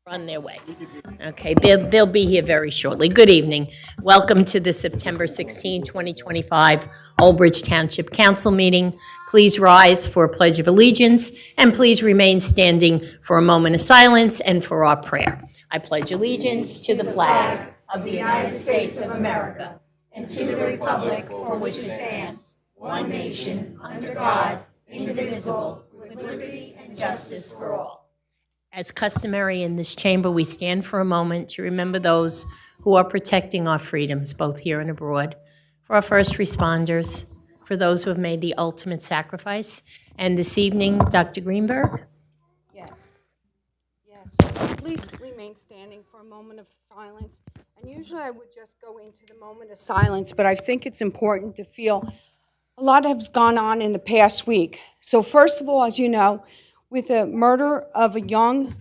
On their way. Okay, they'll be here very shortly. Good evening. Welcome to the September 16, 2025 Old Bridge Township Council meeting. Please rise for a pledge of allegiance, and please remain standing for a moment of silence and for our prayer. I pledge allegiance to the flag of the United States of America and to the republic for which it stands, one nation, under God, indivisible, with liberty and justice for all. As customary in this chamber, we stand for a moment to remember those who are protecting our freedoms, both here and abroad, for our first responders, for those who have made the ultimate sacrifice. And this evening, Dr. Greenberg? Yes. Please remain standing for a moment of silence. And usually I would just go into the moment of silence, but I think it's important to feel a lot has gone on in the past week. So first of all, as you know, with the murder of a young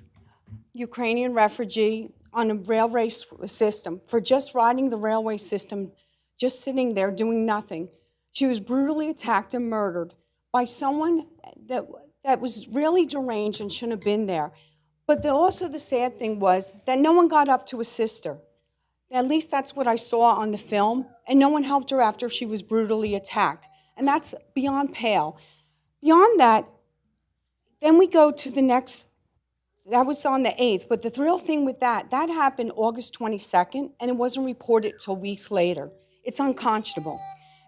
Ukrainian refugee on a railway system, for just riding the railway system, just sitting there doing nothing. She was brutally attacked and murdered by someone that was really deranged and shouldn't have been there. But also the sad thing was that no one got up to assist her. At least that's what I saw on the film, and no one helped her after she was brutally attacked. And that's beyond pale. Beyond that, then we go to the next, that was on the 8th, but the real thing with that happened August 22nd, and it wasn't reported till weeks later. It's unconscionable.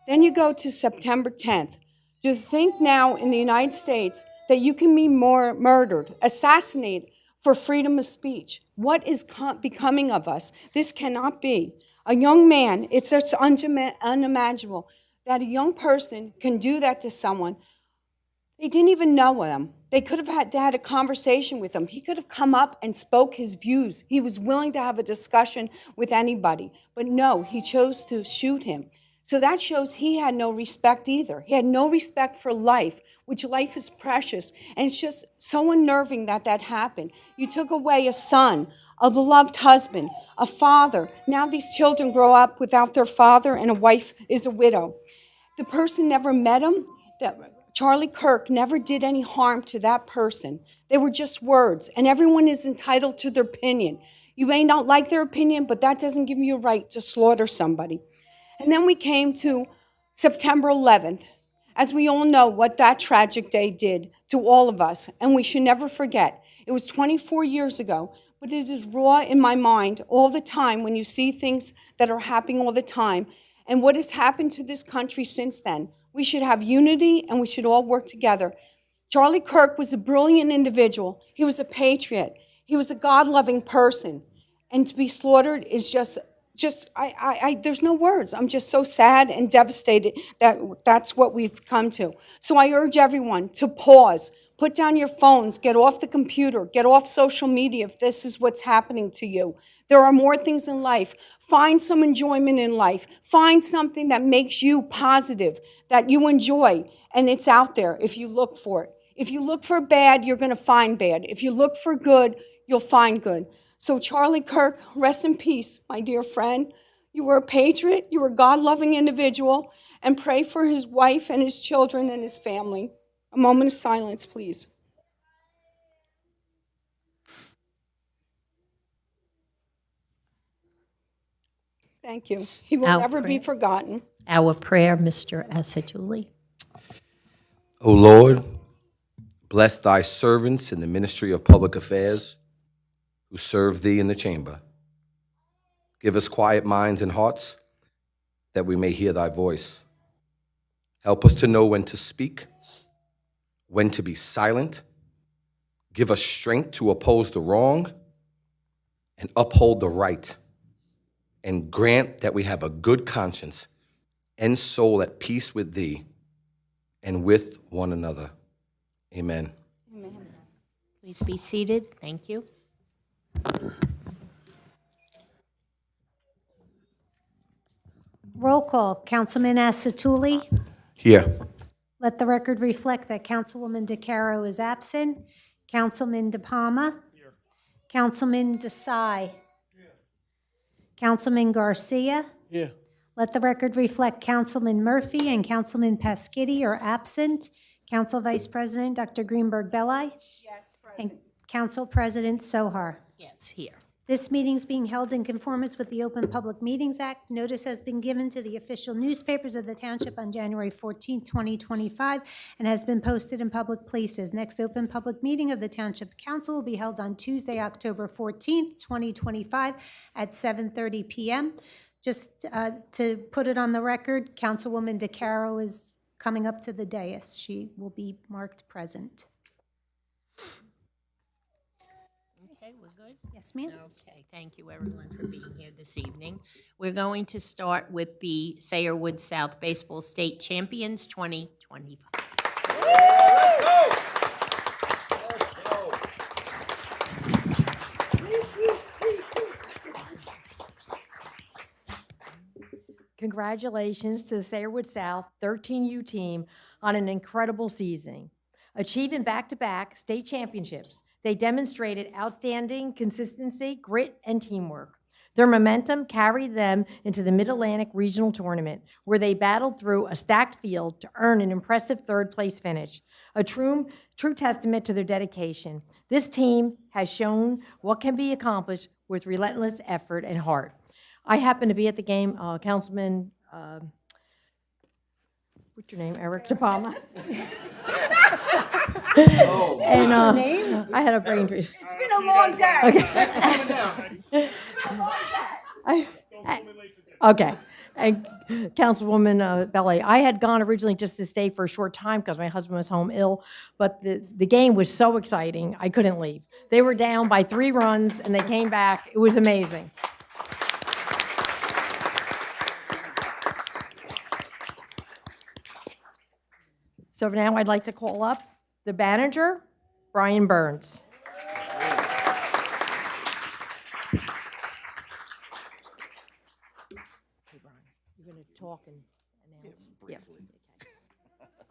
Then you go to September 10th. Do you think now in the United States that you can be murdered, assassinated for freedom of speech? What is becoming of us? This cannot be. A young man, it's just unimaginable that a young person can do that to someone. They didn't even know him. They could have had a conversation with him. He could have come up and spoke his views. He was willing to have a discussion with anybody. But no, he chose to shoot him. So that shows he had no respect either. He had no respect for life, which life is precious. And it's just so unnerving that happened. You took away a son, a beloved husband, a father. Now these children grow up without their father, and a wife is a widow. The person never met him. Charlie Kirk never did any harm to that person. They were just words, and everyone is entitled to their opinion. You may not like their opinion, but that doesn't give you a right to slaughter somebody. And then we came to September 11th, as we all know what that tragic day did to all of us, and we should never forget. It was 24 years ago, but it is raw in my mind all the time when you see things that are happening all the time, and what has happened to this country since then. We should have unity, and we should all work together. Charlie Kirk was a brilliant individual. He was a patriot. He was a God-loving person. And to be slaughtered is just there's no words. I'm just so sad and devastated that that's what we've come to. So I urge everyone to pause, put down your phones, get off the computer, get off social media if this is what's happening to you. There are more things in life. Find some enjoyment in life. Find something that makes you positive, that you enjoy, and it's out there if you look for it. If you look for bad, you're going to find bad. If you look for good, you'll find good. So Charlie Kirk, rest in peace, my dear friend. You were a patriot, you were a God-loving individual, and pray for his wife and his children and his family. A moment of silence, please. Thank you. He will never be forgotten. Our prayer, Mr. Asatuli. O Lord, bless thy servants in the ministry of public affairs who serve thee in the chamber. Give us quiet minds and hearts that we may hear thy voice. Help us to know when to speak, when to be silent. Give us strength to oppose the wrong and uphold the right. And grant that we have a good conscience and soul at peace with thee and with one another. Amen. Amen. Please be seated. Thank you. Roll call. Councilman Asatuli. Here. Let the record reflect that Councilwoman DeCaro is absent. Councilman DePalma. Here. Councilman Desai. Here. Councilman Garcia. Here. Let the record reflect Councilman Murphy and Councilman Pasquitti are absent. Council Vice President Dr. Greenberg Belli. Yes, And President. Council President Sohar. Yes, here. This meeting is being held in conformance with the Open Public Meetings Act. Notice has been given to the official newspapers of the Township on January 14, 2025, and has been posted in public places. Next open public meeting of the Township Council will be held on Tuesday, October 14, 2025, at 7:30 p.m. Just to put it on the record, Councilwoman DeCaro is coming up to the dais. She will be marked present. Okay, we're good? Yes, ma'am. Okay, thank you everyone for being here this evening. We're going to start with the Sayrwood South Baseball State Champions 2025. Congratulations to the Sayrwood South 13U team on an incredible season. Achieving back-to-back state championships, they demonstrated outstanding consistency, grit, and teamwork. Their momentum carried them into the Mid-Atlantic Regional Tournament, where they battled through a stacked field to earn an impressive third-place finish, a true testament to their dedication. This team has shown what can be accomplished with relentless effort and heart. I happened to be at the game, Councilman, what's your name, Eric DePalma? And What's your name? I had a brain dream. It's been a long day. Okay. And Councilwoman Belli, I had gone originally just to stay for a short time because my husband was home ill, but the game was so exciting, I couldn't leave. They were down by 3 runs, and they came back. It was amazing. So now I'd like to call up the manager, Brian Burns. Hey, Brian, you're going to talk and announce? Yeah, briefly. Okay.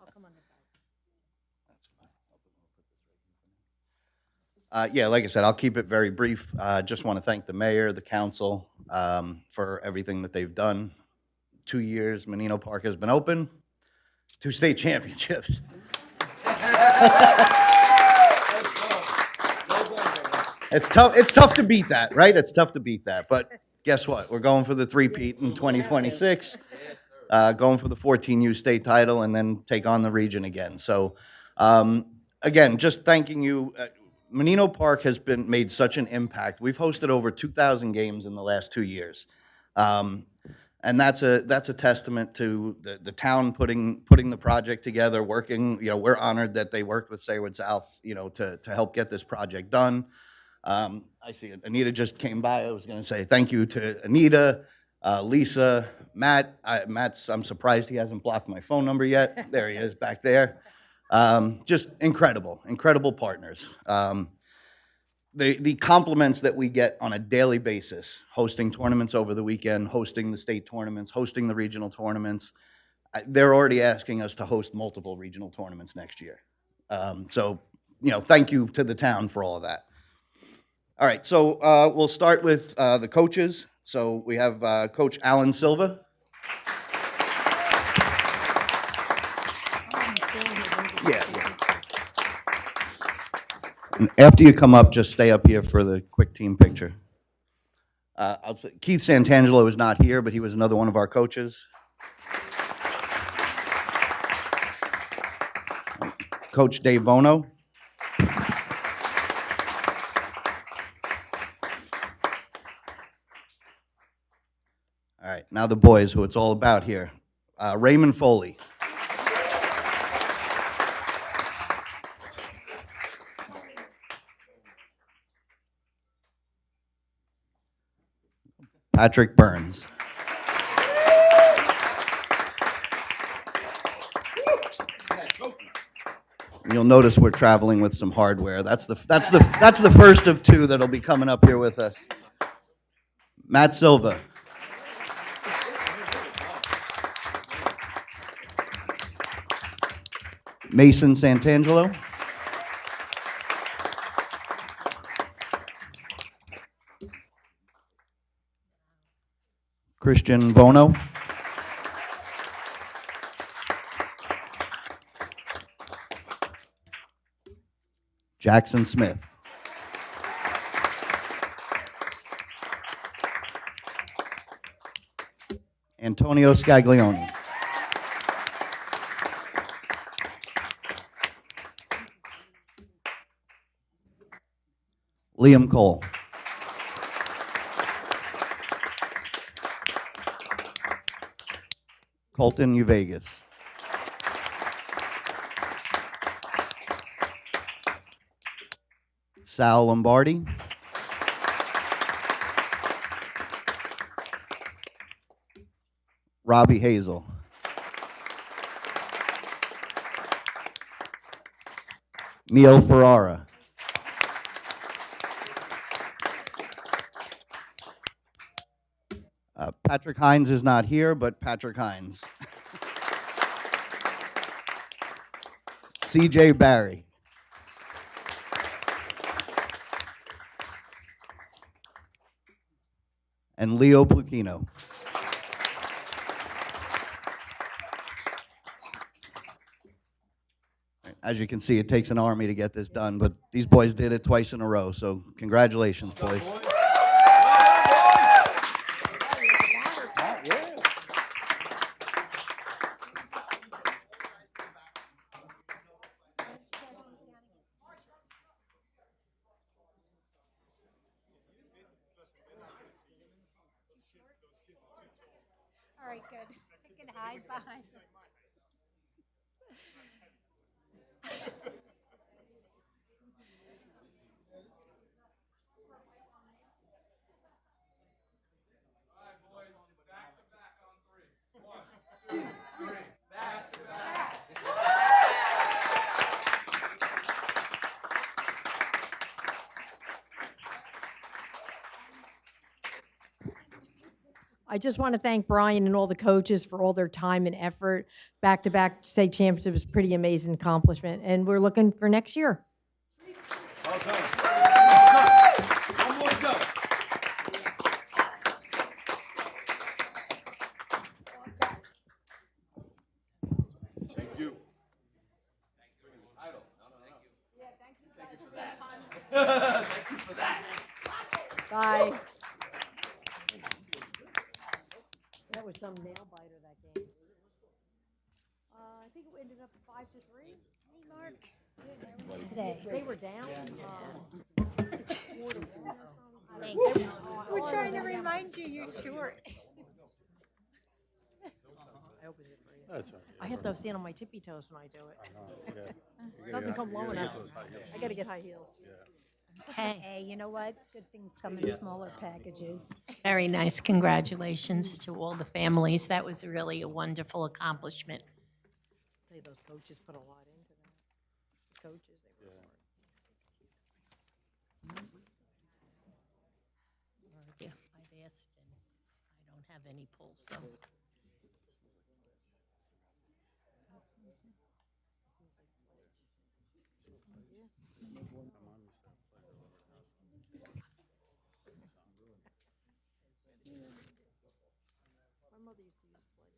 I'll come on this side. Yeah, like I said, I'll keep it very brief. Just want to thank the mayor, the council, for everything that they've done. 2 years Menino Park has been open, 2 state championships. It's tough to beat that, right? It's tough to beat that. But guess what? We're going for the three-peat in 2026, going for the 14U state title, and then take on the region again. So, again, just thanking you. Menino Park has made such an impact. We've hosted over 2,000 games in the last 2 years. And that's a testament to the town putting the project together, working. We're honored that they worked with Sayrwood South, to help get this project done. I see it. Anita just came by. I was going to say thank you to Anita, Lisa, Matt. I'm surprised he hasn't blocked my phone number yet. There he is back there. Just incredible partners. The compliments that we get on a daily basis, hosting tournaments over the weekend, hosting the state tournaments, hosting the regional tournaments, they're already asking us to host multiple regional tournaments next year. So, thank you to the town for all of that. All right, so we'll start with the coaches. So we have Coach Alan Silva. Yeah. And after you come up, just stay up here for the quick team picture. Keith Santangelo is not here, but he was another one of our coaches. Coach Dave Bono. All right, now the boys, who it's all about here. Raymond Foley. Patrick Burns. You'll notice we're traveling with some hardware. That's the first of 2 that'll be coming up here with us. Matt Silva. Mason Santangelo. Christian Bono. Jackson Smith. Antonio Scaglione. Liam Cole. Colton Uvegas. Sal Lombardi. Robbie Hazel. Mio Ferrara. Patrick Hines is not here, but Patrick Hines. CJ Barry. And Leo Pluchino. As you can see, it takes an army to get this done, but these boys did it twice in a row, so congratulations, boys. All right, good. I can hide behind. I just want to thank Brian and all the coaches for all their time and effort. Back-to-back state championship is a pretty amazing accomplishment, and we're looking for next year. Bye. That was some nail biter, that game. I think it ended up 5-3. Today. They were down. We're trying to remind you, you're short. I have to stand on my tippy toes when I do it. It doesn't come low enough. I got to get high heels. Okay, Hey, you know what? Good things come in smaller packages. very nice. Congratulations to all the families. That was really a wonderful accomplishment. Tell you, those coaches put a lot into that. The coaches, they were hard. Yeah, I've asked, and I don't have any pull, so. My mother used to use pledge.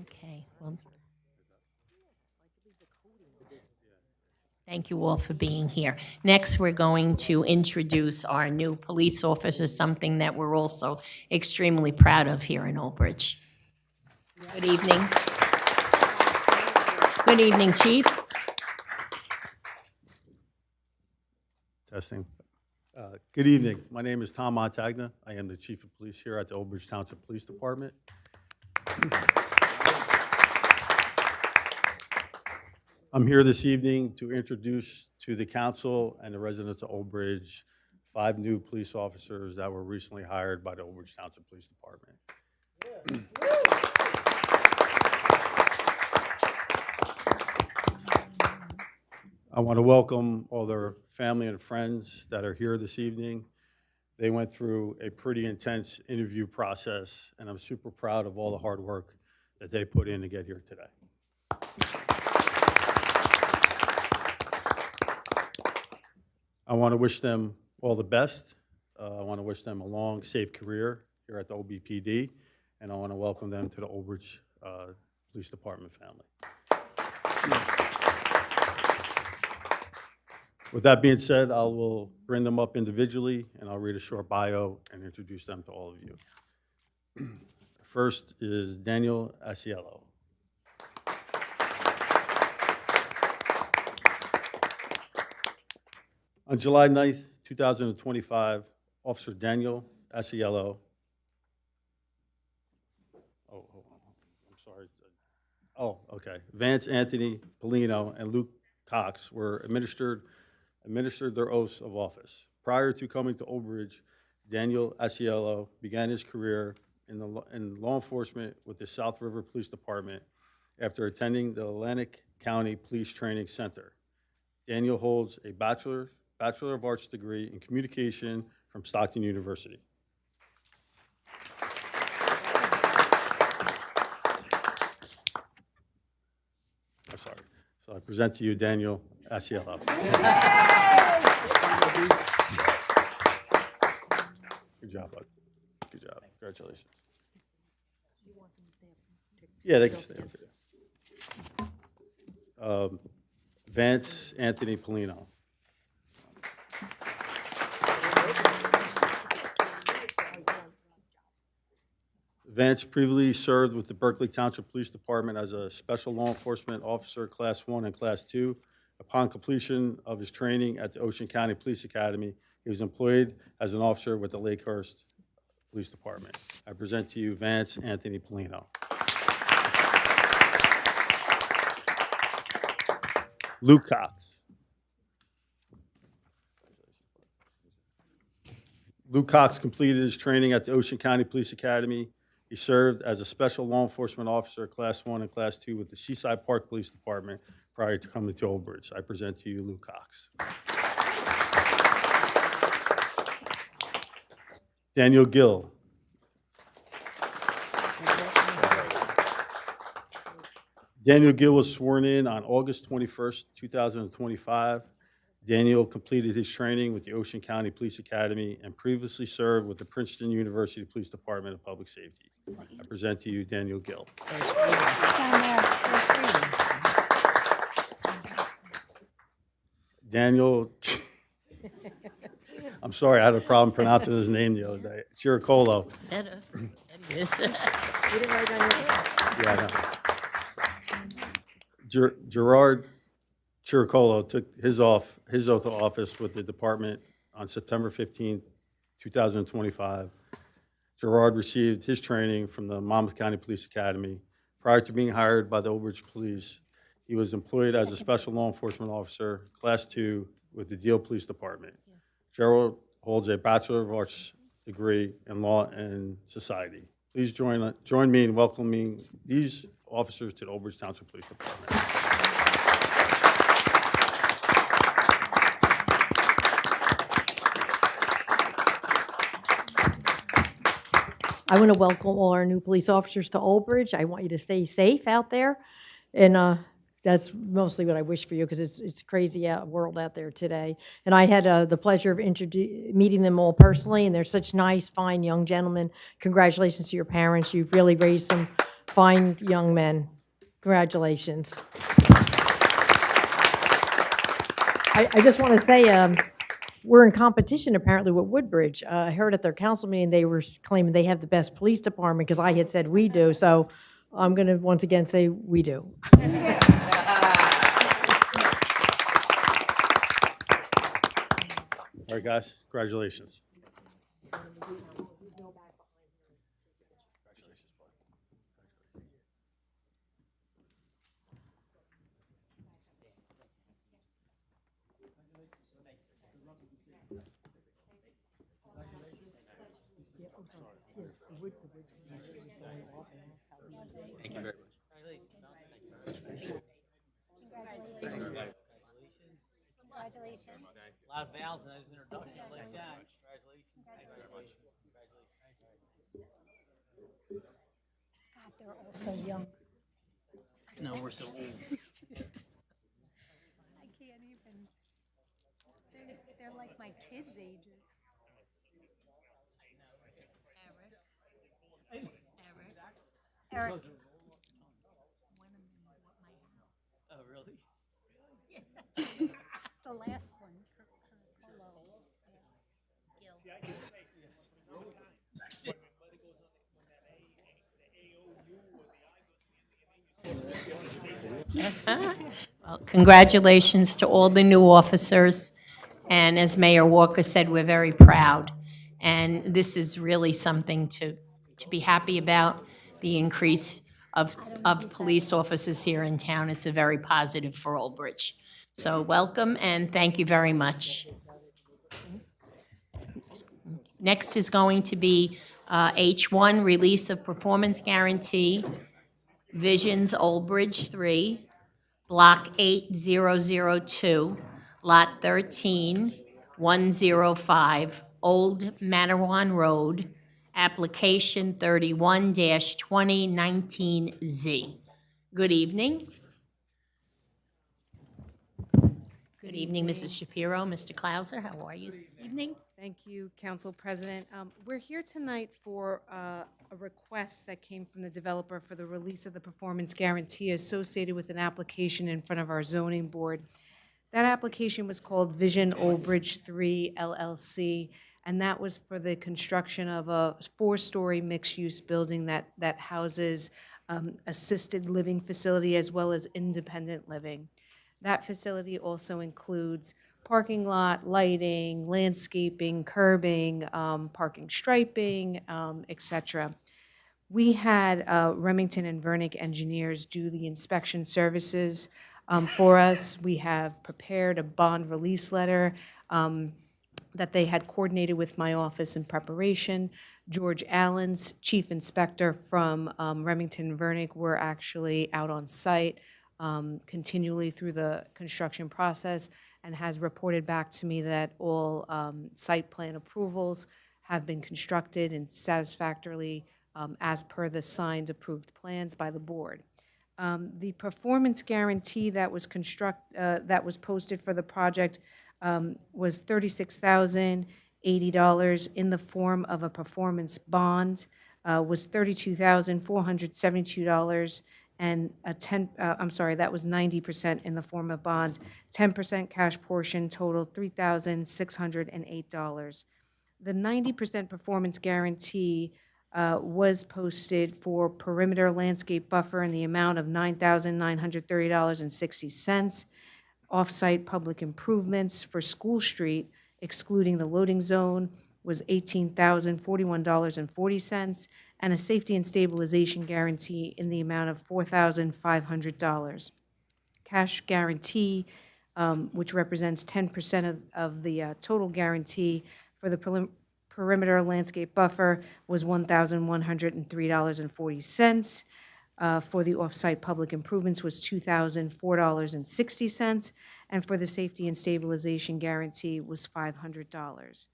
Okay, well. Thank you all for being here. Next, we're going to introduce our new police officers, something that we're also extremely proud of here in Old Bridge. Good evening. Good evening, Chief. Testing. Good evening. My name is Tom Montagna. I am the Chief of Police here at the Old Bridge Township Police Department. I'm here this evening to introduce to the council and the residents of Old Bridge 5 new police officers that were recently hired by the Old Bridge Township Police Department. I want to welcome all their family and friends that are here this evening. They went through a pretty intense interview process, and I'm super proud of all the hard work that they put in to get here today. I want to wish them all the best. I want to wish them a long, safe career here at the OBPD, and I want to welcome them to the Old Bridge Police Department family. With that being said, I will bring them up individually, and I'll read a short bio and introduce them to all of you. First is Daniel Asiello. On July 9th, 2025, Officer Daniel Asiello. Oh, hold on. I'm sorry. Oh, okay. Vance Anthony Polino and Luke Cox were administered their oaths of office. Prior to coming to Old Bridge, Daniel Asiello began his career in law enforcement with the South River Police Department after attending the Atlantic County Police Training Center. Daniel holds a Bachelor of Arts degree in communication from Stockton University. I'm sorry. So I present to you Daniel Asiello. Good job, bud. Good job. Congratulations. Yeah, they can stay up there. Vance Anthony Polino. Vance previously served with the Berkeley Township Police Department as a Special Law Enforcement Officer, Class 1 and Class 2. Upon completion of his training at the Ocean County Police Academy, he was employed as an officer with the Lakehurst Police Department. I present to you Vance Anthony Polino. Luke Cox. Luke Cox completed his training at the Ocean County Police Academy. He served as a Special Law Enforcement Officer, Class 1 and Class 2 with the Seaside Park Police Department prior to coming to Old Bridge. I present to you Luke Cox. Daniel Gill. Daniel Gill was sworn in on August 21st, 2025. Daniel completed his training with the Ocean County Police Academy and previously served with the Princeton University Police Department of Public Safety. I present to you Daniel Gill. Daniel, I'm sorry, I had a problem pronouncing his name the other day. Chiricolo. Better. It is. Yeah, I know. Gerard Chiricolo took his oath of office with the department on September 15, 2025. Gerard received his training from the Monmouth County Police Academy. Prior to being hired by the Old Bridge Police, he was employed as a Special Law Enforcement Officer, Class 2, with the Deal Police Department. Gerald holds a Bachelor of Arts degree in Law and Society. Please join me in welcoming these officers to the Old Bridge Township Police Department. I want to welcome all our new police officers to Old Bridge. I want you to stay safe out there, and that's mostly what I wish for you because it's a crazy world out there today. And I had the pleasure of meeting them all personally, and they're such nice, fine young gentlemen. Congratulations to your parents. You've really raised some fine young men. Congratulations. I just want to say we're in competition apparently with Woodbridge. I heard at their council meeting they were claiming they have the best police department because I had said we do. So I'm going to once again say we do. All right, guys, congratulations. Congratulations. A lot of vowels in those introductions like that. Congratulations. God, they're all so young. No, we're so old. I can't even. They're like my kids' ages. Eric. Oh, really? The last one. Well, congratulations to all the new officers. And as Mayor Walker said, we're very proud. And this is really something to be happy about, the increase of police officers here in town. It's a very positive for Old Bridge. So welcome and thank you very much. Next is going to be H1, Release of Performance Guarantee, Visions Old Bridge 3, Block 8002, Lot 13, 105, Old Mattawan Road, application 31-2019Z. Good evening. Good evening, Mrs. Shapiro, Mr. Clauser, how are you this evening? Thank you, Council President. We're here tonight for a request that came from the developer for the release of the performance guarantee associated with an application in front of our zoning board. That application was called Vision Old Bridge 3 LLC, and that was for the construction of a 4-story mixed-use building that houses assisted living facility as well as independent living. That facility also includes parking lot, lighting, landscaping, curbing, parking striping, et cetera. We had Remington and Vernick engineers do the inspection services for us. We have prepared a bond release letter that they had coordinated with my office in preparation. George Allen's chief inspector from Remington and Vernick were actually out on site continually through the construction process and has reported back to me that all site plan approvals have been constructed and satisfactorily as per the signed approved plans by the board. The performance guarantee that was posted for the project was $36,080 in the form of a performance bond, was $32,472, and that was 90% in the form of bond. 10% cash portion totaled $3,608. The 90% performance guarantee was posted for perimeter landscape buffer in the amount of $9,930.60. Off-site public improvements for School Street, excluding the loading zone, was $18,041.40, and a safety and stabilization guarantee in the amount of $4,500. Cash guarantee, which represents 10% of the total guarantee for the perimeter landscape buffer, was $1,103.40. For the off-site public improvements was $2,004.60, and for the safety and stabilization guarantee was $500.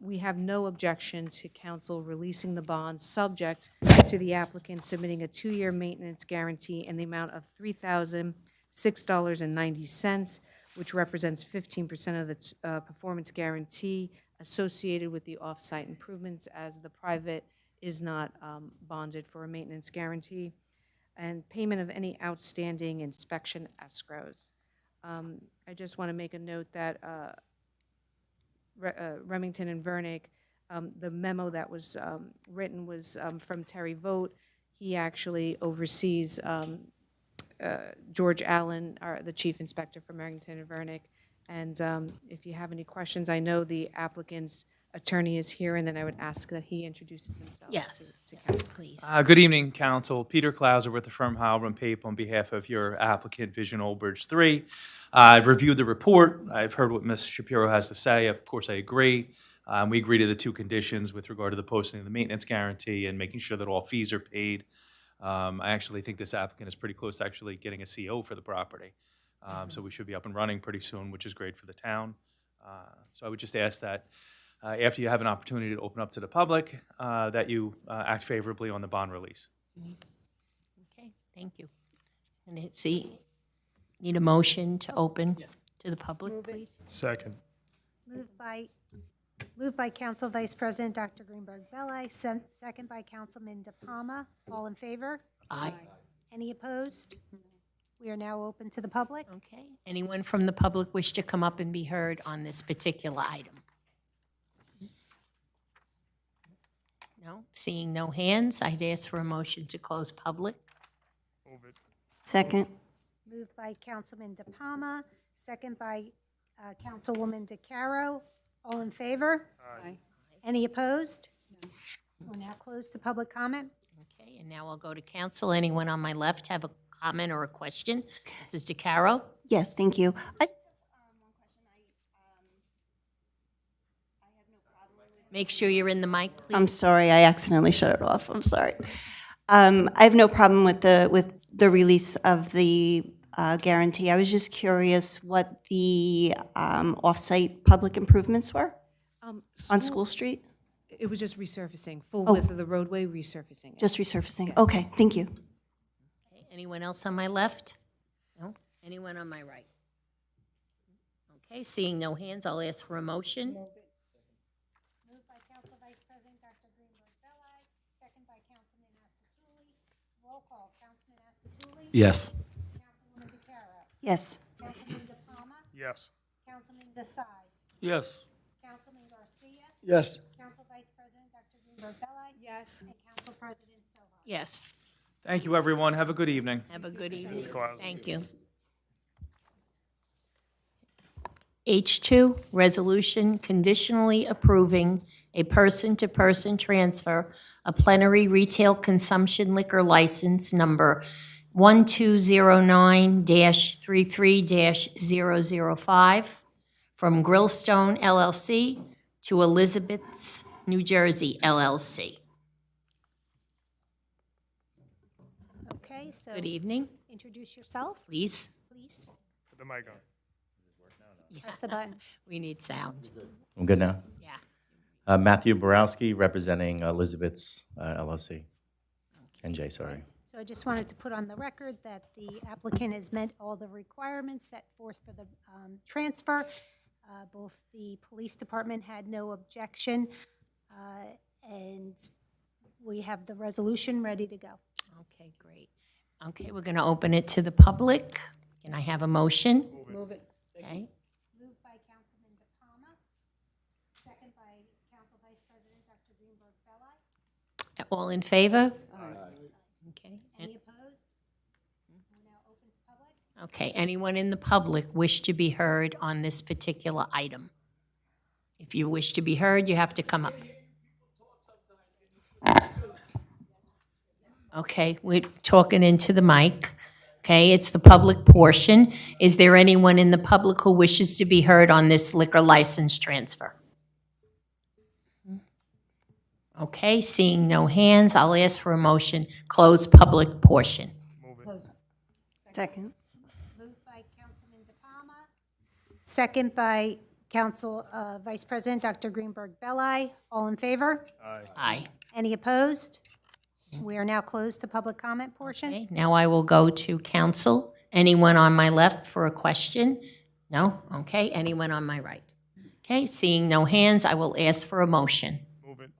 We have no objection to council releasing the bond, subject to the applicant submitting a 2-year maintenance guarantee in the amount of $3,006.90, which represents 15% of the performance guarantee associated with the off-site improvements, as the private is not bonded for a maintenance guarantee, and payment of any outstanding inspection escrows. I just want to make a note that Remington and Vernick, the memo that was written was from Terry Vogt. He actually oversees George Allen, the chief inspector from Remington and Vernick. And if you have any questions, I know the applicant's attorney is here, and then I would ask that he introduces himself Yes. to council. Please. Good evening, Council. Peter Clauser with the firm Halber and Pape on behalf of your applicant, Vision Old Bridge 3. I've reviewed the report. I've heard what Ms. Shapiro has to say. Of course, I agree. We agree to the 2 conditions with regard to the posting of the maintenance guarantee and making sure that all fees are paid. I actually think this applicant is pretty close to actually getting a CO for the property. So we should be up and running pretty soon, which is great for the town. So I would just ask that after you have an opportunity to open up to the public, that you act favorably on the bond release. Okay, thank you. And need a motion to open to the public, please? Second. Moved by Council Vice President Dr. Greenberg Belli, second by Councilman De Palma. All in favor? Aye. Any opposed? We are now open to the public. Okay. Anyone from the public wish to come up and be heard on this particular item? No? Seeing no hands, I'd ask for a motion to close public. Move it. Second. Moved by Councilman DePalma, second by Councilwoman DeCaro. All in favor? Aye. Any opposed? We're now closed to public comment. Okay, and now I'll go to council. Anyone on my left have a comment or a question? Mrs. DeCaro? Yes, thank you. Make sure you're in the mic, please. I'm sorry, I accidentally shut it off. I'm sorry. I have no problem with the release of the guarantee. I was just curious what the off-site public improvements were on School Street? It was just resurfacing, full Oh. width of the roadway resurfacing. Just resurfacing? Okay, thank you. Okay, anyone else on my left? No? Anyone on my right? Okay, seeing no hands, I'll ask for a motion. Moved by Council Vice President Dr. Greenberg-Belli, second by Councilman Asatuli. Roll call, Councilman Asatuli. Yes. Councilwoman DeCaro. Yes. Councilman DePalma. Yes. Councilman Desai. Yes. Councilman Garcia. Yes. Council Vice President Dr. Greenberg-Belli. Yes. And Council President Soha. Yes, Thank you, everyone. Have a good evening. have a good evening. Thank you. H2, resolution conditionally approving a person-to-person transfer of plenary retail consumption liquor license number 1209-33-005 from Grillstone LLC to Elizabeth's New Jersey LLC. Okay, so Good evening, introduce yourself, please. please. Put the mic on. Press the button. We need sound. I'm good now. Yeah. Matthew Borowski, representing Elizabeth's LLC. NJ, sorry. So I just wanted to put on the record that the applicant has met all the requirements set forth for the transfer. Both the police department had no objection, and we have the resolution ready to go. Okay, great. Okay, we're going to open it to the public. Can I have a motion? Move it. Okay, Moved by Councilman DePalma, second by Council Vice President Dr. Greenberg-Belli. all in favor? Okay. Any opposed? We're now open to public. Okay, anyone in the public wish to be heard on this particular item? If you wish to be heard, you have to come up. Okay, we're talking into the mic. Okay, it's the public portion. Is there anyone in the public who wishes to be heard on this liquor license transfer? Okay, seeing no hands, I'll ask for a motion, close public portion. Second. Moved by Councilman DePalma, second by Council Vice President Dr. Greenberg-Belli. All in favor? Aye. Any opposed? We are now closed to public comment portion. Okay, now I will go to council. Anyone on my left for a question? No? Okay, anyone on my right? Okay, seeing no hands, I will ask for a motion. Move it.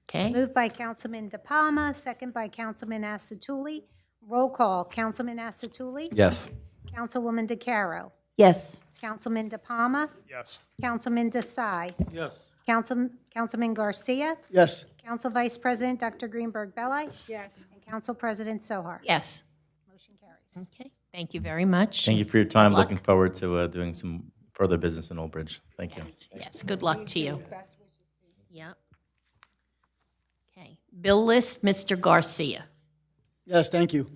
Okay, Moved by Councilman DePalma, second by Councilman Asatuli. Roll call, Councilman Asatuli. Yes. Councilwoman DeCaro. Yes. Councilman DePalma. Yes. Councilman Desai. Yes. Councilman Garcia. Yes. Council Vice President Dr. Greenberg-Belli. Yes. And Council President Sohar. yes. Motion carries. Okay, thank you very much. Thank you for your time. Good luck. Looking forward to doing some further business in Old Bridge. Thank you. Yes, good luck to you. Best wishes to you. Yep. Okay, bill list, Mr. Garcia. Yes, thank you.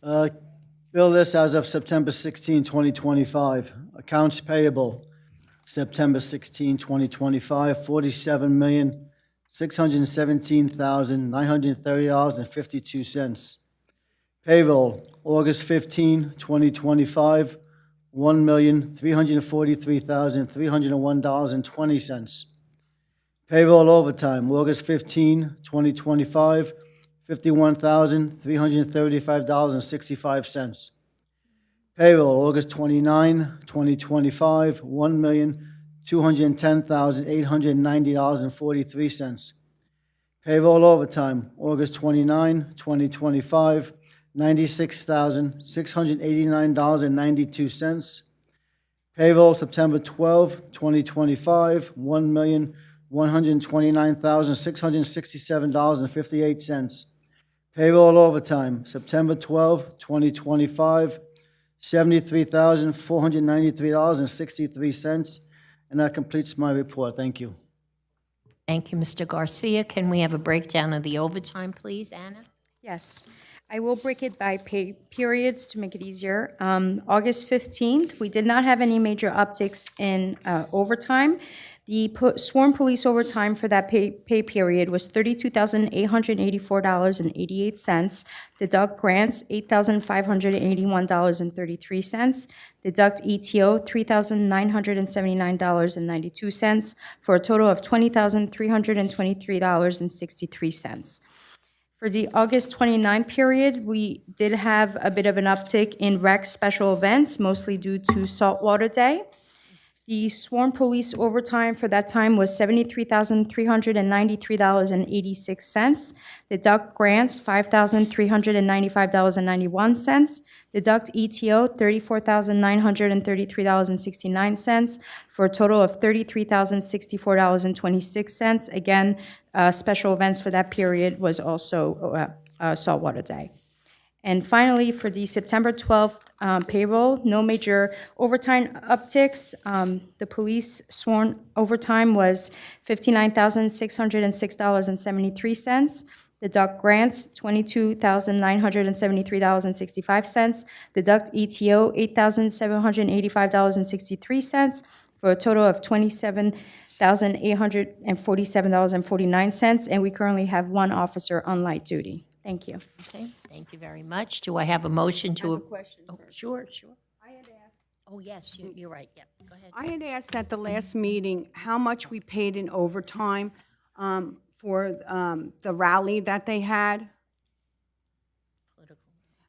Bill list as of September 16, 2025. Accounts payable, September 16, 2025, $47,617,930.52. Payroll, August 15, 2025, $1,343,301.20. Payroll overtime, August 15, 2025, $51,335.65. Payroll, August 29, 2025, $1,210,890.43. Payroll overtime, August 29, 2025, $96,689.92. Payroll, September 12, 2025, $1,129,667.58. Payroll overtime, September 12, 2025, $73,493.63. And that completes my report. Thank you. Thank you, Mr. Garcia. Can we have a breakdown of the overtime, please, Anna? Yes, I will break it by pay periods to make it easier. August 15th, we did not have any major upticks in overtime. The sworn police overtime for that pay period was $32,884.88. Deduct grants, $8,581.33. Deduct ETO, $3,979.92, for a total of $20,323.63. For the August 29 period, we did have a bit of an uptick in rec special events, mostly due to Saltwater Day. The sworn police overtime for that time was $73,393.86. Deduct grants, $5,395.91. Deduct ETO, $34,933.69, for a total of $33,064.26. Again, special events for that period was also Saltwater Day. And finally, for the September 12th payroll, no major overtime upticks. The police sworn overtime was $59,606.73. Deduct grants, $22,973.65. Deduct ETO, $8,785.63, for a total of $27,847.49. And we currently have one officer on light duty. Thank you. Okay, thank you very much. Do I have a motion to? I have a question first. Sure, sure. I had asked. Oh, yes, you're right, yep, go ahead. I had asked at the last meeting how much we paid in overtime for the rally that they had.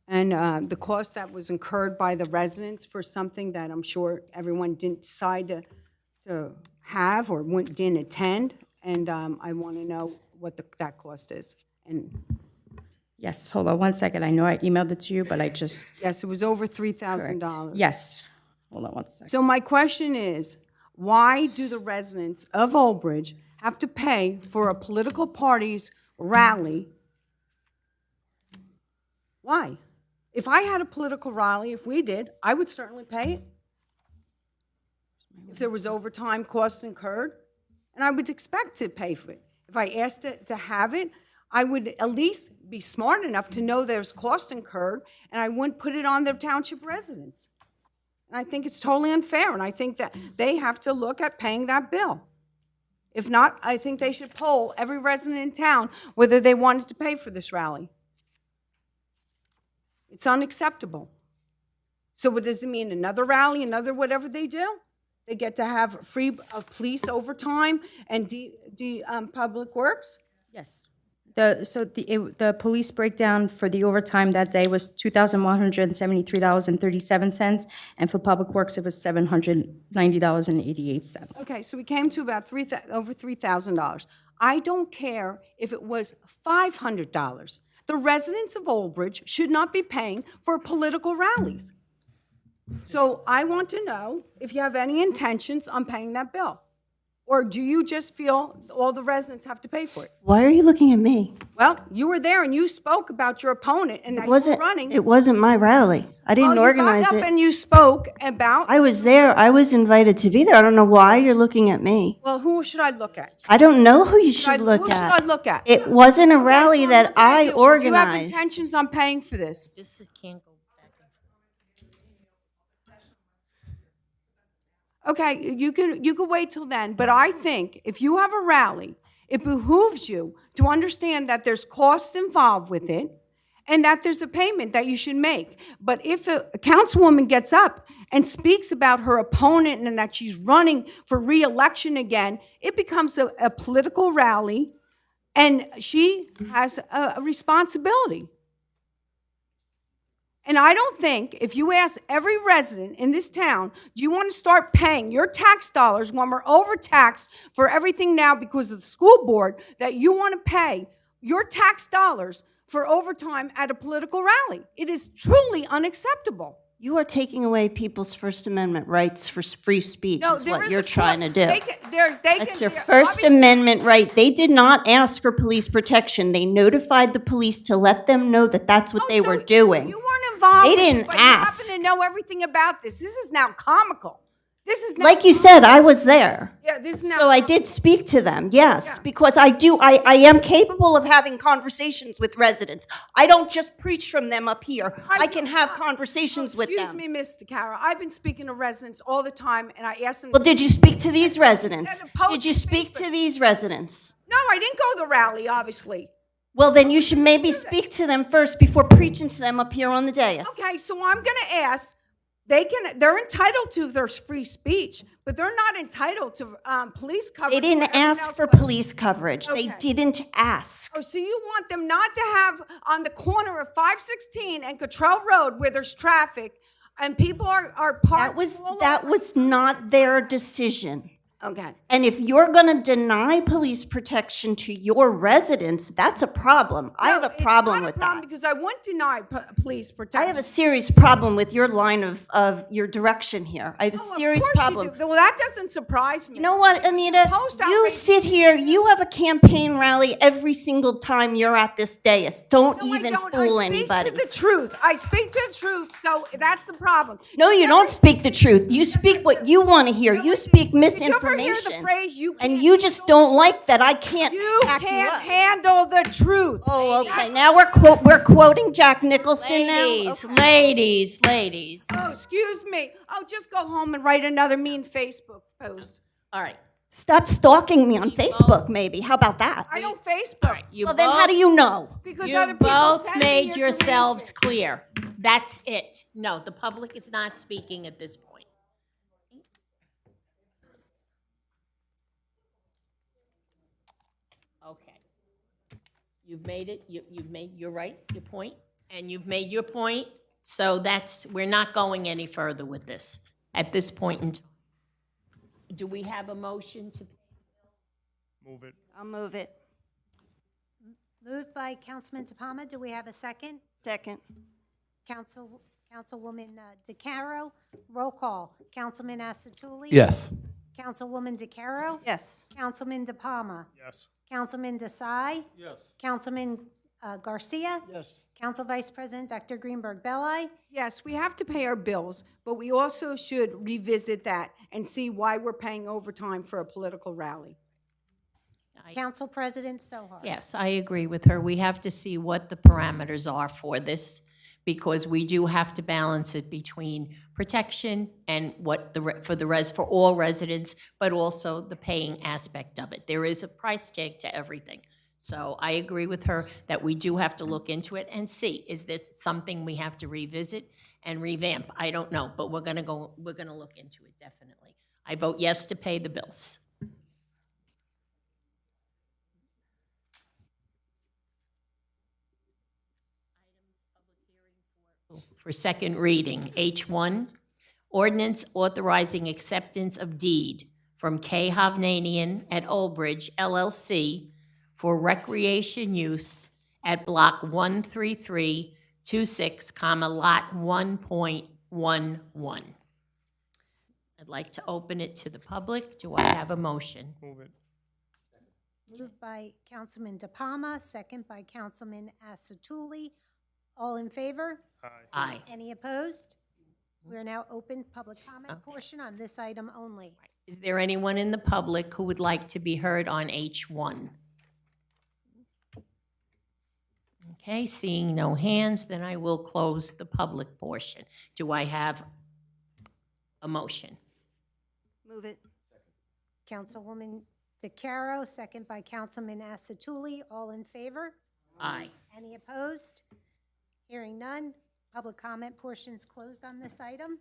And the cost that was incurred by the residents for something that I'm sure everyone didn't decide to have or didn't attend. And I want to know what that cost is. And Yes, hold on one second. I know I emailed it to you, but I just. yes, it was over $3,000. Yes. Hold on one second. So my question is, why do the residents of Old Bridge have to pay for a political party's rally? Why? If I had a political rally, if we did, I would certainly pay it. If there was overtime costs incurred, and I would expect to pay for it. If I asked it to have it, I would at least be smart enough to know there's cost incurred, and I wouldn't put it on the township residents. And I think it's totally unfair, and I think that they have to look at paying that bill. If not, I think they should poll every resident in town whether they wanted to pay for this rally. It's unacceptable. So what does it mean? Another rally, another whatever they do? They get to have free police overtime and public works? Yes. The police breakdown for the overtime that day was $2,173.37, and for public works, it was $790.88. Okay, so we came to about over $3,000. I don't care if it was $500. The residents of Old Bridge should not be paying for political rallies. So I want to know if you have any intentions on paying that bill. Or do you just feel all the residents have to pay for it? Why are you looking at me? Well, you were there and you spoke about your opponent and that you were running. It wasn't my rally. I didn't organize You got up it. and you spoke about. I was there. I was invited to be there. I don't know why you're looking at me. Well, who should I look at? I don't know who you should look Who at. should I look at? It wasn't a Okay, rally so I'm that looking at I you. Do you have organized. intentions on paying for this? This can't go back and forth. Okay, you can wait till then, but I think if you have a rally, it behooves you to understand that there's costs involved with it and that there's a payment that you should make. But if a councilwoman gets up and speaks about her opponent and that she's running for re-election again, it becomes a political rally, and she has a responsibility. And I don't think, if you ask every resident in this town, do you want to start paying your tax dollars when we're overtaxed for everything now because of the school board, that you want to pay your tax dollars for overtime at a political rally? It is truly unacceptable. You are taking away people's First Amendment rights for free speech No, is there what is you're a trying to do. That's their they're First obviously- Amendment right. They did not ask for police protection. They notified the police to let them know that that's what Oh, they so were doing. You weren't involved They with it, didn't but you ask. happen to know everything about this. This is now comical. This is now Like you said, I was there. Yeah, this is now. So I did speak to them, yes, Yeah. because I am capable of having conversations with residents. I don't just preach from them up here. I can have conversations with them. Excuse me, Ms. DeCaro. I've been speaking to residents all the time, and I ask them. Well, did you speak to these residents? Instead of posting Did you speak to these residents? No, I didn't go to the rally, obviously. Well, then you should maybe speak to them first before preaching to them up here on the dais. Okay, so I'm going to ask. They're entitled to their free speech, but they're not entitled to police coverage. They didn't or everyone ask else for does. police coverage. They Okay. didn't ask. Oh, so you want them not to have on the corner of 516 and Cottrell Road where there's traffic and people are parked. That was not their decision. Okay. And if you're going to deny police protection to your residents, that's a problem. I have a problem with that. Because I wouldn't deny police protection. I have a serious problem with your line of your direction here. I have a serious Of course problem. you do. Well, that doesn't surprise me. You know what, Anita? Post You outrage- sit here, you have a campaign rally every single time you're at this dais. Don't No, I even don't. fool I speak anybody. to the truth. I speak to the truth, so that's the problem. No, you don't speak the truth. You speak what you want to hear. You speak Did you ever hear misinformation. the phrase, you And can't you just don't like that I can't You back you can't up. handle the truth. Oh, okay. Now we're quoting Jack Nicholson now. Ladies, Okay. ladies. Oh, excuse me. Oh, just go home and write another mean Facebook post. All right. Stop stalking me on Facebook, maybe. How about that? I don't Facebook. You Well, then how do you know? Because You other people both send me made information. yourselves clear. That's it. No, the public is not speaking at this point. Okay. You've made it, you've made, you're right, your point, and you've made your point, so we're not going any further with this at this point in time. Do we have a motion to? Move it. I'll move it. Moved by Councilman DePalma. Do we have a second? Second. Councilwoman DeCaro. Roll call. Councilman Asatuli? Yes. Councilwoman DeCaro? Yes. Councilman DePalma? Yes. Councilman Desai? Yes. Councilman Garcia? Yes. Council Vice President Dr. Greenberg Belli? Yes, we have to pay our bills, but we also should revisit that and see why we're paying overtime for a political rally. Council President Sohar? Yes, I agree with her. We have to see what the parameters are for this, because we do have to balance it between protection and what for all residents, but also the paying aspect of it. There is a price tag to everything. So I agree with her that we do have to look into it and see, is this something we have to revisit and revamp? I don't know, but we're gonna look into it, definitely. I vote yes to pay the bills. For second reading, H1, ordinance authorizing acceptance of deed from K. Hovnanian at Old Bridge LLC for recreation use at Block 13326, Lot 1.11. I'd like to open it to the public. Do I have a motion? Move it. Moved by Councilman DePalma, second by Councilman Asatuli. All in favor? Aye. Any opposed? We are now open public comment portion on this item only. Is there anyone in the public who would like to be heard on H1? Okay, seeing no hands, then I will close the public portion. Do I have a motion? Move it. Councilwoman DeCaro, second by Councilman Asatuli. All in favor? Aye. Any opposed? Hearing none, public comment portion is closed on this item.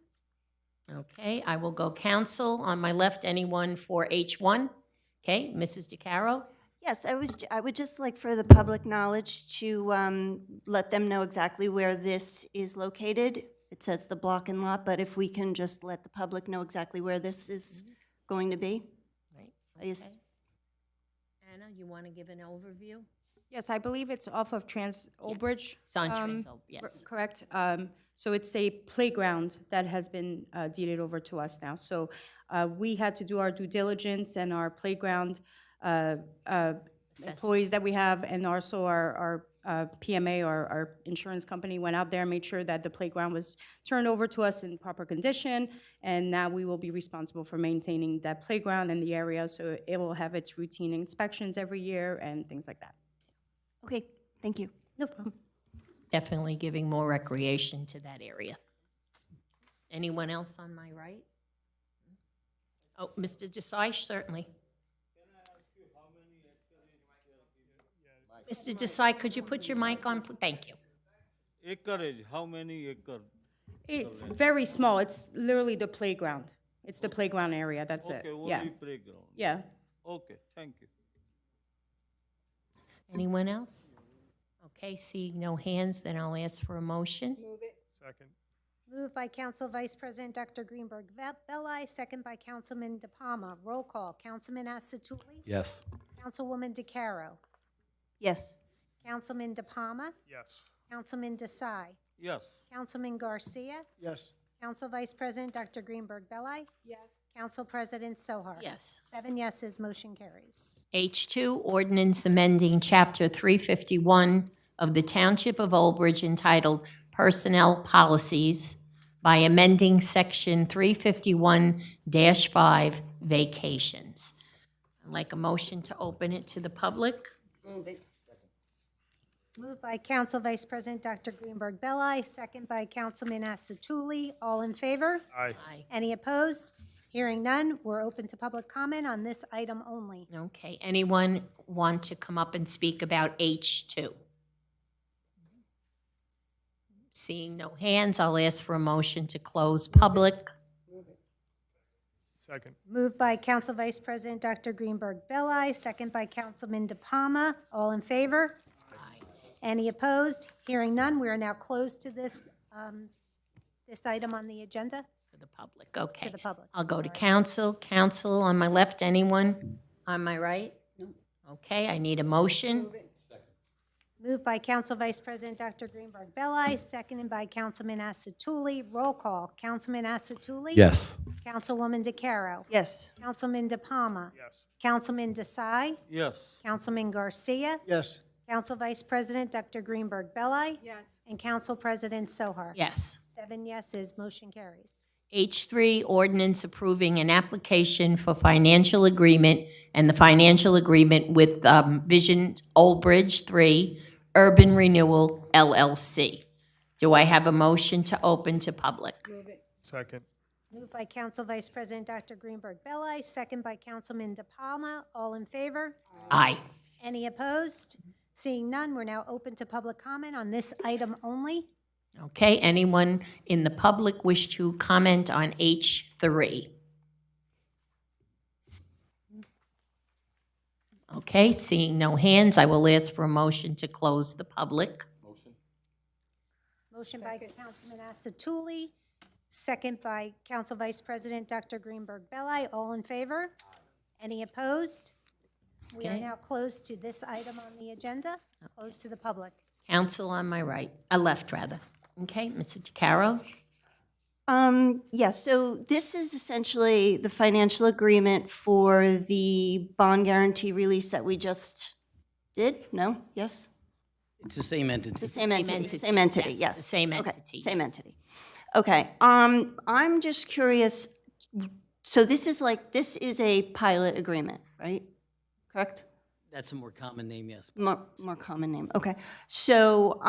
Okay, I will go council. On my left, anyone for H1? Okay, Mrs. DeCaro? Yes, I would just like for the public knowledge to let them know exactly where this is located. It says the block and lot, but if we can just let the public know exactly where this is going to be. Right. I just- Anna, you want to give an overview? Yes, I believe it's off of Old Bridge. It's on Trans, yes. Correct. So it's a playground that has been deeded over to us now. So we had to do our due diligence, and our playground employees that we have, and also our PMA, our insurance company, went out there and made sure that the playground was turned over to us in proper condition, and now we will be responsible for maintaining that playground and the area, so it will have its routine inspections every year and things like that. Okay, thank you. No problem. Definitely giving more recreation to that area. Anyone else on my right? Oh, Mr. Desai, certainly. Mr. Desai, could you put your mic on? Thank you. Acreage, how many acre? It's very small. It's literally the playground. It's the playground area, that's it. Okay, Yeah, only playground. yeah. Okay, thank you. Anyone else? Okay, seeing no hands, then I'll ask for a motion. Second. Moved by Council Vice President Dr. Greenberg Belli, second by Councilman DePalma. Roll call. Councilman Asatuli? Yes. Councilwoman DeCaro? Yes. Councilman DePalma? Yes. Councilman Desai? Yes. Councilman Garcia? Yes. Council Vice President Dr. Greenberg Belli? Yes. Council President Sohar? Yes. 7 yeses, motion carries. H2, ordinance amending Chapter 351 of the Township of Old Bridge entitled Personnel Policies by amending Section 351-5 Vacations. I'd like a motion to open it to the public. Moved by Council Vice President Dr. Greenberg Belli, second by Councilman Asatuli. All in favor? Aye. Aye. Any opposed? Hearing none, we're open to public comment on this item only. Okay, anyone want to come up and speak about H2? Seeing no hands, I'll ask for a motion to close public. Second. Moved by Council Vice President Dr. Greenberg Belli, second by Councilman DePalma. All in favor? Aye. Any opposed? Hearing none, we are now closed to this item on the agenda. For the public, okay. To the public, I'll go to sorry. council. Council on my left, anyone? On my right? Okay, I need a motion. Moved by Council Vice President Dr. Greenberg Belli, seconded by Councilman Asatuli. Roll call. Councilman Asatuli? Yes. Councilwoman DeCaro? Yes. Councilman DePalma? Yes. Councilman Desai? Yes. Councilman Garcia? Yes. Council Vice President Dr. Greenberg Belli? Yes. And Council President Sohar? Yes. 7 yeses, motion carries. H3, ordinance approving an application for financial agreement and the financial agreement with Vision Old Bridge 3 Urban Renewal LLC. Do I have a motion to open to public? Second. Moved by Council Vice President Dr. Greenberg Belli, second by Councilman DePalma. All in favor? Aye. Any opposed? Seeing none, we're now open to public comment on this item only. Okay, anyone in the public wish to comment on H3? Okay, seeing no hands, I will ask for a motion to close the public. Motion by Councilman Asatuli, second by Council Vice President Dr. Greenberg Belli. All in favor? Any opposed? We are Okay. now closed to this item on the agenda, closed to the public. Council on my right, left rather. Okay, Mr. DeCaro? Yes, so this is essentially the financial agreement for the bond guarantee release that we just did? No? Yes? It's the same entity. It's the same entity, entity, same entity, yes, yes. the same Okay, entity, Same yes. entity. Okay, I'm just curious, so this is a pilot agreement, right? Correct? That's a more common name, yes. More common name, okay. So,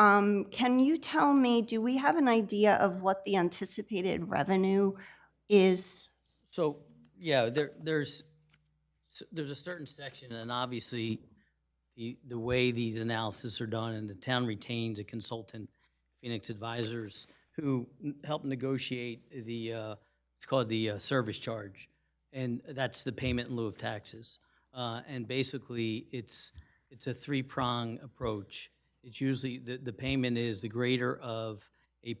can you tell me, do we have an idea of what the anticipated revenue is? So, yeah, there's a certain section, and obviously, the way these analyses are done, and the town retains a consultant, Phoenix Advisors, who help negotiate it's called the service charge, and that's the payment in lieu of taxes. And basically, it's a three-prong approach. It's usually, the payment is the greater of a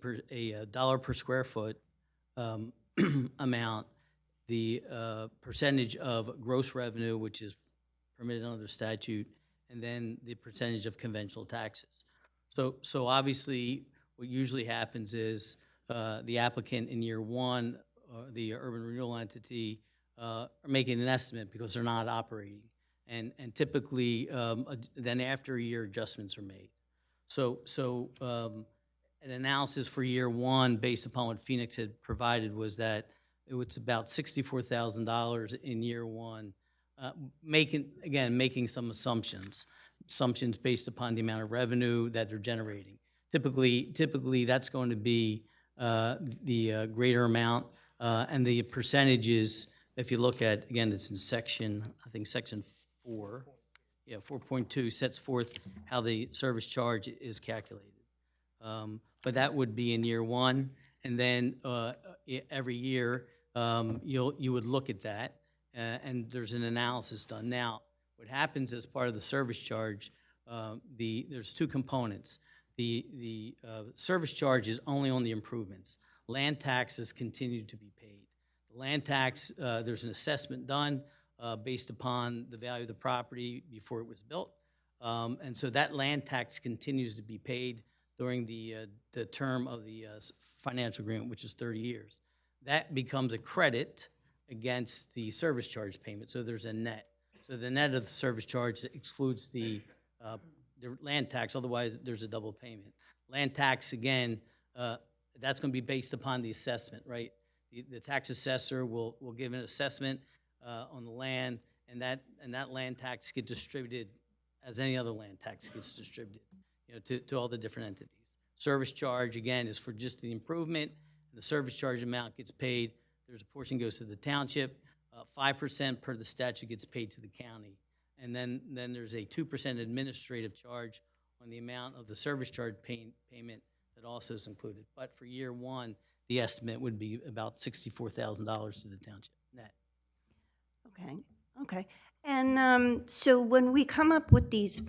dollar per square foot amount, the percentage of gross revenue, which is permitted under the statute, and then the percentage of conventional taxes. So obviously, what usually happens is the applicant in year one, the urban renewal entity, are making an estimate because they're not operating. And typically, then after a year, adjustments are made. So an analysis for year one, based upon what Phoenix had provided, was that it was about $64,000 in year one, making some assumptions based upon the amount of revenue that they're generating. Typically that's going to be the greater amount, and the percentages, if you look at, again, it's in section, I think section 4, yeah, 4.2 sets forth how the service charge is calculated. But that would be in year one, and then every year you would look at that, and there's an analysis done. Now, what happens as part of the service charge, there's two components. The service charge is only on the improvements. Land taxes continue to be paid. The land tax, there's an assessment done based upon the value of the property before it was built, and so that land tax continues to be paid during the term of the financial agreement, which is 30 years. That becomes a credit against the service charge payment, so there's a net. So the net of the service charge excludes the land tax, otherwise there's a double payment. Land tax, again, that's going to be based upon the assessment, right? The tax assessor will give an assessment on the land, and that land tax gets distributed as any other land tax gets distributed, to all the different entities. Service charge, again, is for just the improvement. The service charge amount gets paid. There's a portion goes to the township. 5% per the statute gets paid to the county. And then there's a 2% administrative charge on the amount of the service charge payment that also is included. But for year one, the estimate would be about $64,000 to the township net. Okay. And so when we come up with these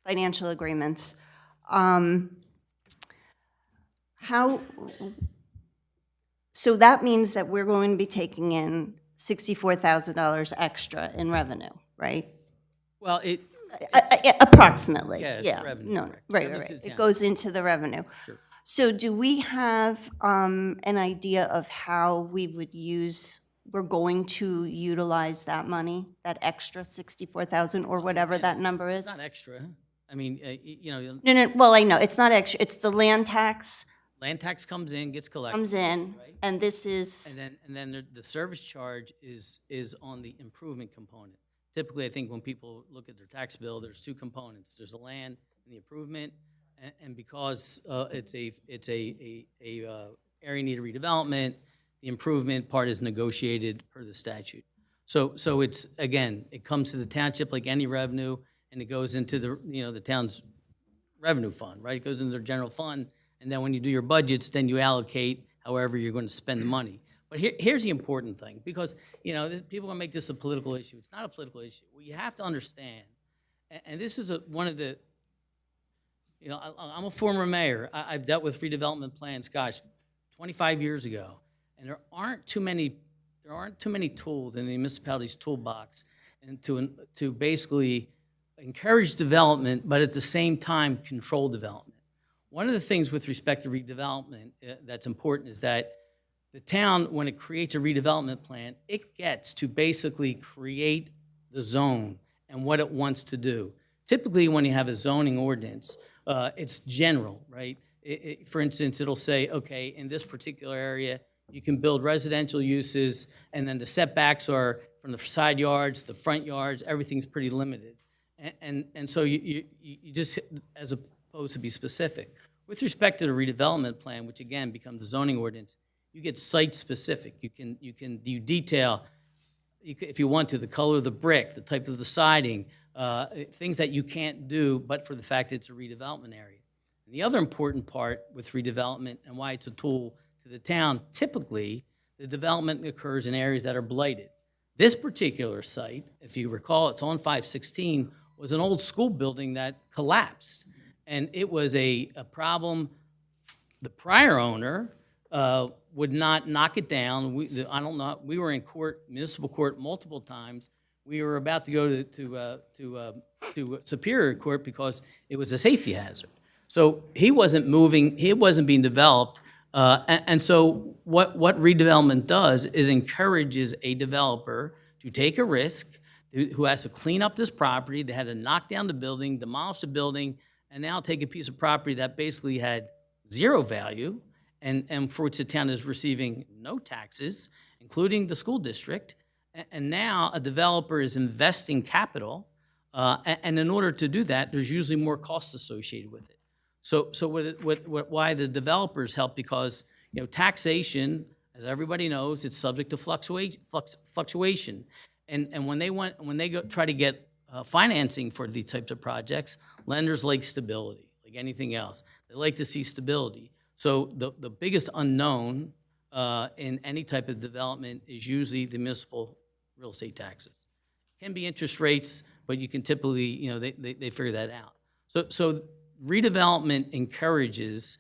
financial agreements, so that means that we're going to be taking in $64,000 extra in revenue, right? Well, Approximately. Yeah, it's revenue, No, correct. right. Revenue to the It town. goes into the revenue. Sure. So do we have an idea of how we're going to utilize that money, that extra $64,000 or whatever that number is? It's not extra. I mean, No, well, I know, it's not extra, it's the land tax land tax comes in, gets collected. comes in, right? and this is, And then the service charge is on the improvement component. Typically, I think when people look at their tax bill, there's two components. There's the land and the improvement, and because it's a area needed redevelopment, the improvement part is negotiated per the statute. So it's, again, it comes to the township like any revenue, and it goes into the town's revenue fund, right? It goes into their general fund, and then when you do your budgets, then you allocate however you're going to spend the money. But here's the important thing, because people are going to make this a political issue. It's not a political issue. What you have to understand, and this is one of the, I'm a former mayor. I've dealt with redevelopment plans, 25 years ago, and there aren't too many tools in the municipality's toolbox, and to basically encourage development, but at the same time control development. One of the things with respect to redevelopment that's important is that the town, when it creates a redevelopment plan, it gets to basically create the zone and what it wants to do. Typically, when you have a zoning ordinance, it's general, right? For instance, it'll say, okay, in this particular area, you can build residential uses, and then the setbacks are from the side yards, the front yards, everything's pretty limited. And so you just, as opposed to be specific. With respect to the redevelopment plan, which again becomes the zoning ordinance, you get site-specific. You detail, if you want to, the color of the brick, the type of the siding, things that you can't do, but for the fact that it's a redevelopment area. And the other important part with redevelopment and why it's a tool to the town, typically, the development occurs in areas that are blighted. This particular site, if you recall, it's on 516, was an old school building that collapsed. And it was a problem. The prior owner would not knock it down. We were in court, municipal court, multiple times. We were about to go to Superior Court because it was a safety hazard. So he wasn't moving, he wasn't being developed. And so what redevelopment does is encourages a developer to take a risk, who has to clean up this property. They had to knock down the building, demolish the building, and now take a piece of property that basically had zero value, and for which the town is receiving no taxes, including the school district. And now a developer is investing capital, and in order to do that, there's usually more costs associated with it. So why the developers help, because, you know, taxation, as everybody knows, it's subject to fluctuation. And when they go try to get financing for these types of projects, lenders like stability, like anything else. They like to see stability. So the biggest unknown in any type of development is usually the municipal real estate taxes. It can be interest rates, but you can typically, you know, they figure that out. So redevelopment encourages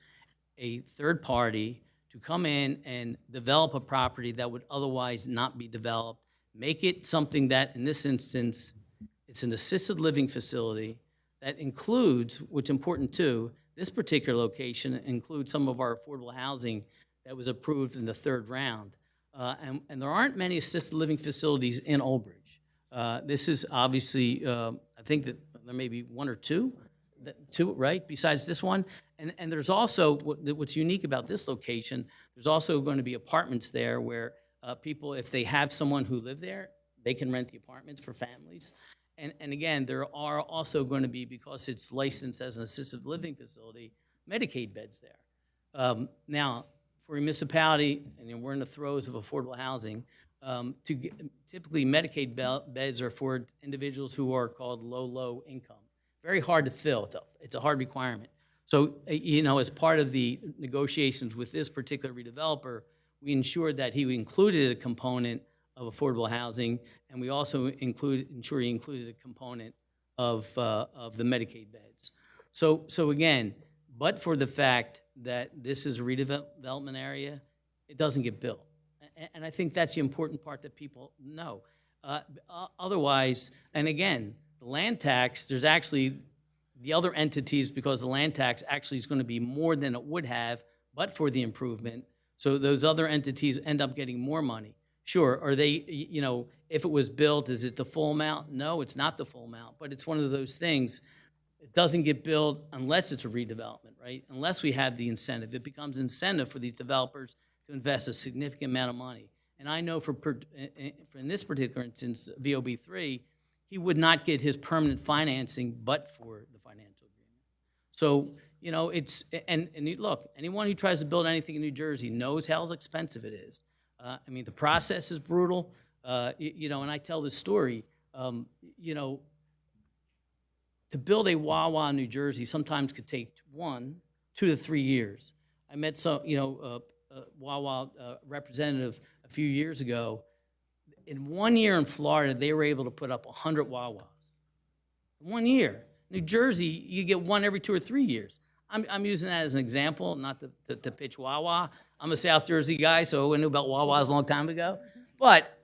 a third party to come in and develop a property that would otherwise not be developed, make it something that, in this instance, it's an assisted living facility that includes, which is important too, this particular location includes some of our affordable housing that was approved in the third round. And there aren't many assisted living facilities in Old Bridge. This is obviously, I think that there may be one or two, right, besides this one. And there's also, what's unique about this location, there's also going to be apartments there where people, if they have someone who live there, they can rent the apartments for families. And again, there are also going to be, because it's licensed as an assisted living facility, Medicaid beds there. Now, for a municipality, and we're in the throes of affordable housing, typically Medicaid beds are for individuals who are called low income. Very hard to fill. It's a hard requirement. So, you know, as part of the negotiations with this particular redeveloper, we ensured that he included a component of affordable housing, and we also ensure he included a component of the Medicaid beds. So again, but for the fact that this is a redevelopment area, it doesn't get built. And I think that's the important part that people know. Otherwise, and again, the land tax, there's actually the other entities, because the land tax actually is going to be more than it would have, but for the improvement. So those other entities end up getting more money. Sure, are they, you know, if it was built, is it the full amount? No, it's not the full amount, but it's one of those things. It doesn't get built unless it's a redevelopment, right? Unless we have the incentive. It becomes incentive for these developers to invest a significant amount of money. And I know for in this particular instance, VOB3, he would not get his permanent financing but for the financial agreement. So, you know, it's, and look, anyone who tries to build anything in New Jersey knows how expensive it is. I mean, the process is brutal, you know, and I tell this story, you know, to build a Wawa in New Jersey sometimes could take 2 to 3 years. I met some, you know, Wawa representative a few years ago. In 1 year in Florida, they were able to put up 100 Wawas. 1 year. New Jersey, you get one every 2 or 3 years. I'm using that as an example, not to pitch Wawa. I'm a South Jersey guy, so I knew about Wawas a long time ago. But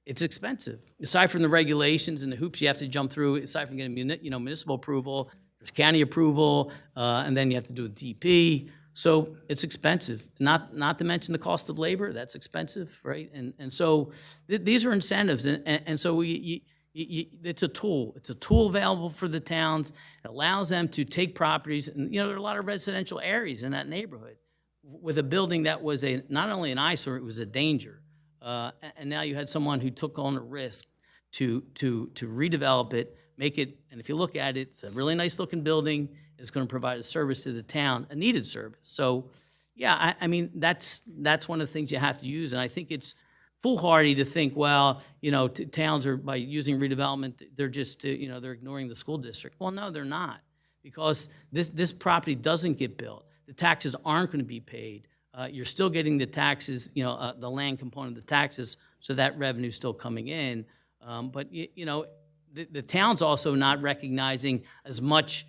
it's expensive. Aside from the regulations and the hoops you have to jump through, aside from getting municipal approval, there's county approval, and then you have to do a DP. So it's expensive. Not to mention the cost of labor. That's expensive, right? And so these are incentives, and so it's a tool. It's a tool available for the towns. It allows them to take properties, and you know there are a lot of residential areas in that neighborhood with a building that was not only an eyesore, it was a danger. And now you had someone who took on a risk to redevelop it, make it, and if you look at it, it's a really nice looking building. It's going to provide a service to the town, a needed service. So, yeah, I mean that's one of the things you have to use, and I think it's foolhardy to think, well, you know, towns are, by using redevelopment, they're just, you know, they're ignoring the school district. Well, no, they're not, because this property doesn't get built. The taxes aren't going to be paid. You're still getting the taxes, you know, the land component of the taxes, so that revenue's still coming in. But, you know, the town's also not recognizing as much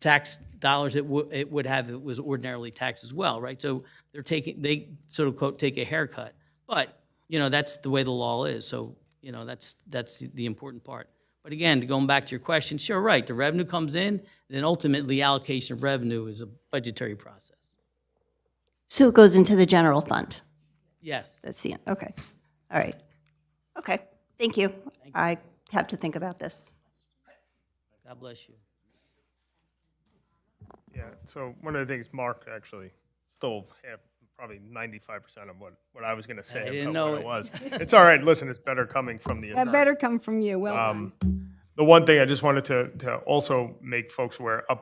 tax dollars it would have if it was ordinarily taxed as well, right? So they sort of, quote, take a haircut. But, you know, that's the way the law is. So, you know, that's the important part. But again, going back to your question, sure, right, the revenue comes in, and then ultimately allocation of revenue is a budgetary process. So it goes into the general fund? Yes. That's the, okay. All right. Okay, thank you. I have to think about this. God bless you. Yeah, so one of the things Mark actually stole probably 95% of what I was going to say I didn't about know what it. it was. It's all right, listen, it's better coming from the That attorney. better come from you, well done. The one thing I just wanted to also make folks aware of,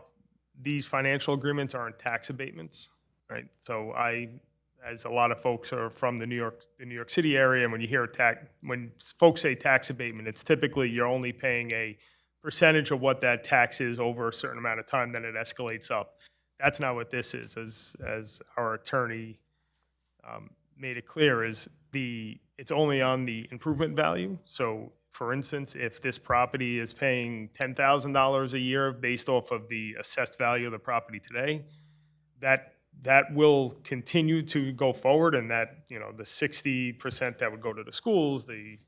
these financial agreements aren't tax abatements, right? So as a lot of folks are from the New York City area, and when you hear when folks say tax abatement, it's typically you're only paying a percentage of what that tax is over a certain amount of time, then it escalates up. That's not what this is, as our attorney made it clear, it's only on the improvement value. So for instance, if this property is paying $10,000 a year based off of the assessed value of the property today, that will continue to go forward, and that, the 60% that would go to the schools, the,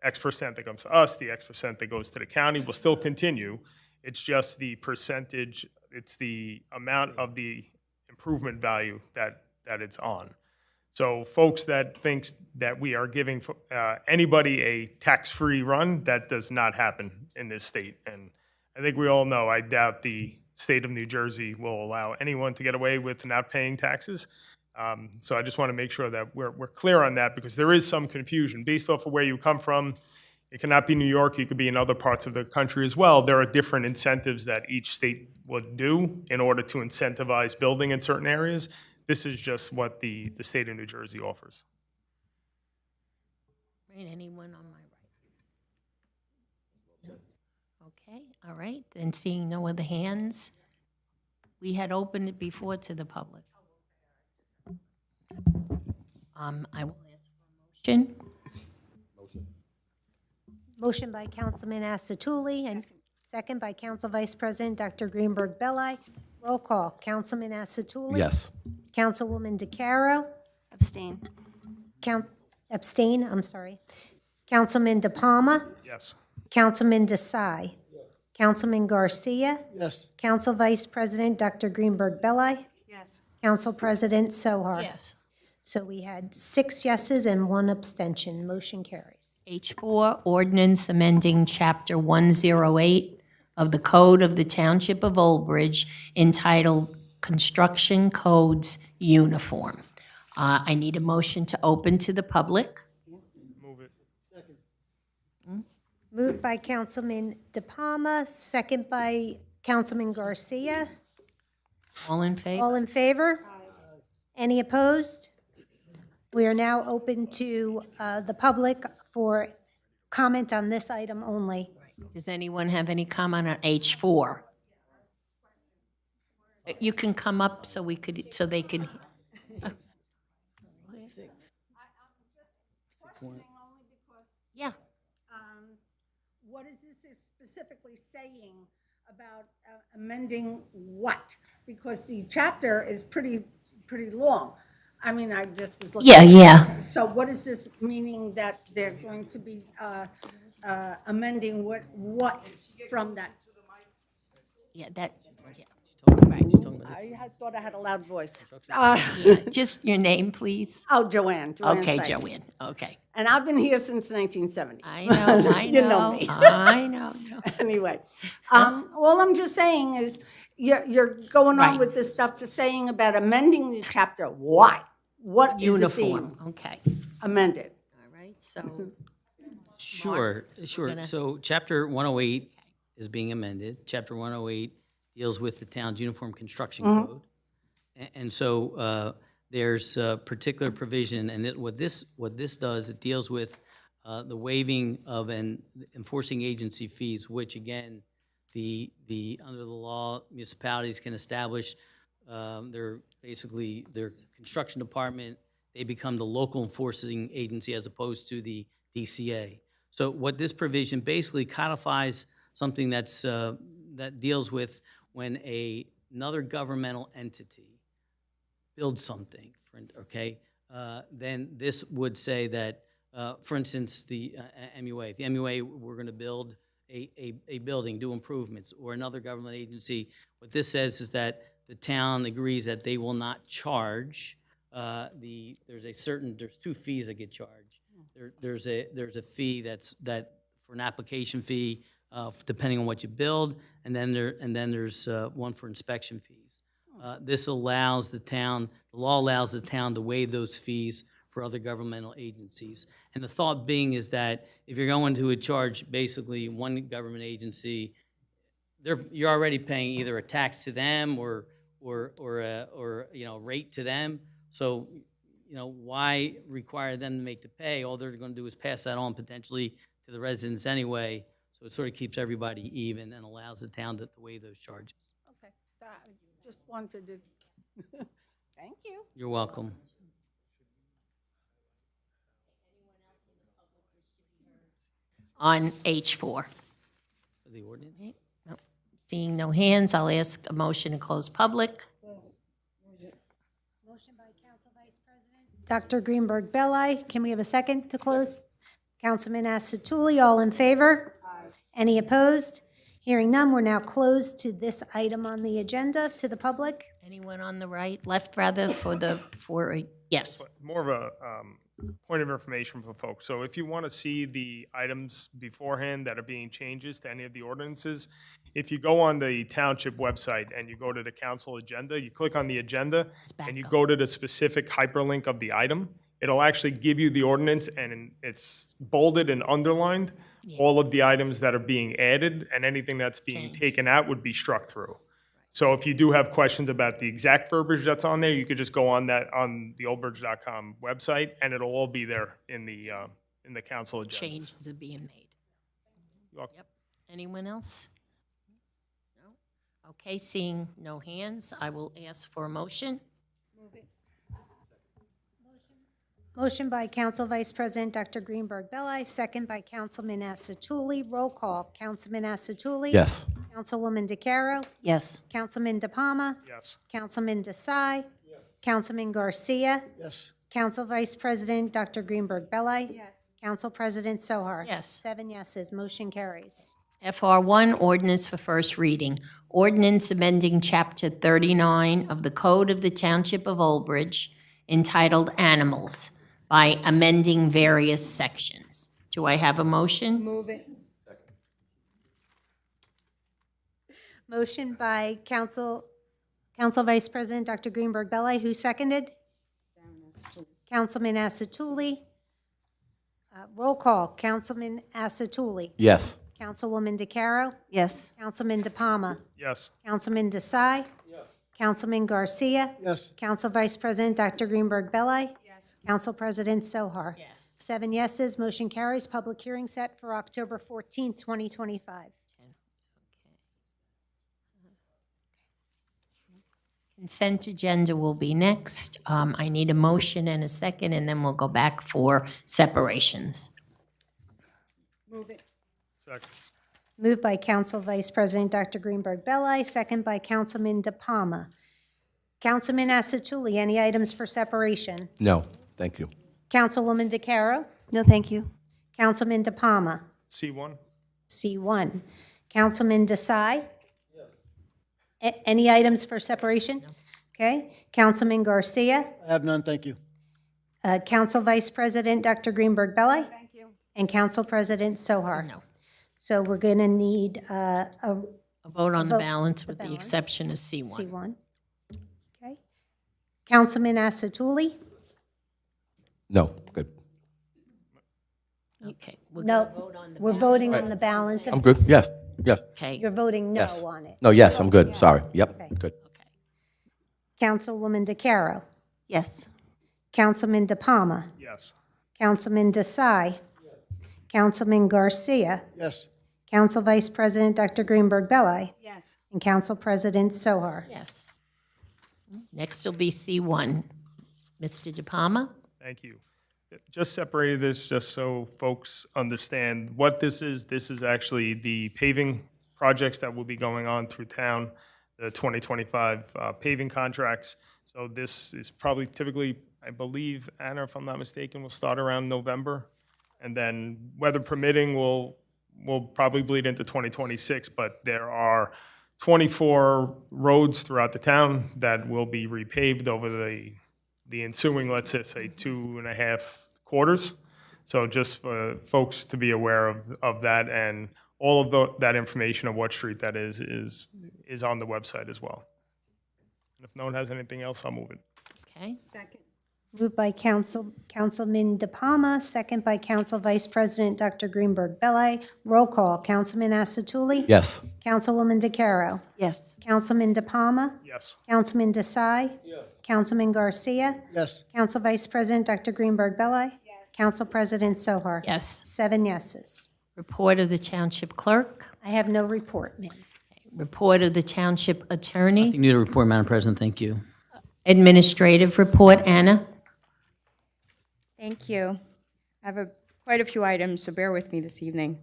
X percent that comes to us, the X percent that goes to the county will still continue. It's just the percentage, it's the amount of the improvement value that it's on. So folks that thinks that we are giving anybody a tax-free run, that does not happen in this state. And I think we all know, I doubt the state of New Jersey will allow anyone to get away with not paying taxes. So I just want to make sure that we're clear on that, because there is some confusion based off of where you come from. It cannot be New York, you could be in other parts of the country as well. There are different incentives that each state would do in order to incentivize building in certain areas. This is just what the state of New Jersey offers. Right, anyone on my right? Okay, all right, then seeing no other hands, we had opened it before to the public. I will ask for a motion. Motion by Councilman Asatuli and second by Council Vice President Dr. Greenberg Belli. Roll call. Councilman Asatuli? Yes. Councilwoman DeCaro? Abstain. Abstain, I'm sorry. Councilman De Palma? Yes. Councilman Desai? Councilman Garcia? Yes. Council Vice President Dr. Greenberg Belli? Yes. Council President Sohar? Yes. So we had 6 yeses and 1 abstention. Motion carries. H4, ordinance amending Chapter 108 of the Code of the Township of Old Bridge entitled Construction Codes Uniform. I need a motion to open to the public. Move it. Moved by Councilman De Palma, second by Councilman Garcia. All in favor? All in favor? Any opposed? We are now open to the public for comment on this item only. Does anyone have any comment on H4? You can come up so they can. Yeah. What is this specifically saying about amending what? Because the chapter is pretty long. I mean, I just was looking. Yeah. So what is this meaning that they're going to be amending what from that? Yeah, that, yeah. I thought I had a loud voice. Just your name, please. Oh, Joanne. Okay, Sykes. Joanne, okay. And I've been here since 1970. I know, You know me. I know. Anyway, all I'm just saying is you're going on Right. with this stuff to saying about amending the chapter. Why? What is it being Uniform, okay. amended? All right, so, Sure. gonna- So Chapter 108 is being amended. Chapter 108 deals with the town's uniform construction code. And so there's a particular provision, and what this does, it deals with the waiving of an enforcing agency fees, which again, under the law, municipalities can establish their construction department. They become the local enforcing agency as opposed to the DCA. So what this provision basically codifies something that deals with when another governmental entity builds something, okay? Then this would say that, for instance, the MUA. The MUA, we're going to build a building, do improvements, or another government agency, what this says is that the town agrees that they will not charge there's two fees that get charged. There's a fee that for an application fee, depending on what you build, and then there's one for inspection fees. This allows the law allows the town to waive those fees for other governmental agencies. And the thought being is that if you're going to charge basically one government agency, you're already paying either a tax to them or a rate to them. So, why require them to make the pay? All they're going to do is pass that on potentially to the residents anyway. So it sort of keeps everybody even and allows the town to waive those charges. Okay, just wanted to, thank you. You're welcome. On H4. The ordinance? No. Seeing no hands, I'll ask a motion to close public. Motion by Council Vice President Dr. Greenberg Belli. Can we have a second to close? Councilman Asatuli, all in favor? Aye. Any opposed? Hearing none, we're now closed to this item on the agenda to the public. Anyone on the left rather, yes. More of a point of information for folks. So if you want to see the items beforehand that are being changes to any of the ordinances, if you go on the Township website and you go to the council agenda, you click on the agenda and you go to the specific hyperlink of the item, it'll actually give you the ordinance and it's bolded and underlined all of the items that are being added, and anything that's being taken out would be struck through. So if you do have questions about the exact verbiage that's on there, you could just go on the oldbridge.com website, and it'll all be there in the council agendas. Changes are being made. Yep. Anyone else? No? Okay, seeing no hands, I will ask for a motion. Motion by Council Vice President Dr. Greenberg Belli, second by Councilman Asatuli. Roll call. Councilman Asatuli? Yes. Councilwoman DeCaro? Yes. Councilman DePalma? Yes. Councilman Desai? Councilman Garcia? Yes. Council Vice President Dr. Greenberg Belli? Yes. Council President Sohar? Yes. 7 yeses, motion carries. FR1, ordinance for first reading. Ordinance amending Chapter 39 of the Code of the Township of Old Bridge entitled Animals by amending various sections. Do I have a motion? Move it. Motion by Council Vice President Dr. Greenberg Belli, who seconded? Councilman Asatuli. Roll call. Councilman Asatuli. Yes. Councilwoman DeCaro. Yes. Councilman DePalma. Yes. Councilman Desai. Yes. Councilman Garcia. Yes. Council Vice President Dr. Greenberg Belli. Yes. Council President Sohar. Yes. 7 yeses, motion carries. Public hearing set for October 14th, 2025. Consent agenda will be next. I need a motion and a second, and then we'll go back for separations. Move it. Second. Moved by Council Vice President Dr. Greenberg Belli, second by Councilman DePalma. Councilman Asatuli, any items for separation? No, thank you. Councilwoman DeCaro? No, thank you. Councilman DePalma? C1? C1. Councilman Desai? Any items for separation? No. Okay. Councilman Garcia? I have none, thank you. Council Vice President Dr. Greenberg Belli? Thank you. And Council President Sohar? No. So we're going to need A vote on the vote, balance the with the balance. exception of C1. C1. Okay. Councilman Asatuli? No, good. Okay. We're No, gonna vote on the we're balance. voting on the balance. I'm good, yes, yes. Okay. You're voting Yes. no on it. No, yes, I'm good, sorry, yep, Okay. good. Okay. Councilwoman DeCaro? Yes. Councilman DePalma? Yes. Councilman Desai? Councilman Garcia? Yes. Council Vice President Dr. Greenberg Belli? Yes. And Council President Sohar? Yes. Next will be C1. Mr. DePalma? Thank you. Just separated this just so folks understand what this is. This is actually the paving projects that will be going on through town, the 2025 paving contracts. So this is probably typically, I believe, Anna, if I'm not mistaken, will start around November. And then weather permitting, we'll will probably bleed into 2026, but there are 24 roads throughout the town that will be repaved over the ensuing, let's just say, 2.5 quarters. So just for folks to be aware of that, and all of that information of what street that is on the website as well. And if no one has anything else, I'll move it. Okay. Second. Moved by Councilman De Palma, second by Council Vice President Dr. Greenberg Belli. Roll call, Councilman Asatuli? Yes. Councilwoman DeCaro? Yes. Councilman De Palma? Yes. Councilman Desai? Yes. Councilman Garcia? Yes. Council Vice President Dr. Greenberg Belli? Yes. Council President Sohar? Yes. 7 yeses. Report of the Township Clerk. I have no report, ma'am. Report of the Township Attorney. Nothing new to report, Madam President. Thank you. Administrative report. Anna? Thank you. I have quite a few items, so bear with me this evening.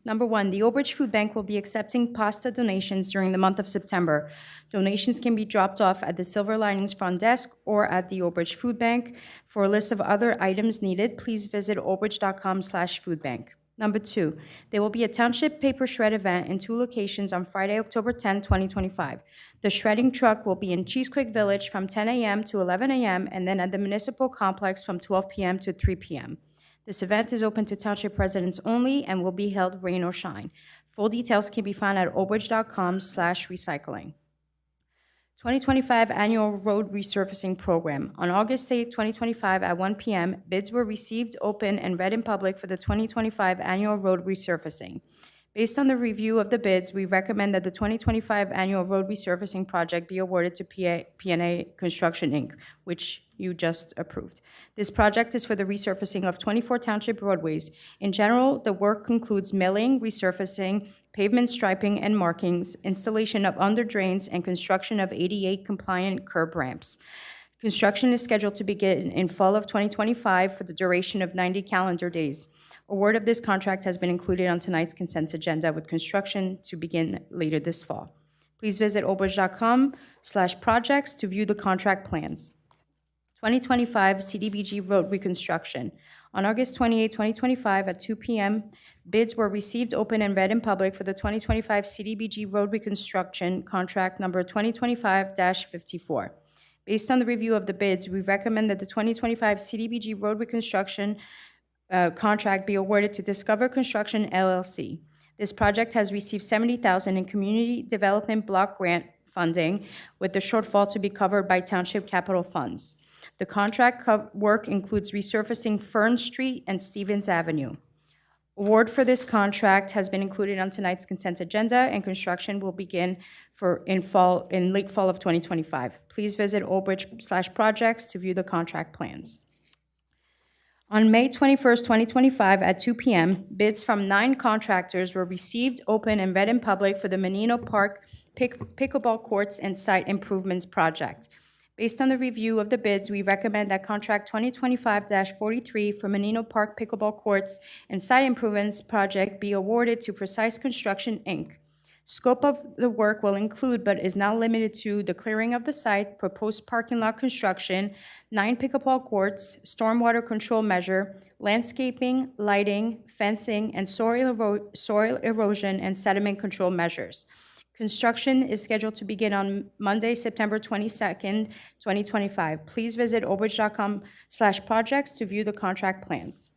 Number one, the Old Bridge Food Bank will be accepting pasta donations during the month of September. Donations can be dropped off at the Silver Linings front desk or at the Old Bridge Food Bank. For a list of other items needed, please visit oldbridge.com/foodbank. Number two, there will be a Township Paper Shred event in 2 locations on Friday, October 10, 2025. The shredding truck will be in Cheesequick Village from 10 a.m. to 11 a.m. and then at the Municipal Complex from 12 p.m. to 3 p.m. This event is open to Township residents only and will be held rain or shine. Full details can be found at oldbridge.com/recycling. 2025 Annual Road Resurfacing Program. On August 8, 2025 at 1 p.m., bids were received, open, and read in public for the 2025 Annual Road Resurfacing. Based on the review of the bids, we recommend that the 2025 Annual Road Resurfacing Project be awarded to P&A Construction, Inc., which you just approved. This project is for the resurfacing of 24 township roadways. In general, the work includes milling, resurfacing, pavement striping and markings, installation of under drains, and construction of ADA-compliant curb ramps. Construction is scheduled to begin in fall of 2025 for the duration of 90 calendar days. Award of this contract has been included on tonight's consent agenda, with construction to begin later this fall. Please visit oldbridge.com/projects to view the contract plans. 2025 CDBG Road Reconstruction. On August 28, 2025 at 2 p.m., bids were received, open, and read in public for the 2025 CDBG Road Reconstruction Contract Number 2025-54. Based on the review of the bids, we recommend that the 2025 CDBG Road Reconstruction contract be awarded to Discover Construction, LLC. This project has received $70,000 in Community Development Block Grant funding, with the shortfall to be covered by Township Capital Funds. The contract work includes resurfacing Fern Street and Stevens Avenue. Award for this contract has been included on tonight's consent agenda, and construction will begin in late fall of 2025. Please visit oldbridge/projects to view the contract plans. On May 21st, 2025 at 2 p.m., bids from 9 contractors were received, open, and read in public for the Menino Park Pickleball Courts and Site Improvements Project. Based on the review of the bids, we recommend that contract 2025-43 for Menino Park Pickleball Courts and Site Improvements Project be awarded to Precise Construction, Inc. Scope of the work will include, but is not limited to, the clearing of the site, proposed parking lot construction, 9 pickleball courts, stormwater control measure, landscaping, lighting, fencing, and soil erosion and sediment control measures. Construction is scheduled to begin on Monday, September 22nd, 2025. Please visit oldbridge.com/projects to view the contract plans.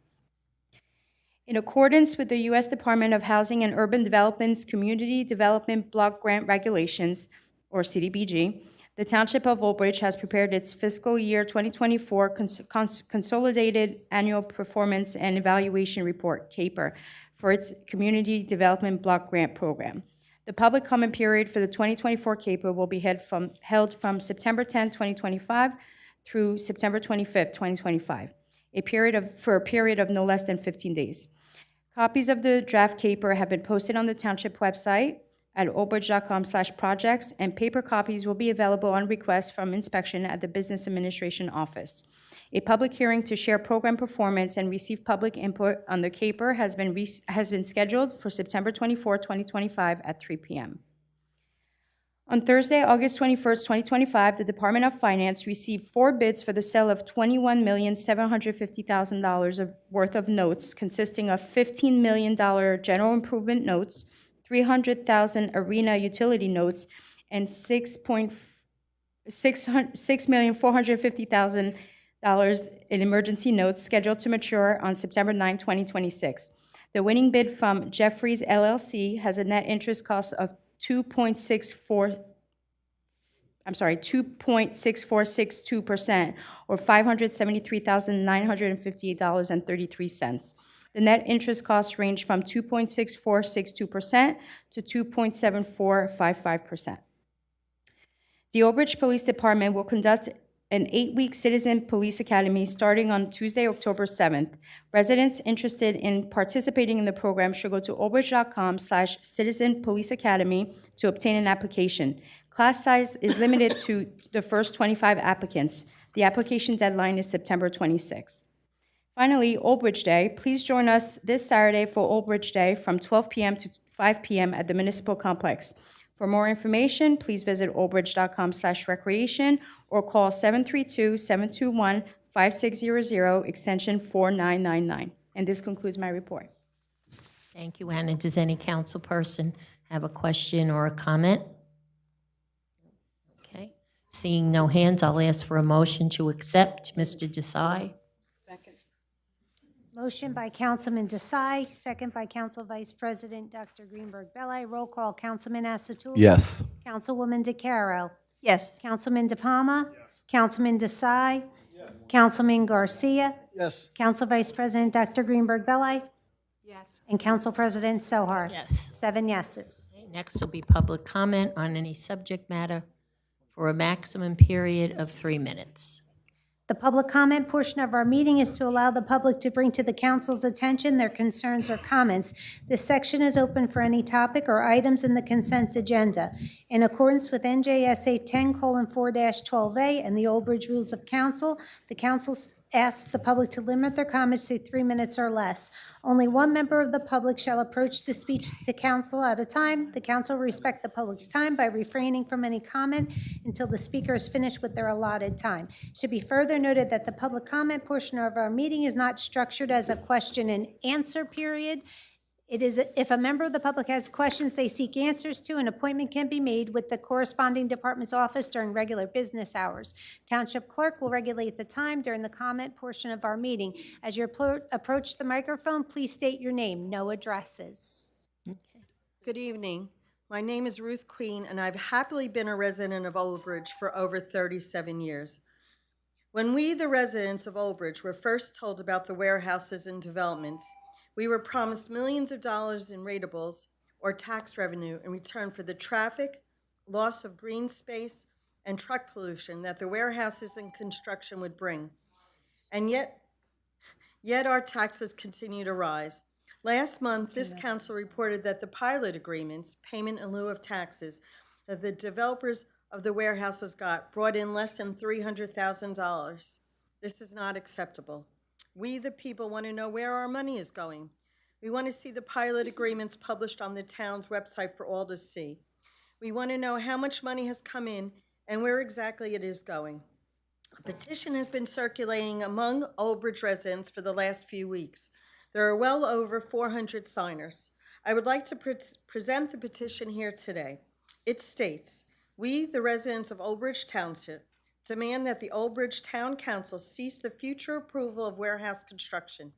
In accordance with the U.S. Department of Housing and Urban Development's Community Development Block Grant Regulations, or CDBG, the Township of Old Bridge has prepared its fiscal year 2024 Consolidated Annual Performance and Evaluation Report, CAPER, for its Community Development Block Grant Program. The public comment period for the 2024 CAPER will be held from September 10, 2025 through September 25, 2025, for a period of no less than 15 days. Copies of the draft CAPER have been posted on the Township website at oldbridge.com/projects, and paper copies will be available on request from inspection at the Business Administration Office. A public hearing to share program performance and receive public input on the CAPER has been scheduled for September 24, 2025 at 3 p.m. On Thursday, August 21st, 2025, the Department of Finance received 4 bids for the sale of $21,750,000 worth of notes, consisting of $15 million general improvement notes, $300,000 arena utility notes, and $6,450,000 in emergency notes scheduled to mature on September 9, 2026. The winning bid from Jeffries LLC has a net interest cost of 2.6462%, or $573,958.33. The net interest costs range from 2.6462% to 2.7455%. The Old Bridge Police Department will conduct an 8-week Citizen Police Academy starting on Tuesday, October 7th. Residents interested in participating in the program should go to oldbridge.com/Citizen Police Academy to obtain an application. Class size is limited to the first 25 applicants. The application deadline is September 26th. Finally, Old Bridge Day. Please join us this Saturday for Old Bridge Day from 12 p.m. to 5 p.m. at the Municipal Complex. For more information, please visit oldbridge.com/recreation or call 732-721-5600, extension 4999. And this concludes my report. Thank you, Anna. Does any council person have a question or a comment? Okay. Seeing no hands, I'll ask for a motion to accept. Mr. Desai? Motion by Councilman Desai, second by Council Vice President Dr. Greenberg Belli. Roll call, Councilman Asatulli. Yes. Councilwoman DeCaro. Yes. Councilman De Palma. Councilman Desai. Councilman Garcia. Yes. Council Vice President Dr. Greenberg Belli. Yes. And Council President Sohar. Yes. 7 yeses. Next will be public comment on any subject matter for a maximum period of 3 minutes. The public comment portion of our meeting is to allow the public to bring to the council's attention their concerns or comments. This section is open for any topic or items in the consent agenda. In accordance with NJSA 10:4-12A and the Old Bridge Rules of Council, the council asks the public to limit their comments to 3 minutes or less. Only one member of the public shall approach to speak to council at a time. The council will respect the public's time by refraining from any comment until the speaker is finished with their allotted time. It should be further noted that the public comment portion of our meeting is not structured as a question and answer period. It is, if a member of the public has questions they seek answers to, an appointment can be made with the corresponding department's office during regular business hours. Township clerk will regulate the time during the comment portion of our meeting. As you approach the microphone, please state your name, no addresses. Good evening. My name is Ruth Queen, and I've happily been a resident of Old Bridge for over 37 years. When we, the residents of Old Bridge, were first told about the warehouses and developments, we were promised millions of dollars in ratables or tax revenue in return for the traffic, loss of green space, and truck pollution that the warehouses and construction would bring. And yet our taxes continue to rise. Last month, this council reported that the pilot agreements, payment in lieu of taxes, that the developers of the warehouses got brought in less than $300,000. This is not acceptable. We, the people, want to know where our money is going. We want to see the pilot agreements published on the town's website for all to see. We want to know how much money has come in and where exactly it is going. A petition has been circulating among Old Bridge residents for the last few weeks. There are well over 400 signers. I would like to present the petition here today. It states, "We, the residents of Old Bridge Township, demand that the Old Bridge Town Council cease the future approval of warehouse construction.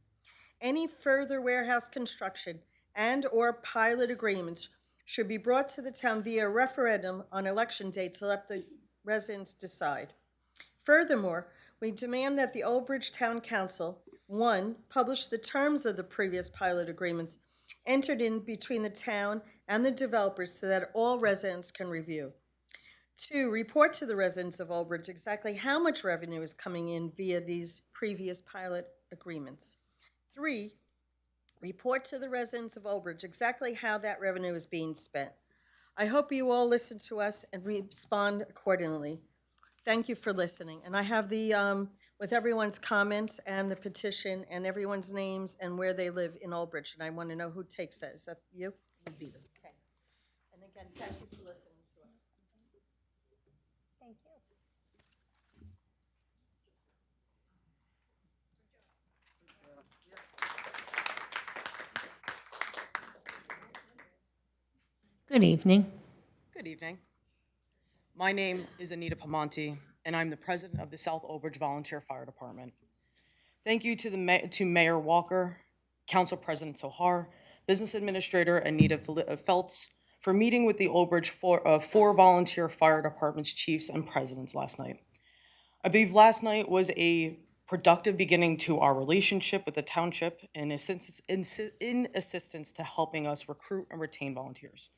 Any further warehouse construction and/or pilot agreements should be brought to the town via referendum on election day to let the residents decide. Furthermore, we demand that the Old Bridge Town Council, 1, publish the terms of the previous pilot agreements entered in between the town and the developers so that all residents can review. 2, report to the residents of Old Bridge exactly how much revenue is coming in via these previous pilot agreements. 3, report to the residents of Old Bridge exactly how that revenue is being spent. I hope you all listen to us and respond accordingly. Thank you for listening. And I have the, with everyone's comments and the petition and everyone's names and where they live in Old Bridge. And I want to know who takes that. Is that you? Okay. And again, thank you for listening to us. Good evening. Good evening. My name is Anita Pamonti, and I'm the president of the South Old Bridge Volunteer Fire Department. Thank you to Mayor Walker, Council President Sohar, Business Administrator Anita Feltz for meeting with the Old Bridge four volunteer fire departments chiefs and presidents last night. I believe last night was a productive beginning to our relationship with the township in assistance to helping us recruit and retain volunteers.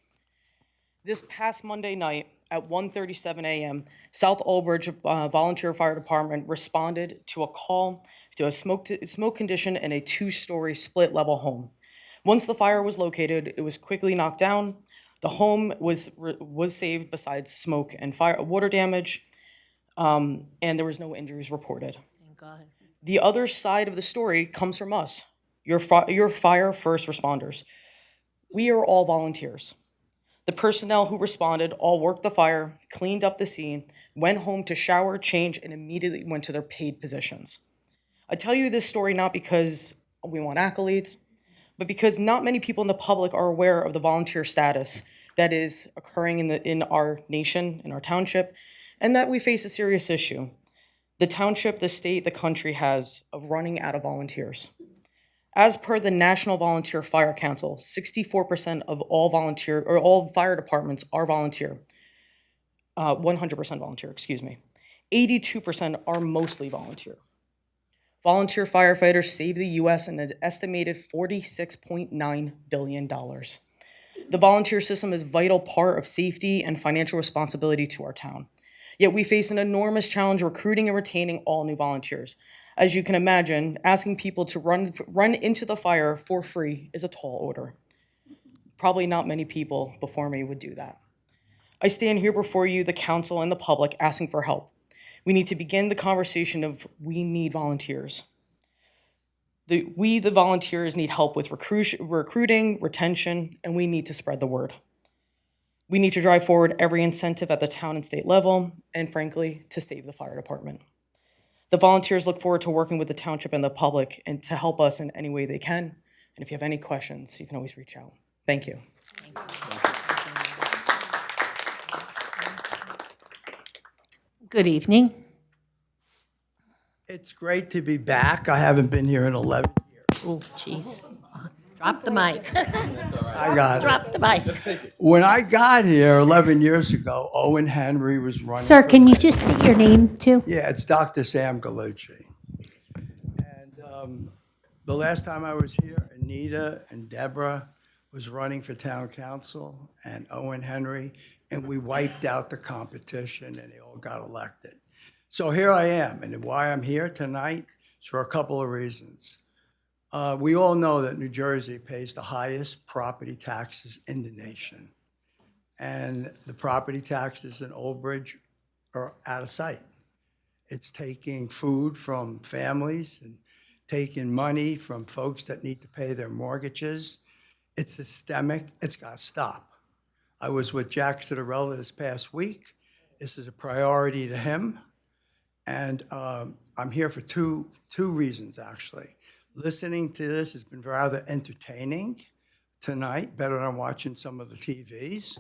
This past Monday night at 1:37 a.m., South Old Bridge Volunteer Fire Department responded to a call to a smoke condition in a two-story split-level home. Once the fire was located, it was quickly knocked down. The home was saved besides smoke and water damage, and there was no injuries reported. Thank God. The other side of the story comes from us, your fire first responders. We are all volunteers. The personnel who responded all worked the fire, cleaned up the scene, went home to shower, change, and immediately went to their paid positions. I tell you this story not because we want accolades, but because not many people in the public are aware of the volunteer status that is occurring in our nation, in our township, and that we face a serious issue. The township, the state, the country has of running out of volunteers. As per the National Volunteer Fire Council, 64% of all fire departments are volunteer. 100% volunteer, excuse me. 82% are mostly volunteer. Volunteer firefighters save the U.S. an estimated $46.9 billion. The volunteer system is a vital part of safety and financial responsibility to our town. Yet we face an enormous challenge recruiting and retaining all new volunteers. As you can imagine, asking people to run into the fire for free is a tall order. Probably not many people before me would do that. I stand here before you, the council and the public, asking for help. We need to begin the conversation of we need volunteers. We, the volunteers, need help with recruiting, retention, and we need to spread the word. We need to drive forward every incentive at the town and state level, and frankly, to save the fire department. The volunteers look forward to working with the township and the public and to help us in any way they can. And if you have any questions, you can always reach out. Thank you. Good evening. It's great to be back. I haven't been here in 11 years. Oh, jeez. Drop the mic. I got it. Drop the mic. When I got here 11 years ago, Owen Henry was running. Sir, for can you mayor. just state your name, too? Yeah, it's Dr. Sam Gallucci. And the last time I was here, Anita and Deborah was running for town council, and Owen Henry, and we wiped out the competition, and they all got elected. So here I am, and why I'm here tonight is for a couple of reasons. We all know that New Jersey pays the highest property taxes in the nation. And the property taxes in Old Bridge are out of sight. It's taking food from families and taking money from folks that need to pay their mortgages. It's systemic. It's got to stop. I was with Jack Citarella this past week. This is a priority to him. And I'm here for two reasons, actually. Listening to this has been rather entertaining tonight, better than watching some of the TVs.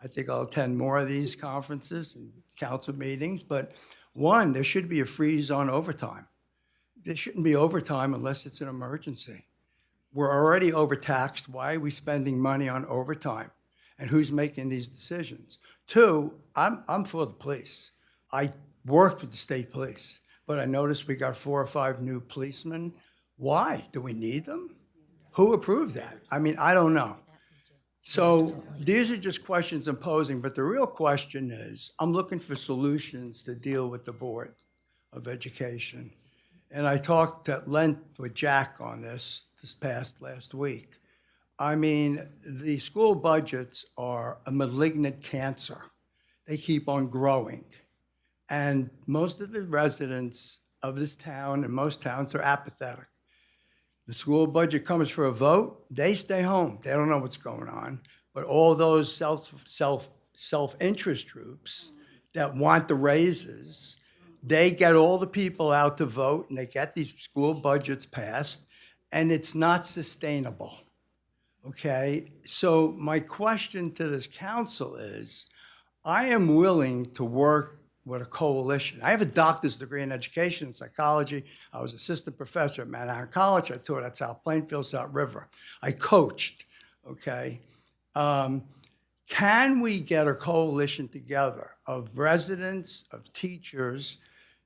I think I'll attend more of these conferences and council meetings. But one, there should be a freeze on overtime. There shouldn't be overtime unless it's an emergency. We're already overtaxed. Why are we spending money on overtime? And who's making these decisions? Two, I'm for the police. I worked with the state police, but I noticed we got 4 or 5 new policemen. Why? Do we need them? Who approved that? I mean, I don't know. So these are just questions I'm posing, but the real question is, I'm looking for solutions to deal with the Board of Education. And I talked at length with Jack on this last week. I mean, the school budgets are a malignant cancer. They keep on growing. And most of the residents of this town and most towns are apathetic. The school budget comes for a vote, they stay home. They don't know what's going on. But all those self-interest groups that want the raises, they get all the people out to vote and they get these school budgets passed, and it's not sustainable. Okay, so my question to this council is, I am willing to work with a coalition. I have a doctor's degree in education and psychology. I was assistant professor at Manhattan College. I taught at South Plainfield, South River. I coached, okay? Can we get a coalition together of residents, of teachers,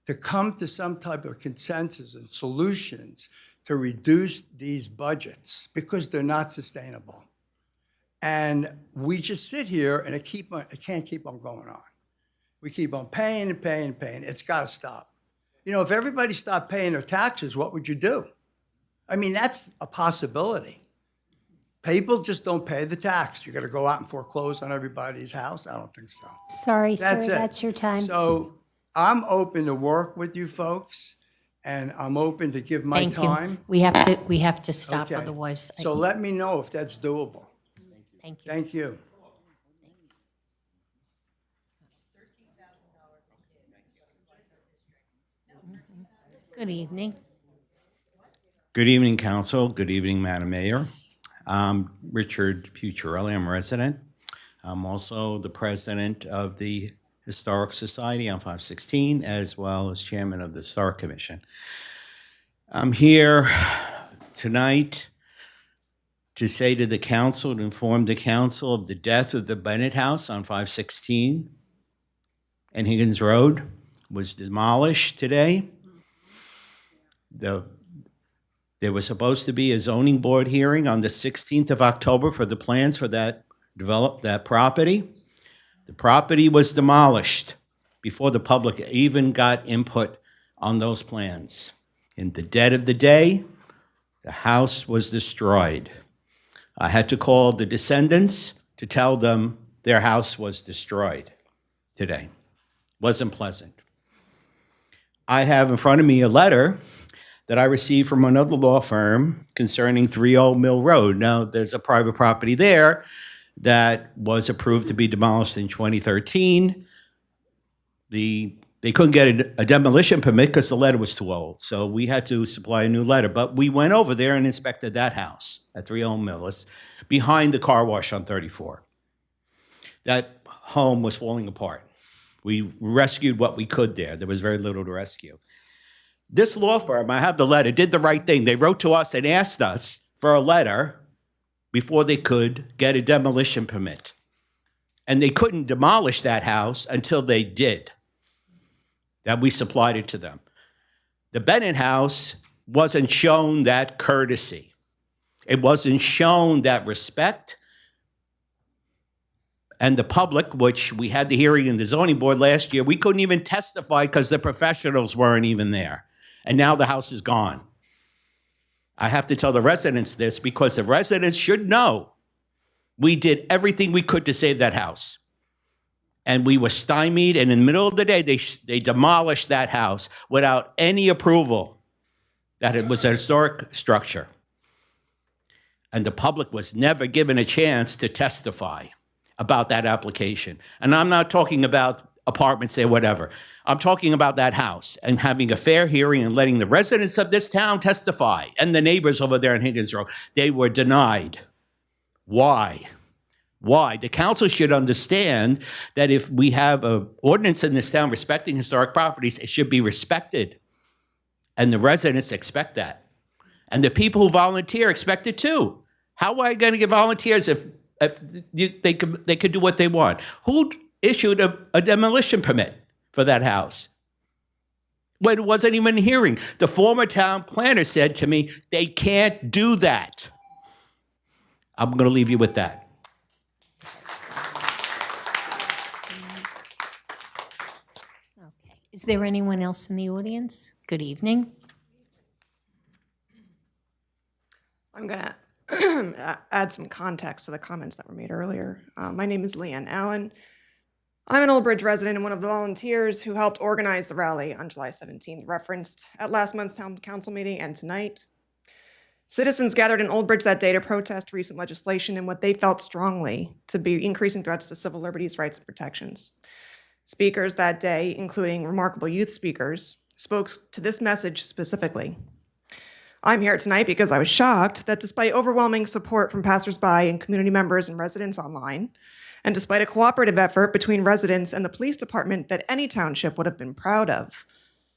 to come to some type of consensus and solutions to reduce these budgets because they're not sustainable? And we just sit here and it can't keep on going on. We keep on paying and paying and paying. It's got to stop. You know, if everybody stopped paying their taxes, what would you do? I mean, that's a possibility. People just don't pay the tax. You're going to go out and foreclose on everybody's house? I don't think so. Sorry, sir, That's it. that's your time. So I'm open to work with you folks, and I'm open to give my Thank time. you. We have to stop, Okay. otherwise. So let me know if that's doable. Thank you. Thank you. Good evening. Good evening, Council. Good evening, Madam Mayor. I'm Richard Pucciarelli. I'm a resident. I'm also the president of the Historic Society on 516, as well as chairman of the Historic Commission. I'm here tonight to say to the council, to inform the council of the death of the Bennett House on 516 and Higgins Road was demolished today. There was supposed to be a zoning board hearing on the 16th of October for the plans for that property. The property was demolished before the public even got input on those plans. In the dead of the day, the house was destroyed. I had to call the descendants to tell them their house was destroyed today. Wasn't pleasant. I have in front of me a letter that I received from another law firm concerning 30 Mill Road. Now, there's a private property there that was approved to be demolished in 2013. They couldn't get a demolition permit because the letter was too old, so we had to supply a new letter. But we went over there and inspected that house at 30 Mill. It's behind the car wash on 34. That home was falling apart. We rescued what we could there. There was very little to rescue. This law firm, I have the letter, did the right thing. They wrote to us and asked us for a letter before they could get a demolition permit. And they couldn't demolish that house until they did. That we supplied it to them. The Bennett house wasn't shown that courtesy. It wasn't shown that respect. And the public, which we had the hearing in the zoning board last year, we couldn't even testify because the professionals weren't even there. And now the house is gone. I have to tell the residents this because the residents should know we did everything we could to save that house. And we were stymied, and in the middle of the day, they demolished that house without any approval that it was a historic structure. And the public was never given a chance to testify about that application. And I'm not talking about apartments there, whatever. I'm talking about that house and having a fair hearing and letting the residents of this town testify and the neighbors over there in Higgins Road. They were denied. Why? Why? The council should understand that if we have an ordinance in this town respecting historic properties, it should be respected. And the residents expect that. And the people who volunteer expect it too. How am I going to get volunteers if they could do what they want? Who issued a demolition permit for that house when it wasn't even a hearing? The former town planner said to me, they can't do that. I'm going to leave you with that. Okay. Is there anyone else in the audience? Good evening. I'm going to add some context to the comments that were made earlier. My name is Leanne Allen. I'm an Old Bridge resident and one of the volunteers who helped organize the rally on July 17th, referenced at last month's town council meeting and tonight. Citizens gathered in Old Bridge that day to protest recent legislation and what they felt strongly to be increasing threats to civil liberties, rights, and protections. Speakers that day, including remarkable youth speakers, spoke to this message specifically. I'm here tonight because I was shocked that despite overwhelming support from passersby and community members and residents online, and despite a cooperative effort between residents and the police department that any township would have been proud of,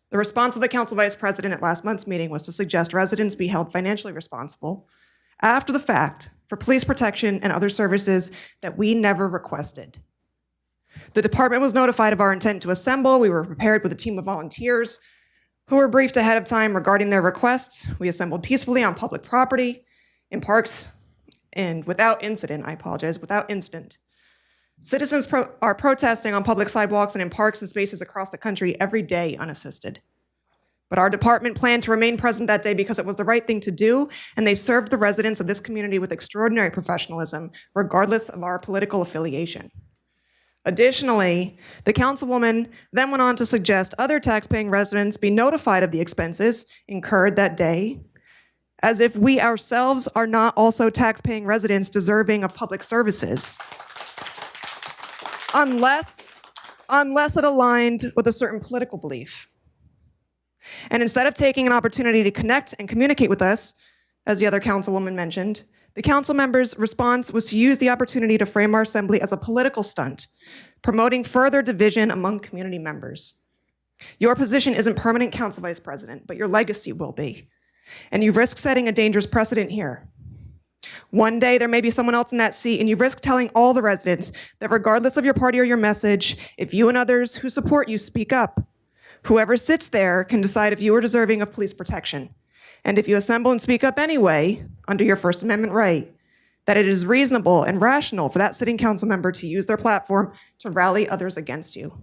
the response of the council vice president at last month's meeting was to suggest residents be held financially responsible after the fact for police protection and other services that we never requested. The department was notified of our intent to assemble. We were prepared with a team of volunteers who were briefed ahead of time regarding their requests. We assembled peacefully on public property, in parks, and without incident, without incident. Citizens are protesting on public sidewalks and in parks and spaces across the country every day unassisted. But our department planned to remain present that day because it was the right thing to do, and they served the residents of this community with extraordinary professionalism, regardless of our political affiliation. Additionally, the councilwoman then went on to suggest other taxpaying residents be notified of the expenses incurred that day, as if we ourselves are not also taxpaying residents deserving of public services, unless it aligned with a certain political belief. And instead of taking an opportunity to connect and communicate with us, as the other councilwoman mentioned, the council members' response was to use the opportunity to frame our assembly as a political stunt, promoting further division among community members. Your position isn't permanent, council vice president, but your legacy will be. And you risk setting a dangerous precedent here. One day there may be someone else in that seat, and you risk telling all the residents that regardless of your party or your message, if you and others who support you speak up, whoever sits there can decide if you are deserving of police protection. And if you assemble and speak up anyway, under your First Amendment right, that it is reasonable and rational for that sitting council member to use their platform to rally others against you.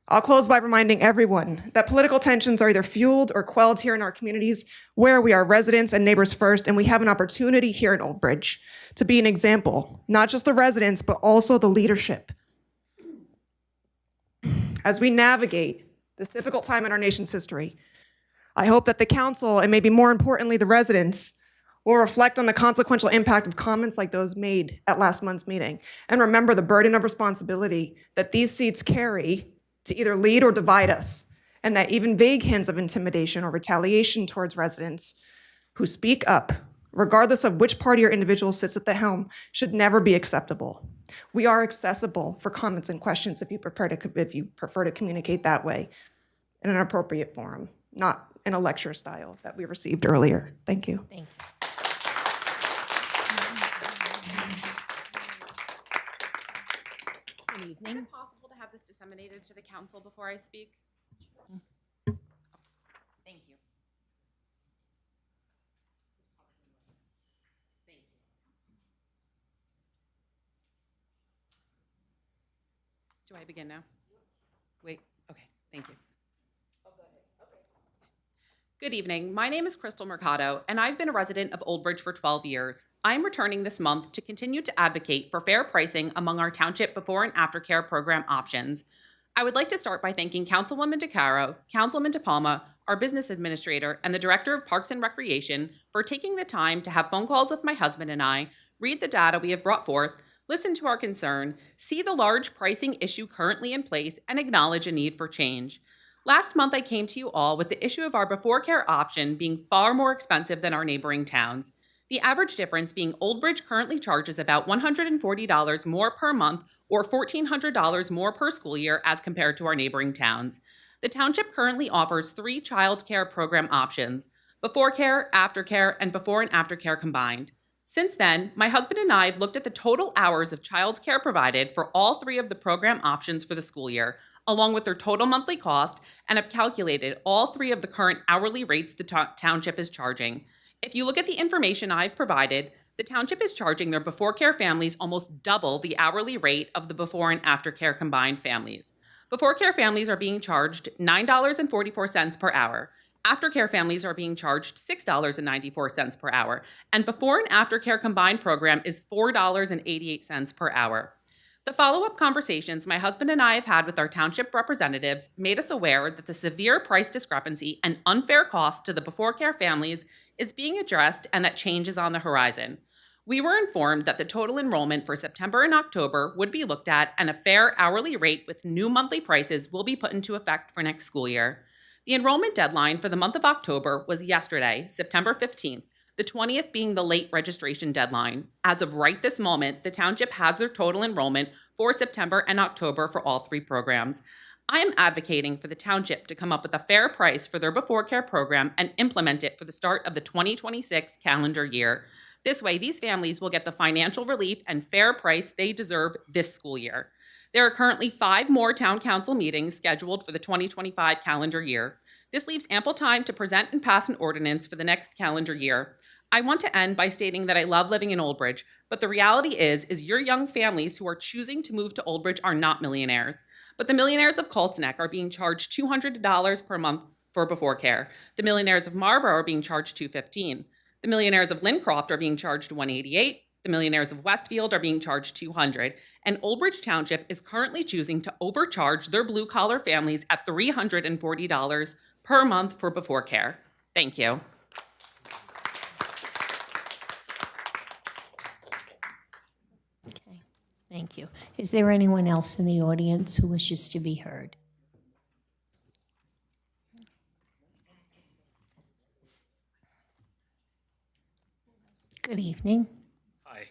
I'll close by reminding everyone that political tensions are either fueled or quelled here in our communities where we are residents and neighbors first, and we have an opportunity here in Old Bridge to be an example, not just the residents, but also the leadership. As we navigate this difficult time in our nation's history, I hope that the council, and maybe more importantly, the residents, will reflect on the consequential impact of comments like those made at last month's meeting, and remember the burden of responsibility that these seats carry to either lead or divide us, and that even vague hints of intimidation or retaliation towards residents who speak up, regardless of which party or individual sits at the helm, should never be acceptable. We are accessible for comments and questions if you prefer to communicate that way in an appropriate forum, not in a lecture style that we received earlier. Thank you. Thank you. Good evening. Is it possible to have this disseminated to the council before I speak? Thank you. Thank you. Do I begin now? Wait, okay, thank you. Good evening. My name is Crystal Mercado, and I've been a resident of Old Bridge for 12 years. I'm returning this month to continue to advocate for fair pricing among our township before and after care program options. I would like to start by thanking Councilwoman DeCaro, Councilman DePalma, our business administrator, and the Director of Parks and Recreation for taking the time to have phone calls with my husband and I, read the data we have brought forth, listen to our concern, see the large pricing issue currently in place, and acknowledge a need for change. Last month, I came to you all with the issue of our before care option being far more expensive than our neighboring towns. The average difference being Old Bridge currently charges about $140 more per month or $1,400 more per school year as compared to our neighboring towns. The township currently offers 3 child care program options: before care, after care, and before and after care combined. Since then, my husband and I have looked at the total hours of child care provided for all 3 of the program options for the school year, along with their total monthly cost, and have calculated all 3 of the current hourly rates the township is charging. If you look at the information I've provided, the township is charging their before care families almost double the hourly rate of the before and after care combined families. Before care families are being charged $9.44 per hour. Aftercare families are being charged $6.94 per hour, and before and after care combined program is $4.88 per hour. The follow-up conversations my husband and I have had with our township representatives made us aware that the severe price discrepancy and unfair cost to the before care families is being addressed and that change is on the horizon. We were informed that the total enrollment for September and October would be looked at, and a fair hourly rate with new monthly prices will be put into effect for next school year. The enrollment deadline for the month of October was yesterday, September 15th, the 20th being the late registration deadline. As of right this moment, the township has their total enrollment for September and October for all 3 programs. I am advocating for the township to come up with a fair price for their Before Care program and implement it for the start of the 2026 calendar year. This way, these families will get the financial relief and fair price they deserve this school year. There are currently 5 more town council meetings scheduled for the 2025 calendar year. This leaves ample time to present and pass an ordinance for the next calendar year. I want to end by stating that I love living in Old Bridge, but the reality is your young families who are choosing to move to Old Bridge are not millionaires. But the millionaires of Colts Neck are being charged $200 per month for Before Care. The millionaires of Marlborough are being charged $215. The millionaires of Lincroft are being charged $188. The millionaires of Westfield are being charged $200. And Old Bridge Township is currently choosing to overcharge their blue-collar families at $340 per month for Before Care. Thank you. Okay, thank you. Is there anyone else in the audience who wishes to be heard? Good evening. Hi,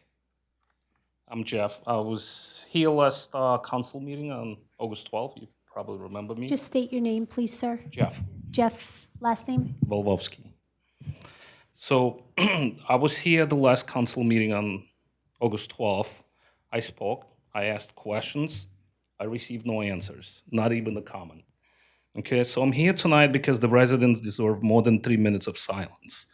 I'm Jeff. I was here last council meeting on August 12th. You probably remember me. Just state your name, please, sir. Jeff Jeff, last name? Volvovsky. So I was here the last council meeting on August 12th. I spoke. I asked questions. I received no answers, not even a comment. Okay, so I'm here tonight because the residents deserve more than 3 minutes of silence.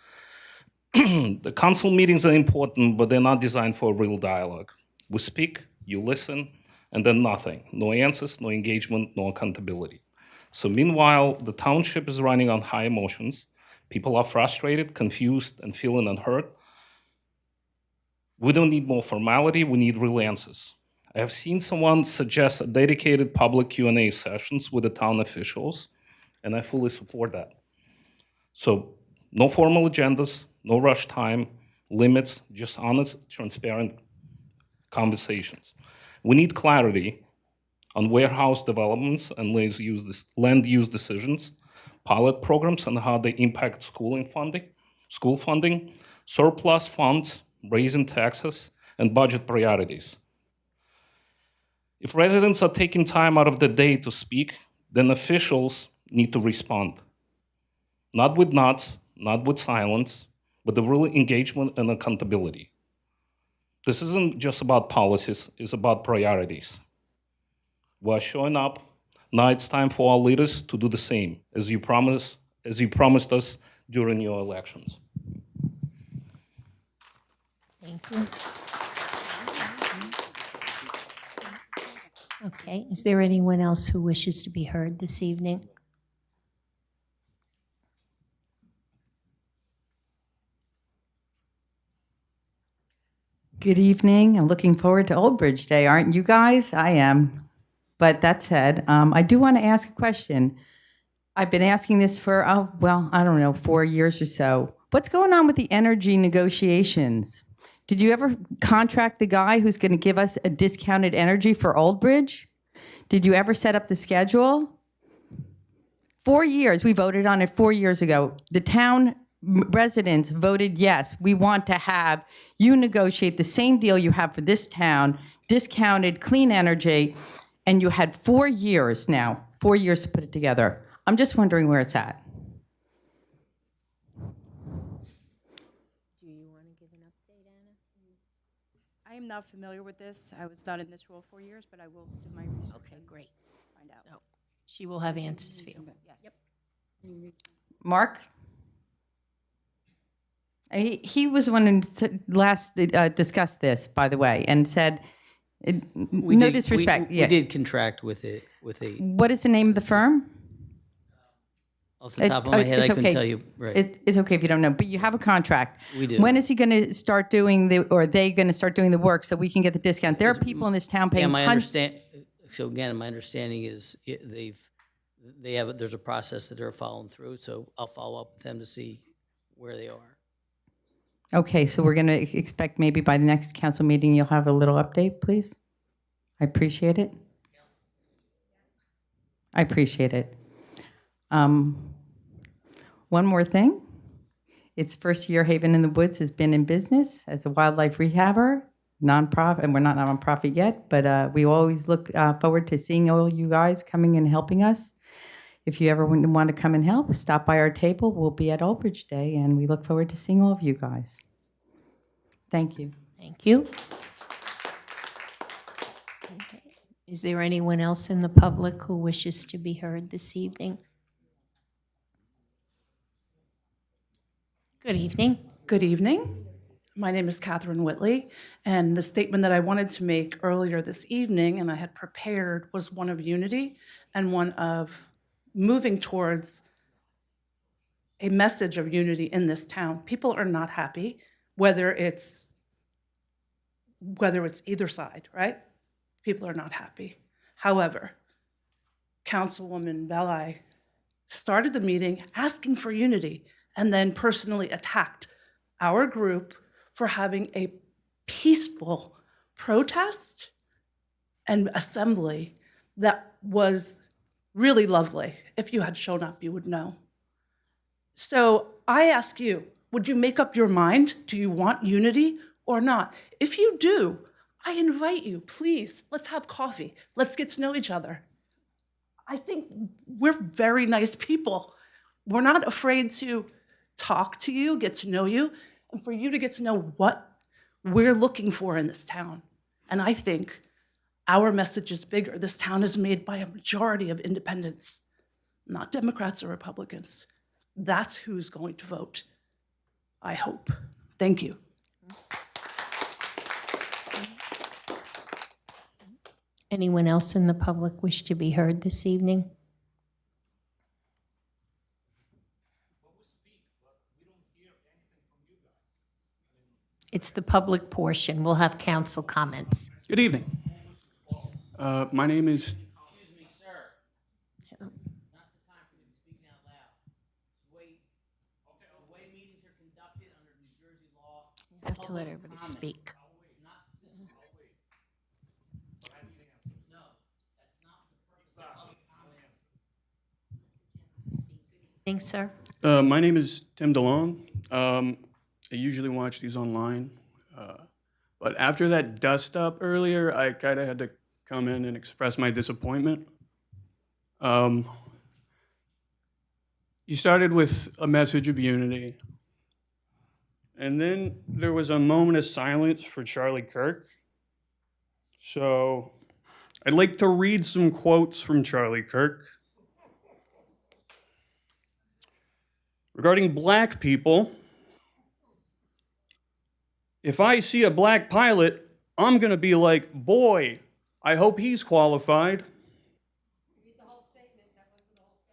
The council meetings are important, but they're not designed for a real dialogue. We speak, you listen, and then nothing. No answers, no engagement, no accountability. So meanwhile, the township is running on high emotions. People are frustrated, confused, and feeling unheard. We don't need more formality, we need real answers. I have seen someone suggest a dedicated public Q&A sessions with the town officials, and I fully support that. So no formal agendas, no rush time, limits, just honest, transparent conversations. We need clarity on warehouse developments and land use decisions, pilot programs and how they impact school funding, surplus funds, raising taxes, and budget priorities. If residents are taking time out of the day to speak, then officials need to respond. Not with nods, not with silence, but the real engagement and accountability. This isn't just about policies, it's about priorities. We're showing up. Now it's time for our leaders to do the same, as you promised us during your elections. Thank you. Okay, is there anyone else who wishes to be heard this evening? Good evening. I'm looking forward to Old Bridge Day, aren't you guys? I am. But that said, I do want to ask a question. I've been asking this for, 4 years or so. What's going on with the energy negotiations? Did you ever contract the guy who's going to give us a discounted energy for Old Bridge? Did you ever set up the schedule? 4 years. We voted on it 4 years ago. The town residents voted yes. We want to have you negotiate the same deal you have for this town, discounted clean energy, and you had 4 years now, 4 years to put it together. I'm just wondering where it's at. Do you want to give an update, Anna? I am not familiar with this. I was not in this role 4 years, but I will do my research. Okay, great. Find out. So she will have answers for you. Yes. Mark? He was one to last discussed this, by the way, and said, no disrespect. We did contract with a. What is the name of the firm? Off the top of my head, I couldn't tell you. Right. It's okay if you don't know, but you have a contract. We do. When is he going to start doing are they going to start doing the work so we can get the discount? There are people in this town paying. So again, my understanding is there's a process that they're following through. So I'll follow up with them to see where they are. Okay, so we're going to expect maybe by the next council meeting you'll have a little update, please. I appreciate it. I appreciate it. One more thing. Its first year, Haven in the Woods has been in business as a wildlife rehabber, nonprofit, and we're not nonprofit yet, but we always look forward to seeing all you guys coming and helping us. If you ever want to come and help, stop by our table. We'll be at Old Bridge Day, and we look forward to seeing all of you guys. Thank you. Thank you. Okay. Is there anyone else in the public who wishes to be heard this evening? Good evening. Good evening. My name is Catherine Whitley, and the statement that I wanted to make earlier this evening, and I had prepared, was one of unity and one of moving towards a message of unity in this town. People are not happy, whether it's either side, right? People are not happy. However, Councilwoman Belli started the meeting asking for unity and then personally attacked our group for having a peaceful protest and assembly that was really lovely. If you had shown up, you would know. So I ask you, would you make up your mind? Do you want unity or not? If you do, I invite you, please, let's have coffee. Let's get to know each other. I think we're very nice people. We're not afraid to talk to you, get to know you, and for you to get to know what we're looking for in this town. And I think our message is bigger. This town is made by a majority of independents, not Democrats or Republicans. That's who's going to vote, I hope. Thank you. Anyone else in the public wish to be heard this evening? It's the public portion. We'll have council comments. Good evening. My name is. Excuse me, sir. Not the time for you to be speaking out loud. The way meetings are conducted under New Jersey law. You have to let everybody speak. Thanks, sir. My name is Tim DeLong. I usually watch these online, but after that dust up earlier, I kind of had to come in and express my disappointment. You started with a message of unity, and then there was a moment of silence for Charlie Kirk. So I'd like to read some quotes from Charlie Kirk. Regarding black people, if I see a black pilot, I'm going to be like, boy, I hope he's qualified.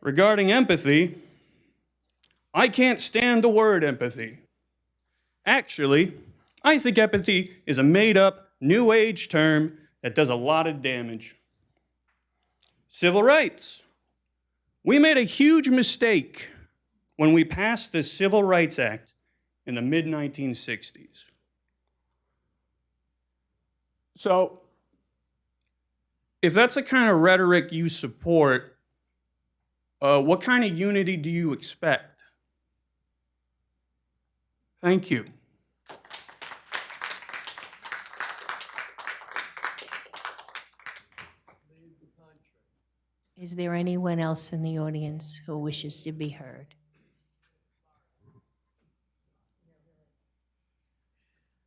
Regarding empathy, I can't stand the word empathy. Actually, I think empathy is a made-up, new age term that does a lot of damage. Civil rights. We made a huge mistake when we passed the Civil Rights Act in the mid-1960s. So, if that's the kind of rhetoric you support, what kind of unity do you expect? Thank you. Is there anyone else in the audience who wishes to be heard?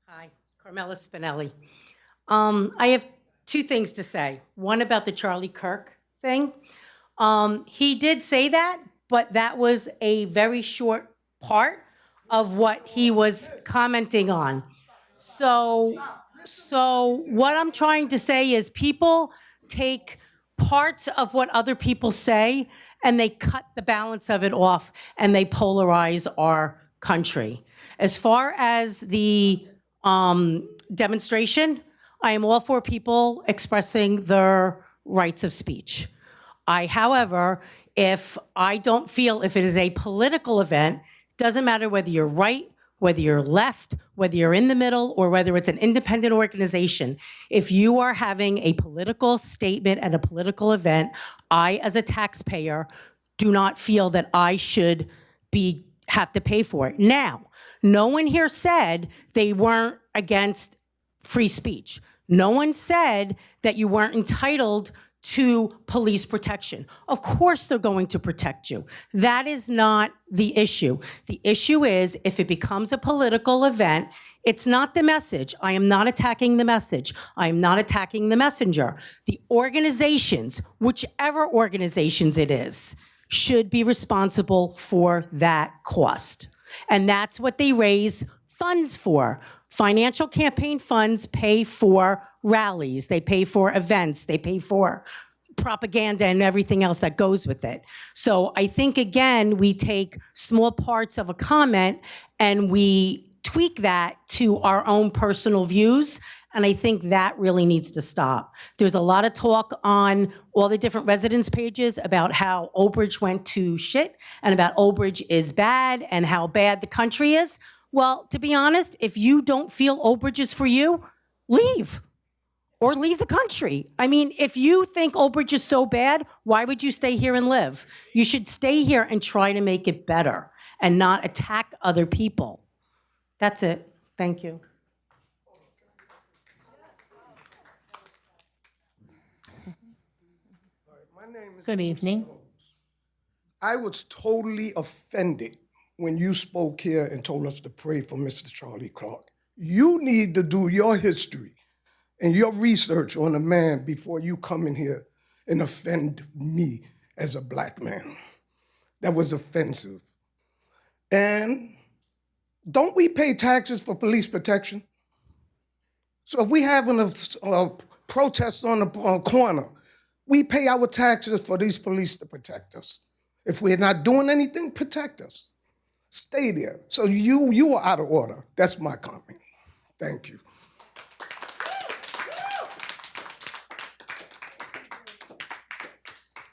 Hi, Carmela Spinelli. I have two things to say. One about the Charlie Kirk thing. He did say that, but that was a very short part of what he was commenting on. So what I'm trying to say is people take parts of what other people say and they cut the balance of it off and they polarize our country. As far as the demonstration, I am all for people expressing their rights of speech. However, if I don't feel if it is a political event, doesn't matter whether you're right, whether you're left, whether you're in the middle, or whether it's an independent organization, if you are having a political statement at a political event, I, as a taxpayer, do not feel that I should have to pay for it. Now, no one here said they weren't against free speech. No one said that you weren't entitled to police protection. Of course they're going to protect you. That is not the issue. The issue is if it becomes a political event, it's not the message. I am not attacking the message. I am not attacking the messenger. The organizations, whichever organizations it is, should be responsible for that cost. And that's what they raise funds for. Financial campaign funds pay for rallies, they pay for events, they pay for propaganda and everything else that goes with it. So I think, again, we take small parts of a comment and we tweak that to our own personal views. And I think that really needs to stop. There's a lot of talk on all the different residents' pages about how Old Bridge went to shit and about Old Bridge is bad and how bad the country is. Well, to be honest, if you don't feel Old Bridge is for you, leave. Or leave the country. I mean, if you think Old Bridge is so bad, why would you stay here and live? You should stay here and try to make it better and not attack other people. That's it. Thank you. Good evening. I was totally offended when you spoke here and told us to pray for Mr. Charlie Clark. You need to do your history and your research on a man before you come in here and offend me as a black man. That was offensive. And don't we pay taxes for police protection? So if we having a protest on the corner, we pay our taxes for these police to protect us. If we're not doing anything, protect us. Stay there. So you are out of order. That's my comment. Thank you.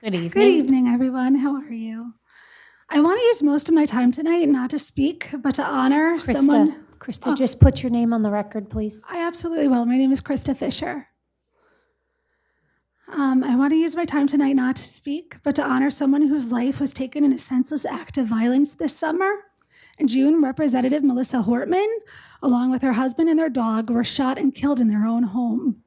Good evening. Good evening, everyone. How are you? I want to use most of my time tonight not to speak, but to honor someone. Krista, just put your name on the record, please. I absolutely will. My name is Krista Fisher. I want to use my time tonight not to speak, but to honor someone whose life was taken in a senseless act of violence this summer. In June, Representative Melissa Hortman, along with her husband and their dog, were shot and killed in their own home.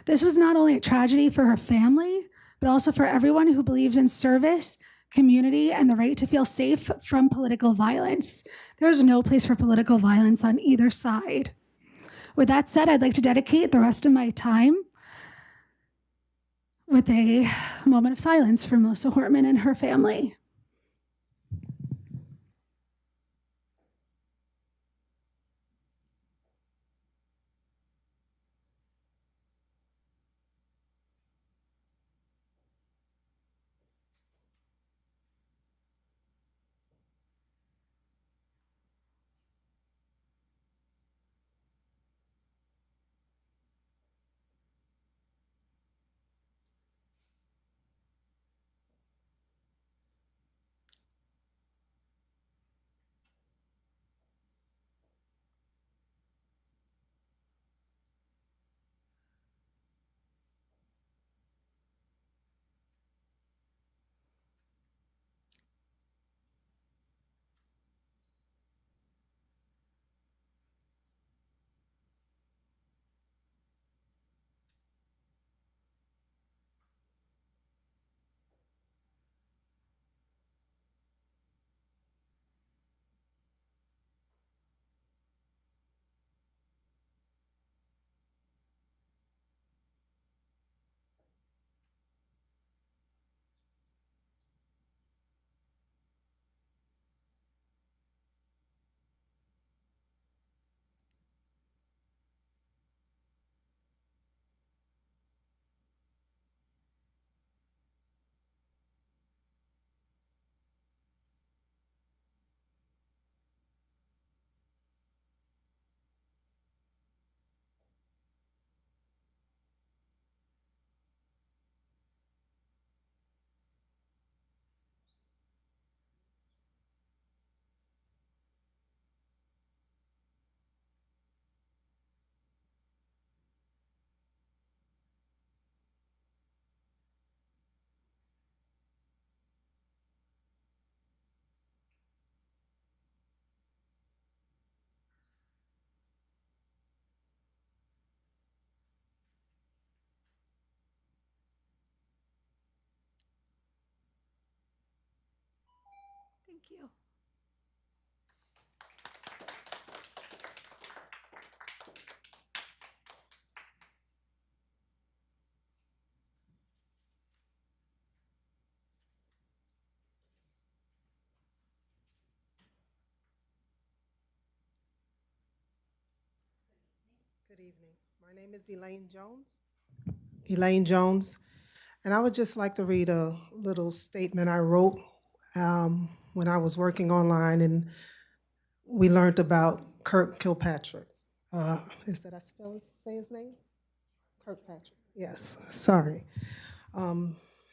This was not only a tragedy for her family, but also for everyone who believes in service, community, and the right to feel safe from political violence. There is no place for political violence on either side. With that said, I'd like to dedicate the rest of my time with a moment of silence for Melissa Hortman and her family. you. Good evening. My name is Elaine Jones. Elaine Jones. And I would just like to read a little statement I wrote when I was working online, and we learned about Kirk Kilpatrick. Is that I say his name? Kirkpatrick. Yes, sorry.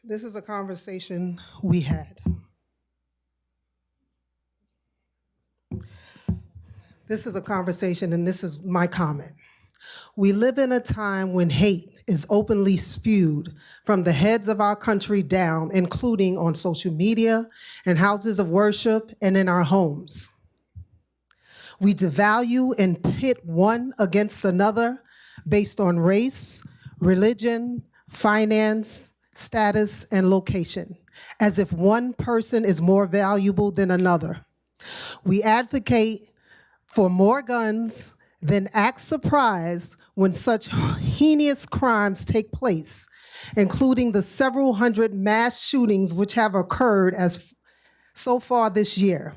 This is a conversation we had. This is a conversation, and this is my comment. We live in a time when hate is openly spewed from the heads of our country down, including on social media and houses of worship and in our homes. We devalue and pit one against another based on race, religion, finance, status, and location, as if one person is more valuable than another. We advocate for more guns, then act surprised when such heinous crimes take place, including the several hundred mass shootings which have occurred as so far this year.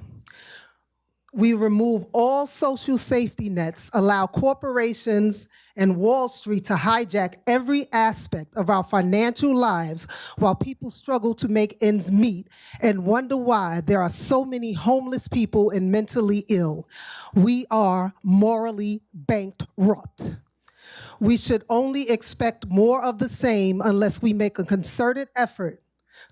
We remove all social safety nets, allow corporations and Wall Street to hijack every aspect of our financial lives while people struggle to make ends meet and wonder why there are so many homeless people and mentally ill. We are morally bankrupt. We should only expect more of the same unless we make a concerted effort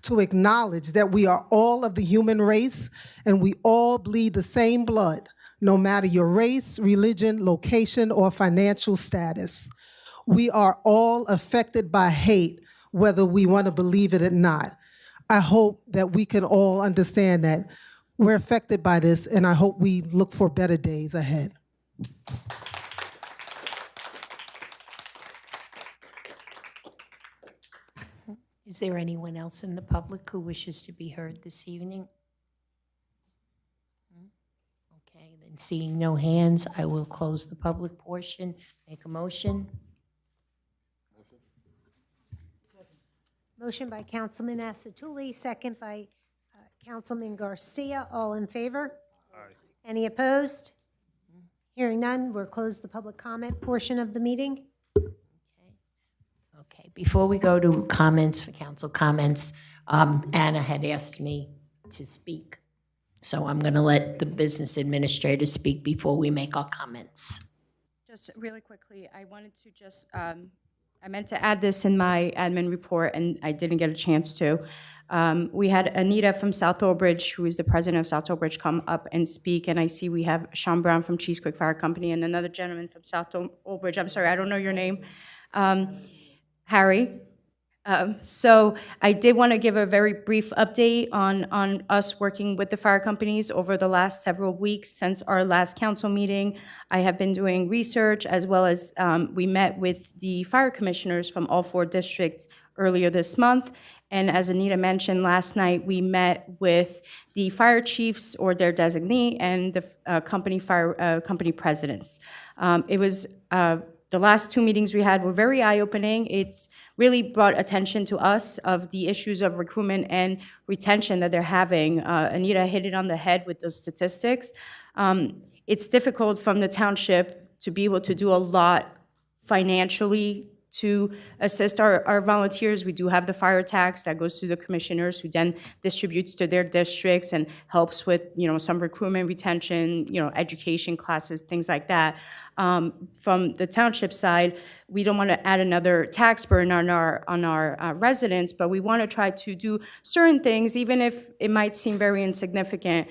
to acknowledge that we are all of the human race and we all bleed the same blood, no matter your race, religion, location, or financial status. We are all affected by hate, whether we want to believe it or not. I hope that we can all understand that we're affected by this, and I hope we look for better days ahead. Is there anyone else in the public who wishes to be heard this evening? Okay, then seeing no hands, I will close the public portion. Make a motion. Motion by Councilman Asatuli, second by Councilman Garcia. All in favor? Aye. Any opposed? Hearing none, we'll close the public comment portion of the meeting. Okay, before we go to comments for council comments, Anna had asked me to speak. So I'm going to let the business administrator speak before we make our comments. Just really quickly, I wanted to just, I meant to add this in my admin report, and I didn't get a chance to. We had Anita from South Oldbridge, who is the president of South Oldbridge, come up and speak, and I see we have Sean Brown from Cheesequick Fire Company and another gentleman from South Oldbridge. I'm sorry, I don't know your name. Harry. So I did want to give a very brief update on us working with the fire companies over the last several weeks since our last council meeting. I have been doing research, as well as we met with the fire commissioners from all 4 districts earlier this month. And as Anita mentioned, last night we met with the fire chiefs or their designee and the company presidents. It was the last 2 meetings we had were very eye-opening. It's really brought attention to us of the issues of recruitment and retention that they're having. Anita hit it on the head with those statistics. It's difficult from the township to be able to do a lot financially to assist our volunteers. We do have the fire tax that goes to the commissioners, who then distributes to their districts and helps with, some recruitment, retention, education classes, things like that. From the township side, we don't want to add another tax burden on our residents, but we want to try to do certain things, even if it might seem very insignificant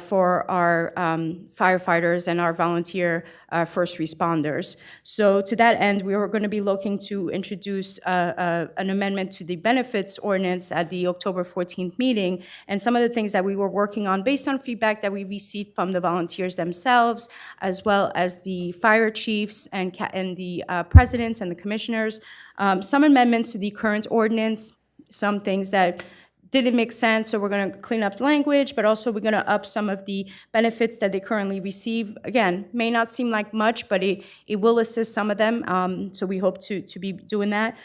for our firefighters and our volunteer first responders. So to that end, we are going to be looking to introduce an amendment to the benefits ordinance at the October 14th meeting. And some of the things that we were working on based on feedback that we received from the volunteers themselves, as well as the fire chiefs and the presidents and the commissioners, some amendments to the current ordinance, some things that didn't make sense, so we're going to clean up the language, but also we're going to up some of the benefits that they currently receive. Again, may not seem like much, but it will assist some of them, so we hope to be doing that.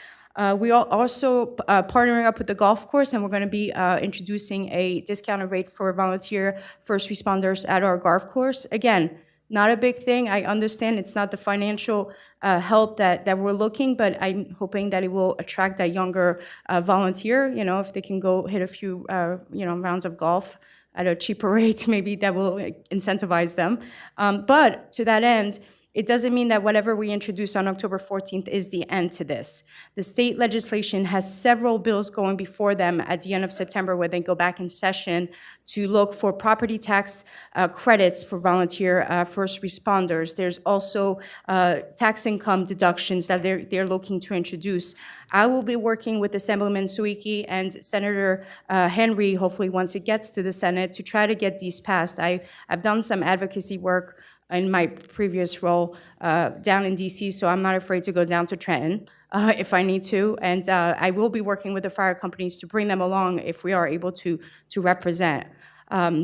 We are also partnering up with the golf course, and we're going to be introducing a discounted rate for volunteer first responders at our golf course. Again, not a big thing. I understand it's not the financial help that we're looking, but I'm hoping that it will attract that younger volunteer. You know, if they can go hit a few, rounds of golf at a cheaper rate, maybe that will incentivize them. But to that end, it doesn't mean that whatever we introduce on October 14th is the end to this. The state legislation has several bills going before them at the end of September where they go back in session to look for property tax credits for volunteer first responders. There's also tax income deductions that they're looking to introduce. I will be working with Assemblyman Suiki and Senator Henry, hopefully once it gets to the Senate, to try to get these passed. I've done some advocacy work in my previous role down in DC, so I'm not afraid to go down to Trenton if I need to. And I will be working with the fire companies to bring them along if we are able to represent.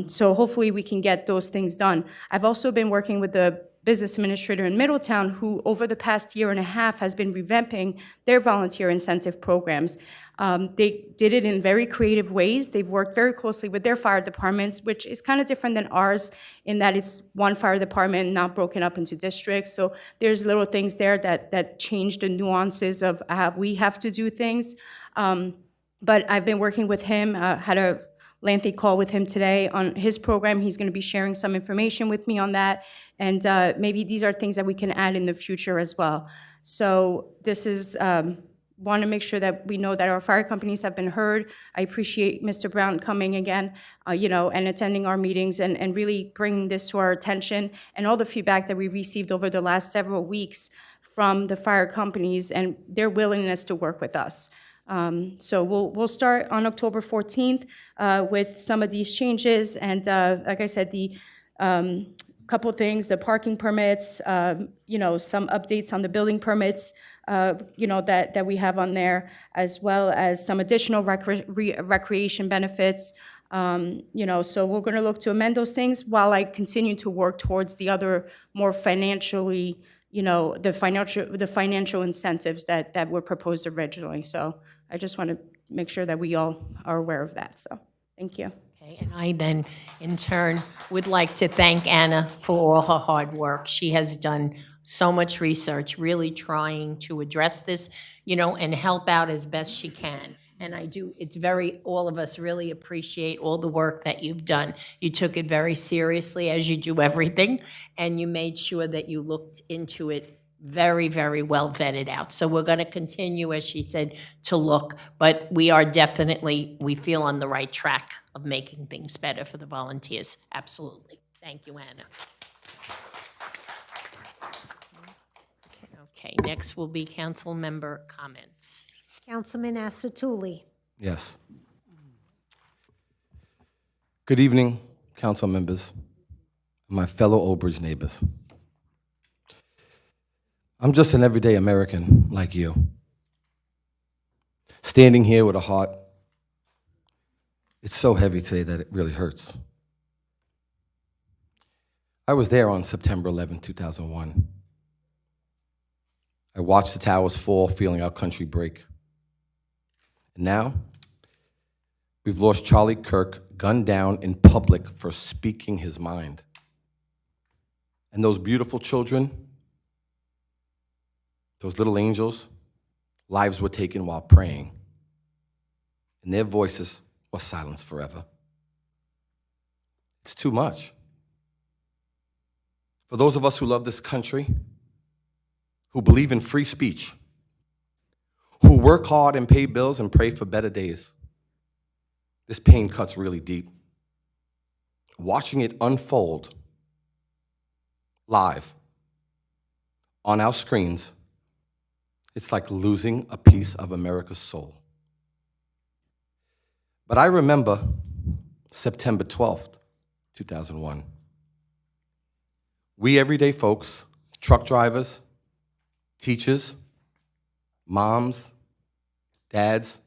So hopefully we can get those things done. I've also been working with the business administrator in Middletown who over the past year and a half has been revamping their volunteer incentive programs. They did it in very creative ways. They've worked very closely with their fire departments, which is kind of different than ours in that it's one fire department, not broken up into districts. So there's little things there that change the nuances of how we have to do things. But I've been working with him, had a lengthy call with him today on his program. He's going to be sharing some information with me on that. And maybe these are things that we can add in the future as well. So this is, want to make sure that we know that our fire companies have been heard. I appreciate Mr. Brown coming again, and attending our meetings and really bringing this to our attention and all the feedback that we received over the last several weeks from the fire companies and their willingness to work with us. So we'll start on October 14th with some of these changes. And like I said, the couple things, the parking permits, some updates on the building permits, that we have on there, as well as some additional recreation benefits. So we're going to look to amend those things while I continue to work towards the other more financially, the financial incentives that were proposed originally. So I just want to make sure that we all are aware of that. So thank you. Okay, and I then, in turn, would like to thank Anna for all her hard work. She has done so much research, really trying to address this, and help out as best she can. And all of us really appreciate all the work that you've done. You took it very seriously, as you do everything, and you made sure that you looked into it very, very well vetted out. So we're going to continue, as she said, to look, but we are definitely, we feel on the right track of making things better for the volunteers. Absolutely. Thank you, Anna. Okay, next will be council member comments. Councilman Asatuli. Yes. Good evening, council members, my fellow Old Bridge neighbors. I'm just an everyday American like you, standing here with a heart. It's so heavy today that it really hurts. I was there on September 11, 2001. I watched the towers fall, feeling our country break. And now, we've lost Charlie Kirk, gunned down in public for speaking his mind. And those beautiful children, those little angels, lives were taken while praying, and their voices were silenced forever. It's too much. For those of us who love this country, who believe in free speech, who work hard and pay bills and pray for better days, this pain cuts really deep. Watching it unfold live on our screens, it's like losing a piece of America's soul. But I remember September 12th, 2001. We everyday folks, truck drivers, teachers, moms, dads,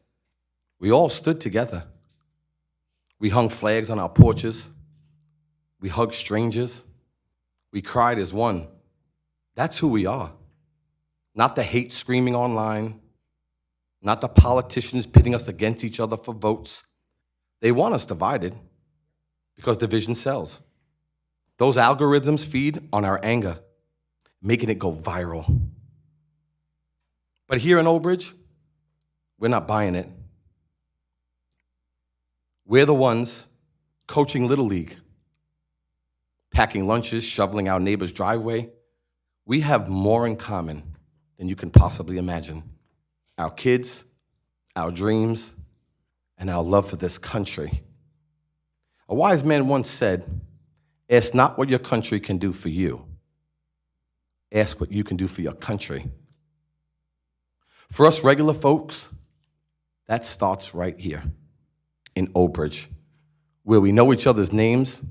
we all stood together We hung flags on our porches. We hugged strangers. We cried as one. That's who we are. Not the hate screaming online, not the politicians pitting us against each other for votes. They want us divided because division sells. Those algorithms feed on our anger, making it go viral. But here in Old Bridge, we're not buying it. We're the ones coaching Little League, packing lunches, shoveling our neighbor's driveway. We have more in common than you can possibly imagine. Our kids, our dreams, and our love for this country. A wise man once said, ask not what your country can do for you. Ask what you can do for your country. For us regular folks, that starts right here in Old Bridge, where we know each other's names,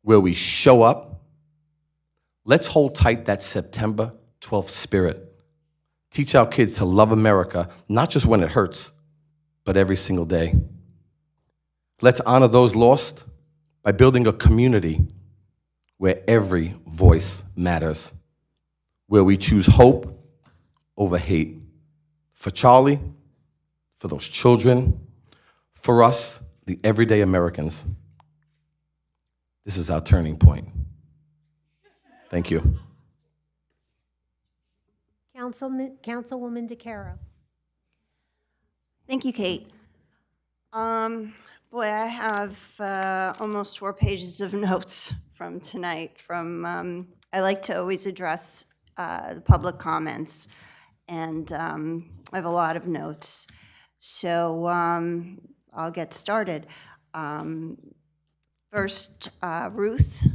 where we show up. Let's hold tight that September 12th spirit. Teach our kids to love America, not just when it hurts, but every single day. Let's honor those lost by building a community where every voice matters, where we choose hope over hate. For Charlie, for those children, for us, the everyday Americans. This is our turning point. Thank you. Councilwoman DeCaro. Thank you, Kate. Boy, I have almost 4 pages of notes from tonight. I like to always address the public comments, and I have a lot of notes. So I'll get started. First, Ruth,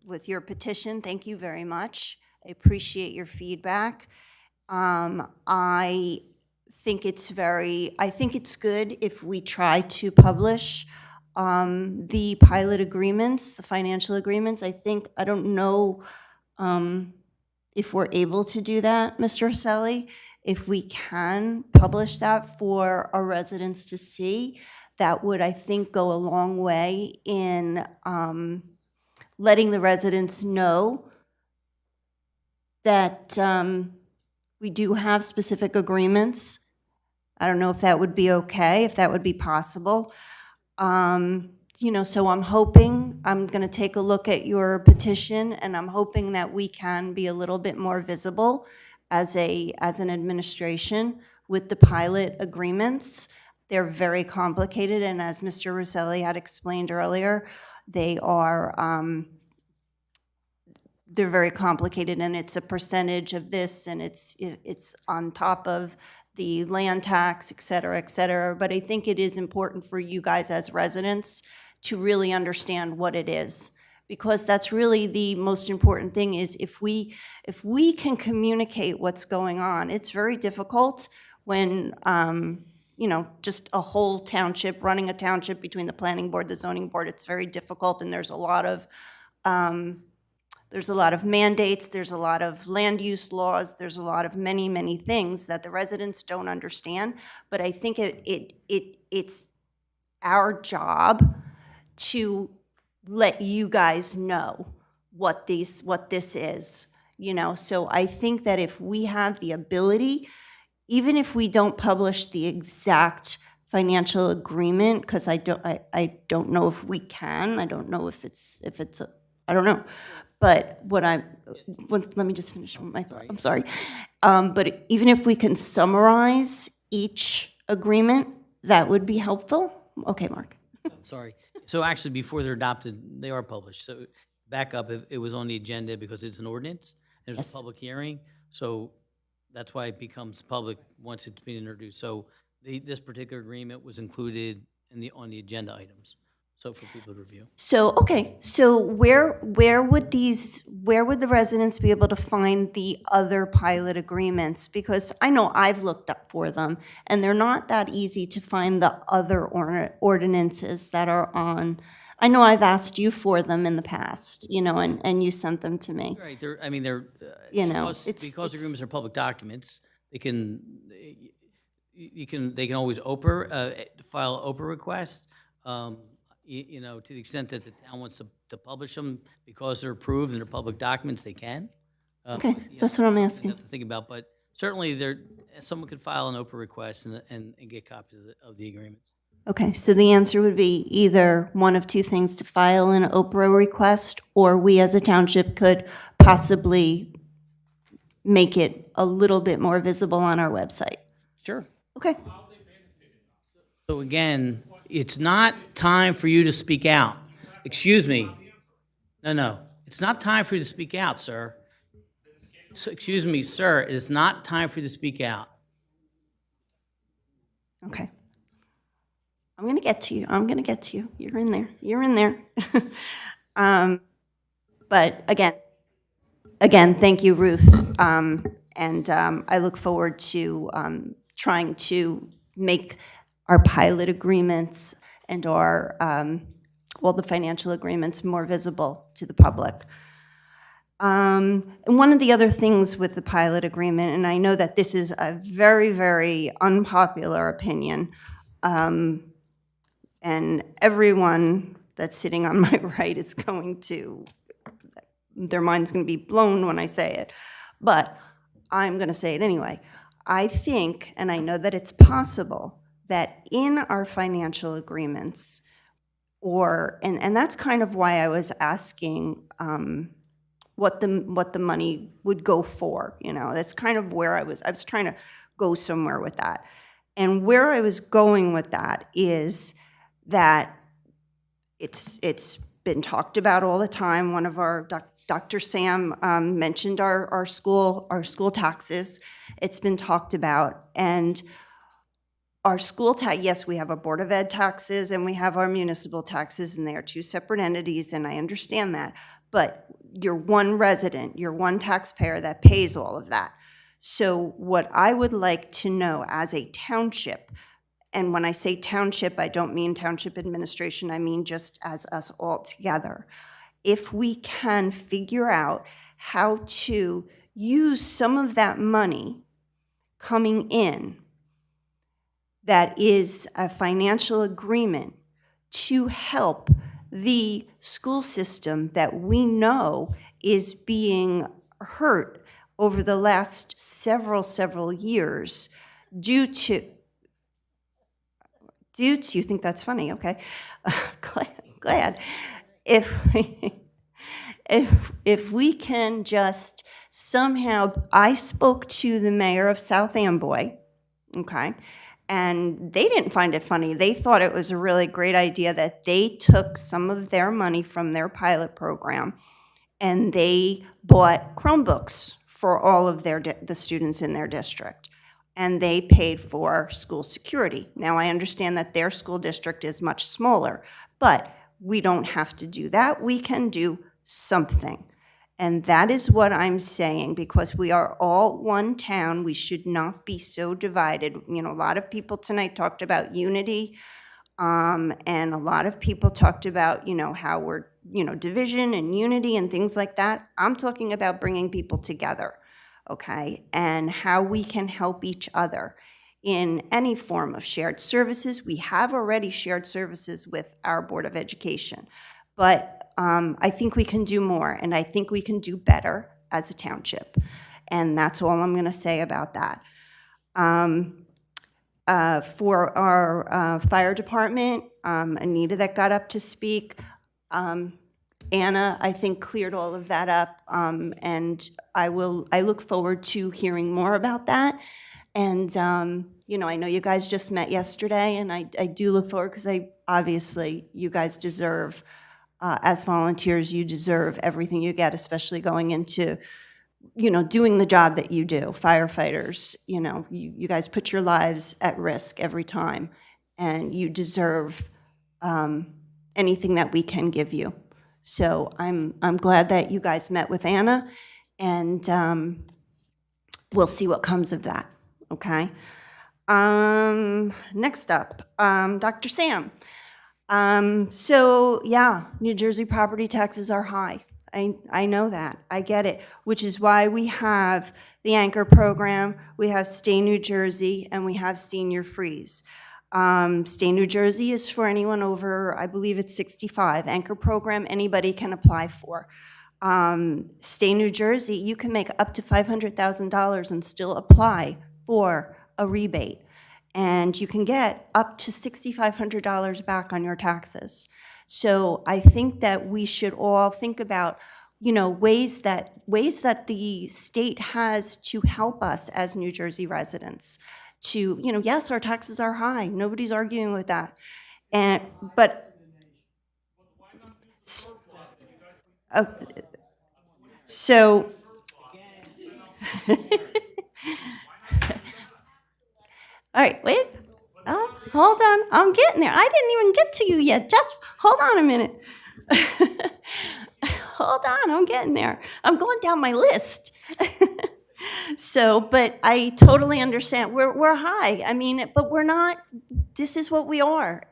with your petition, thank you very much. I appreciate your feedback. I think it's good if we try to publish the pilot agreements, the financial agreements. I don't know if we're able to do that, Mr. Roselli. If we can publish that for our residents to see, that would, I think, go a long way in letting the residents know that we do have specific agreements. I don't know if that would be okay, if that would be possible. So I'm going to take a look at your petition, and I'm hoping that we can be a little bit more visible as an administration with the pilot agreements. They're very complicated, and as Mr. Roselli had explained earlier, they're very complicated, and it's a percentage of this, and it's on top of the land tax, et cetera, et cetera. But I think it is important for you guys as residents to really understand what it is, because that's really the most important thing. Is if we can communicate what's going on. It's very difficult when just a whole township, running a township between the planning board, the zoning board, it's very difficult, and there's a lot of mandates, there's a lot of land use laws, there's a lot of many, many things that the residents don't understand. But I think it's our job to let you guys know what this is, So I think that if we have the ability, even if we don't publish the exact financial agreement, because I don't know if we can, I don't know if it's I don't know. But let me just finish my thought. I'm sorry. But even if we can summarize each agreement, that would be helpful. Okay, Mark. Sorry. So actually, before they're adopted, they are published. So back up, it was on the agenda because it's an ordinance. There's a public hearing. So that's why it becomes public once it's been introduced. So this particular agreement was included on the agenda items. So for people to review. So, okay, so where would the residents be able to find the other pilot agreements? Because I know I've looked up for them, and they're not that easy to find the other ordinances that are on. I know I've asked you for them in the past, and you sent them to me. Right, because agreements are public documents, they can, they can always file an Oprah request. You know, to the extent that the town wants to publish them because they're approved and they're public documents, they can. Okay, that's what I'm something asking. you have to think about, but certainly someone could file an Oprah request and get copies of the agreements. Okay, so the answer would be either one of two things: to file an Oprah request, or we as a township could possibly make it a little bit more visible on our website. Sure. Okay. So again, it's not time for you to speak out. Excuse me. No. It's not time for you to speak out, sir. So, excuse me, sir. It is not time for you to speak out. Okay. I'm going to get to you. You're in there. But again, thank you, Ruth. I look forward to trying to make our pilot agreements and our, the financial agreements more visible to the public. And one of the other things with the pilot agreement, and I know that this is a very, very unpopular opinion, and everyone that's sitting on my right is their mind's going to be blown when I say it, but I'm going to say it anyway. I think, and I know that it's possible, that in our financial agreements, and that's kind of why I was asking what the money would go for. You know, that's kind of where I was trying to go somewhere with that. And where I was going with that is that it's been talked about all the time. One of our Dr. Sam mentioned our school taxes. It's been talked about, and our school tax. Yes, we have a Board of Ed taxes and we have our municipal taxes, and they are two separate entities, and I understand that. But you're one resident, you're one taxpayer that pays all of that. So what I would like to know as a township, and when I say township, I don't mean township administration, I mean just as us all together. If we can figure out how to use some of that money coming in that is a financial agreement to help the school system that we know is being hurt over the last several years due to, you think that's funny, okay? Glad. If we can just somehow, I spoke to the mayor of South Amboy, okay? And they didn't find it funny. They thought it was a really great idea that they took some of their money from their pilot program and they bought Chromebooks for all of the students in their district. And they paid for school security. Now, I understand that their school district is much smaller, but we don't have to do that. We can do something. And that is what I'm saying, because we are all one town. We should not be so divided. You know, a lot of people tonight talked about unity, and a lot of people talked about, how we're, division and unity and things like that. I'm talking about bringing people together, okay, and how we can help each other in any form of shared services. We have already shared services with our Board of Education, but I think we can do more, and I think we can do better as a township. And that's all I'm going to say about that. For our fire department, Anita that got up to speak, Anna, I think, cleared all of that up, and I look forward to hearing more about that. And, I know you guys just met yesterday, and I do look forward, because obviously you guys deserve, as volunteers, you deserve everything you get, especially going into, doing the job that you do. Firefighters, you guys put your lives at risk every time, and you deserve anything that we can give you. So I'm glad that you guys met with Anna, and we'll see what comes of that, okay? Next up, Dr. Sam. So yeah, New Jersey property taxes are high. I know that. I get it, which is why we have the Anchor program, we have Stay New Jersey, and we have Senior Freeze. Stay New Jersey is for anyone over, I believe it's 65. Anchor program, anybody can apply for. Stay New Jersey, you can make up to $500,000 and still apply for a rebate. And you can get up to $6,500 back on your taxes. So I think that we should all think about, you know, ways that the state has to help us as New Jersey residents. To, you know, yes, our taxes are high. Nobody's arguing with that. But so all right, wait. Oh, hold on. I'm getting there. I didn't even get to you yet, Jeff. Hold on a minute. Hold on, I'm getting there. I'm going down my list. So, but I totally understand. We're high. I mean, but we're not. This is what we are.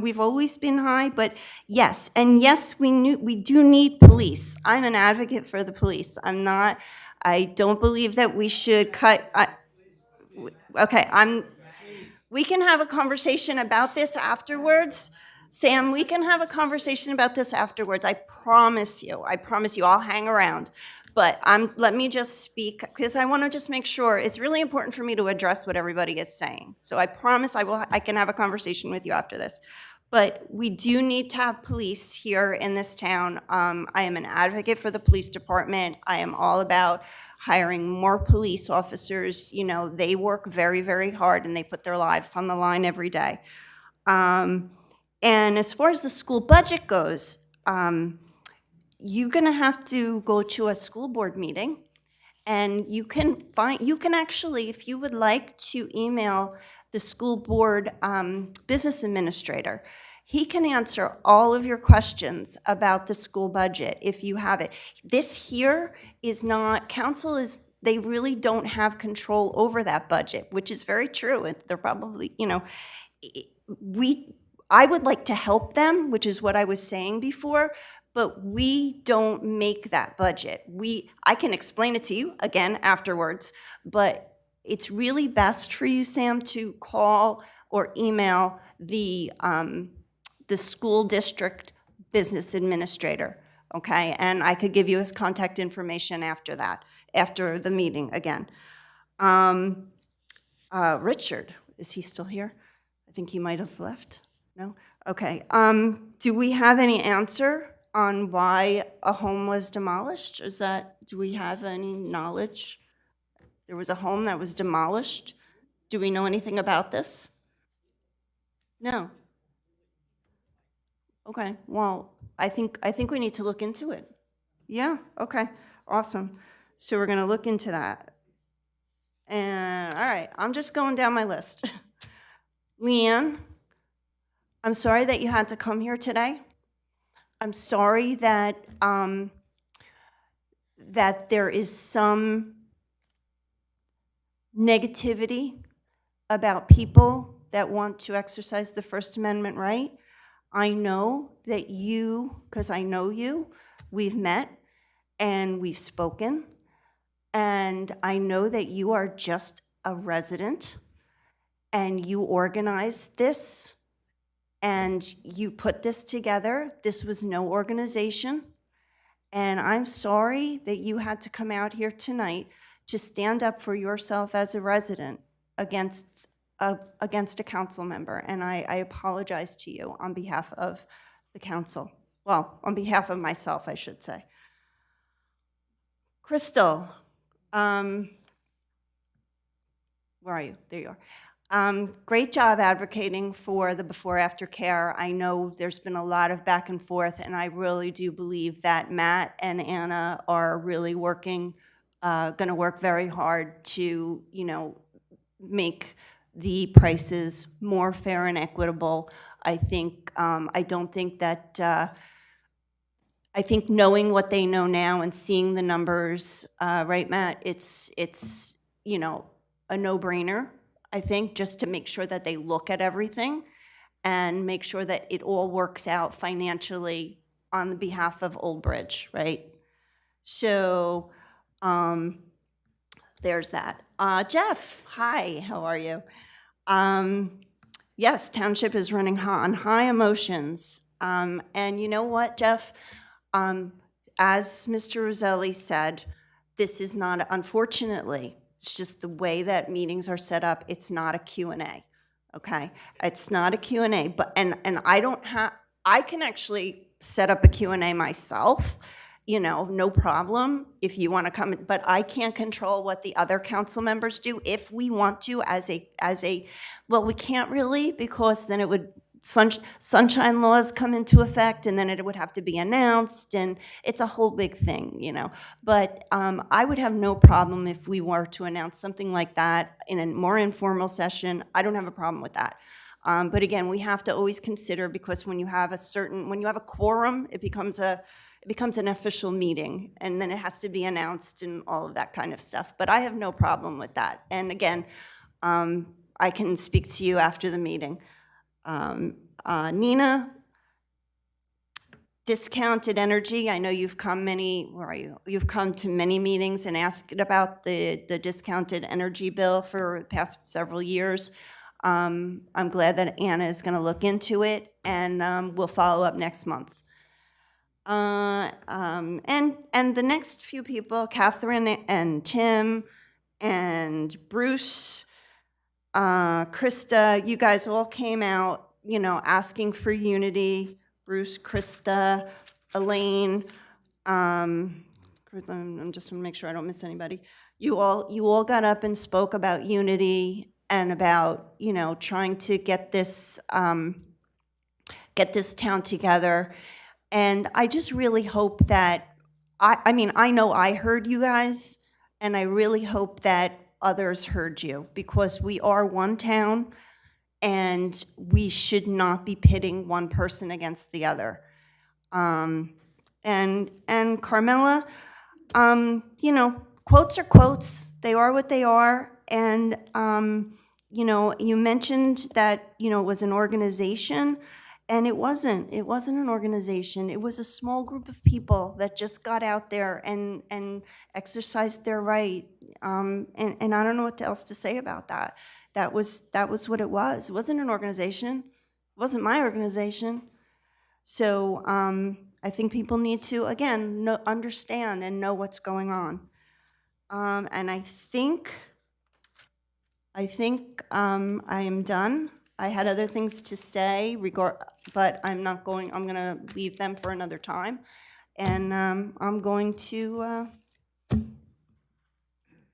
We've always been high, but yes, and yes, we do need police. I'm an advocate for the police. I don't believe that we should cut. Okay, we can have a conversation about this afterwards. Sam, we can have a conversation about this afterwards. I promise you. I'll hang around. But let me just speak, because I want to just make sure. It's really important for me to address what everybody is saying. So I promise I can have a conversation with you after this. But we do need to have police here in this town. I am an advocate for the police department. I am all about hiring more police officers. You know, they work very, very hard, and they put their lives on the line every day. And as far as the school budget goes, you're going to have to go to a school board meeting, and you can actually, if you would like to email the school board business administrator, he can answer all of your questions about the school budget if you have it. This here is not, council they really don't have control over that budget, which is very true. They're probably, you know, I would like to help them, which is what I was saying before, but we don't make that budget. I can explain it to you again afterwards, but it's really best for you, Sam, to call or email the school district business administrator, okay? And I could give you his contact information after that, after the meeting again. Richard, is he still here? I think he might have left. No? Okay. Do we have any answer on why a home was demolished? Do we have any knowledge? There was a home that was demolished. Do we know anything about this? No. Okay. Well, I think we need to look into it. Yeah. Okay. Awesome. So we're going to look into that. And all right, I'm just going down my list. Leanne, I'm sorry that you had to come here today. I'm sorry that that there is some negativity about people that want to exercise the First Amendment right. I know that you, because I know you, we've met and we've spoken, and I know that you are just a resident and you organized this and you put this together. This was no organization. And I'm sorry that you had to come out here tonight to stand up for yourself as a resident against a council member. And I apologize to you on behalf of the council. Well, on behalf of myself, I should say. Crystal, where are you? There you are. Great job advocating for the before-after care. I know there's been a lot of back and forth, and I really do believe that Matt and Anna are really going to work very hard to, make the prices more fair and equitable. I think, I think knowing what they know now and seeing the numbers, right, Matt, it's a no-brainer. I think, just to make sure that they look at everything and make sure that it all works out financially on behalf of Old Bridge, right? So there's that. Jeff, hi, how are you? Yes, Township is running on high emotions. And you know what, Jeff? As Mr. Roselli said, this is not, unfortunately, it's just the way that meetings are set up. It's not a Q&A, okay? It's not a Q&A, but, and I don't have, I can actually set up a Q&A myself, you know, no problem if you want to come, but I can't control what the other council members do. If we want to as a, well, we can't really, because then it would, sunshine laws come into effect, and then it would have to be announced, and it's a whole big thing, you know. But I would have no problem if we were to announce something like that in a more informal session. I don't have a problem with that. But again, we have to always consider, because when you have a quorum, it becomes an official meeting, and then it has to be announced and all of that kind of stuff. But I have no problem with that. And again, I can speak to you after the meeting. Nina, discounted energy. I know you've come where are you? You've come to many meetings and asked about the discounted energy bill for the past several years. I'm glad that Anna is going to look into it, and we'll follow up next month. And the next few people, Catherine and Tim and Bruce, Krista, you guys all came out, you know, asking for unity. Bruce, Krista, Elaine, I'm just gonna make sure I don't miss anybody. You all got up and spoke about unity and about, you know, trying to get this town together. And I just really hope that, I mean, I know I heard you guys, and I really hope that others heard you, because we are one town, and we should not be pitting one person against the other. And Carmela, you know, quotes are quotes. They are what they are. And, you know, you mentioned that, you know, it was an organization, and it wasn't. It wasn't an organization. It was a small group of people that just got out there and exercised their right. And I don't know what else to say about that. That was what it was. It wasn't an organization. It wasn't my organization. So I think people need to, again, understand and know what's going on. And I think I am done. I had other things to say, but I'm going to leave them for another time. And I'm going to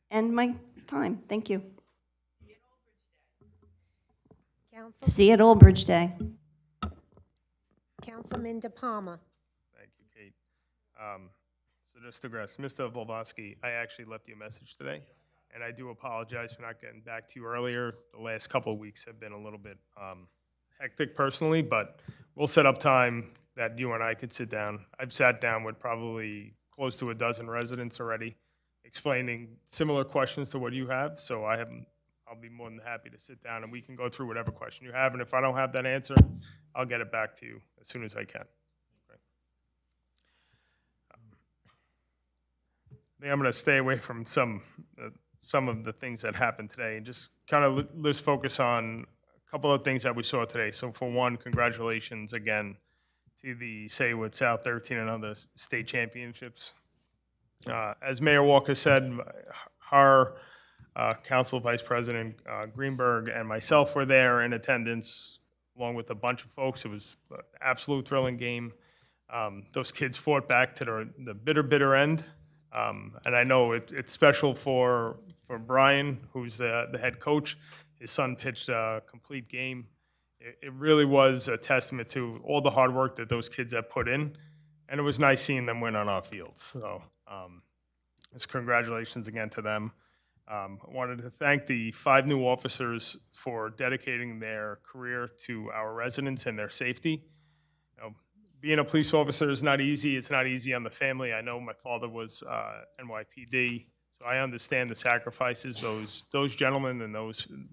end my time. Thank you. See you at Old Bridge Day. Councilman De Palma. Thank you, Kate. So just to digress, Mr. Volbowski, I actually left you a message today, and I do apologize for not getting back to you earlier. The last couple of weeks have been a little bit hectic personally, but we'll set up time that you and I could sit down. I've sat down with probably close to a dozen residents already, explaining similar questions to what you have, so I'll be more than happy to sit down and we can go through whatever question you have. And if I don't have that answer, I'll get it back to you as soon as I can. Okay. I think I'm going to stay away from some of the things that happened today and just kind of let's focus on a couple of things that we saw today. So for one, congratulations again to the Saywood South 13 and other state championships. As Mayor Walker said, our Council Vice President Greenberg and myself were there in attendance, along with a bunch of folks. It was an absolute thrilling game. Those kids fought back to the bitter end. And I know it's special for Brian, who's the head coach. His son pitched a complete game. It really was a testament to all the hard work that those kids have put in. And it was nice seeing them win on our fields. So just congratulations again to them. I wanted to thank the 5 new officers for dedicating their career to our residents and their safety. You know, being a police officer is not easy. It's not easy on the family. I know my father was NYPD, so I understand the sacrifices those gentlemen and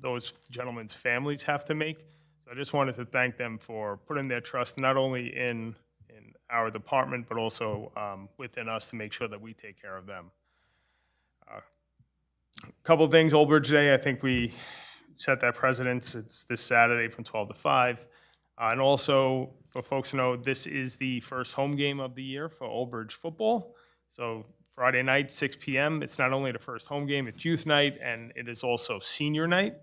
those gentlemen's families have to make. So I just wanted to thank them for putting their trust not only in our department, but also within us to make sure that we take care of them. Couple things, Old Bridge Day, I think we set that precedence. It's this Saturday from 12 to 5. And also, for folks to know, this is the first home game of the year for Old Bridge football. So Friday night, 6 p.m., it's not only the first home game, it's youth night, and it is also senior night.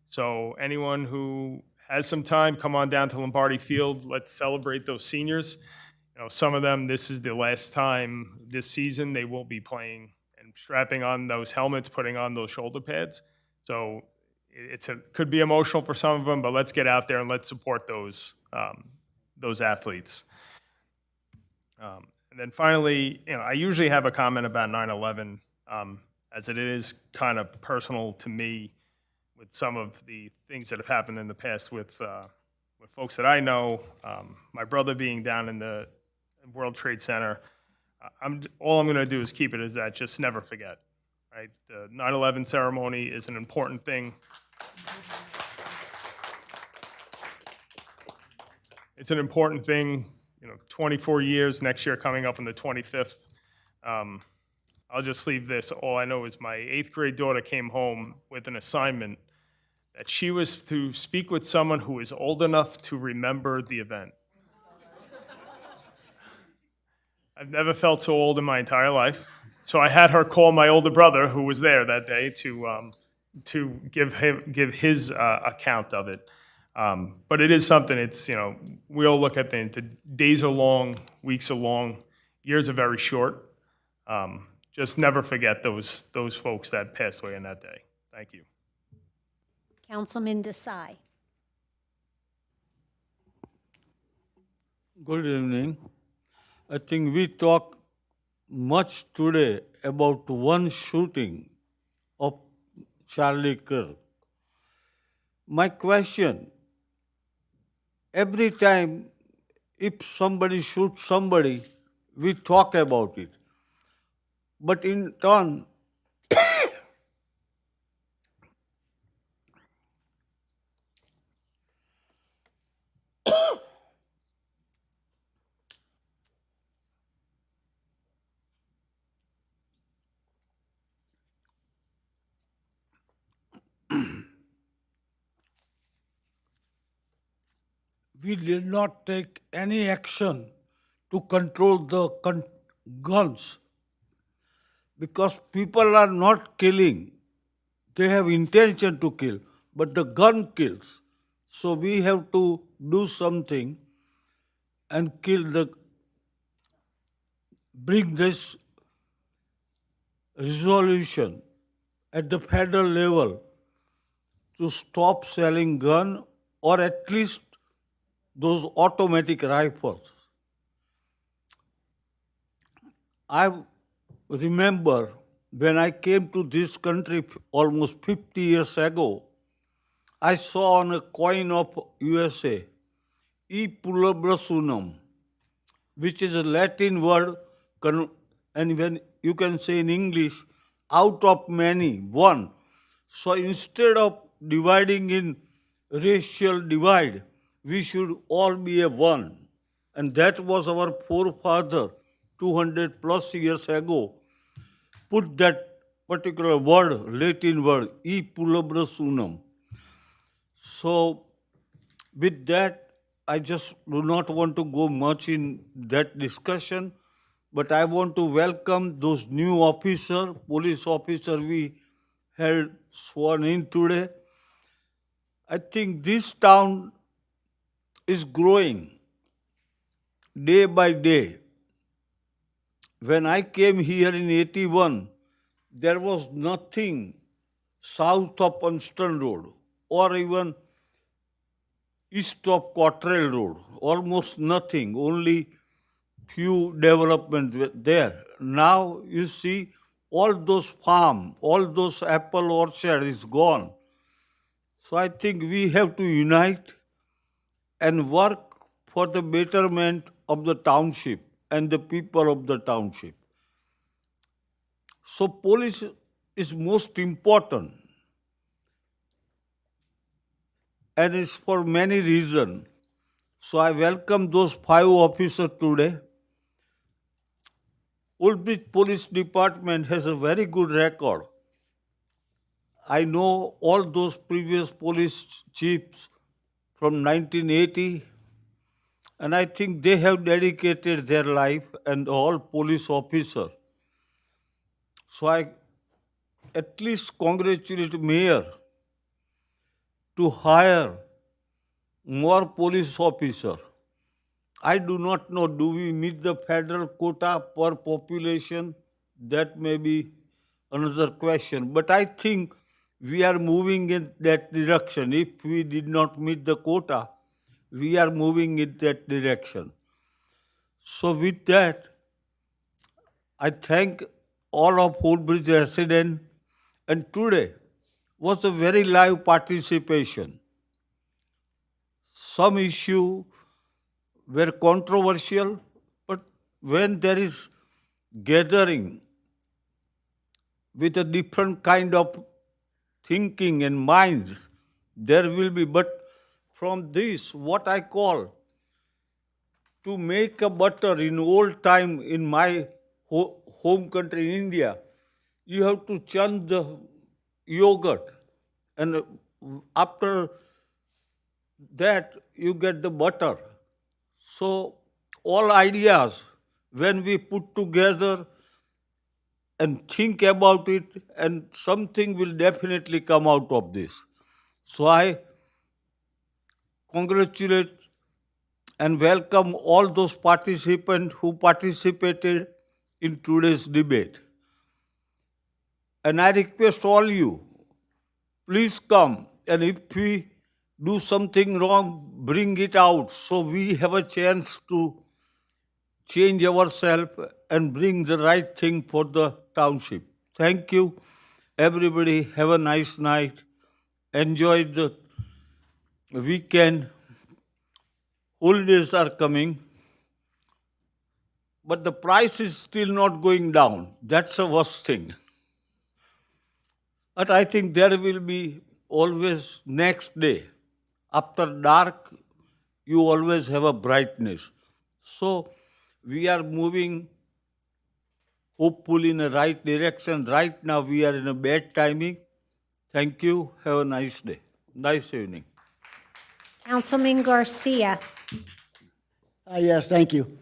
So anyone who has some time, come on down to Lombardi Field. Let's celebrate those seniors. You know, some of them, this is the last time this season they will be playing and strapping on those helmets, putting on those shoulder pads. So could be emotional for some of them, but let's get out there and let's support those athletes. And then finally, you know, I usually have a comment about 9/11, as it is kind of personal to me with some of the things that have happened in the past with folks that I know. My brother being down in the World Trade Center. All I'm going to do is keep it as that. Just never forget. Right? The 9/11 ceremony is an important thing. It's an important thing. You know, 24 years, next year coming up on the 25th. I'll just leave this. All I know is my 8th grade daughter came home with an assignment that she was to speak with someone who is old enough to remember the event. I've never felt so old in my entire life. So I had her call my older brother, who was there that day, to give his account of it. But it is something. It's, you know, we all look at the days are long, weeks are long, years are very short. Just never forget those folks that passed away on that day. Thank you. Councilman Desai. Good evening. I think we talk much today about one shooting of Charlie Kirk. My question, every time if somebody shoots somebody, we talk about it. But in turn, we did not take any action to control the guns because people are not killing. They have intention to kill, but the gun kills. So we have to do something and bring this resolution at the federal level to stop selling gun or at least those automatic rifles. I remember when I came to this country almost 50 years ago, I saw on a coin of USA, E pluribus unum, which is a Latin word, and when you can say in English, out of many, one. So instead of dividing in racial divide, we should all be a one. And that was our forefather 200 plus years ago. Put that particular word, Latin word, E pluribus unum. So with that, I just do not want to go much in that discussion, but I want to welcome those new police officer we had sworn in today. I think this town is growing day by day. When I came here in 81, there was nothing south of Punston Road or even east of Cottrell Road, almost nothing, only few developments there. Now you see all those farm, all those apple orchard is gone. So I think we have to unite and work for the betterment of the township and the people of the township. So police is most important. And it's for many reasons. So I welcome those 5 officers today. Old Bridge Police Department has a very good record. I know all those previous police chiefs from 1980, and I think they have dedicated their life, and all police officers. So I at least congratulate Mayor to hire more police officers. I do not know, do we meet the federal quota per population? That may be another question. But I think we are moving in that direction. If we did not meet the quota, we are moving in that direction. So with that, I thank all of Woodbridge residents, and today was a very live participation. Some issue were controversial, but when there is gathering with a different kind of thinking and minds, there will be, but from this, what I call, to make a butter in old time in my home country, India, you have to churn the yogurt, and after that you get the butter. So all ideas, when we put together and think about it, and something will definitely come out of this. So I congratulate and welcome all those participants who participated in today's debate. And I request all you, please come, and if we do something wrong, bring it out so we have a chance to change ourselves and bring the right thing for the township. Thank you, everybody. Have a nice night. Enjoy the weekend. Holidays are coming, but the price is still not going down. That's the worst thing. But I think there will be always next day. After dark, you always have a brightness. So we are moving hopefully in the right direction. Right now we are in a bad timing. Thank you. Have a nice day. Nice evening. Councilman Garcia. Yes, thank you.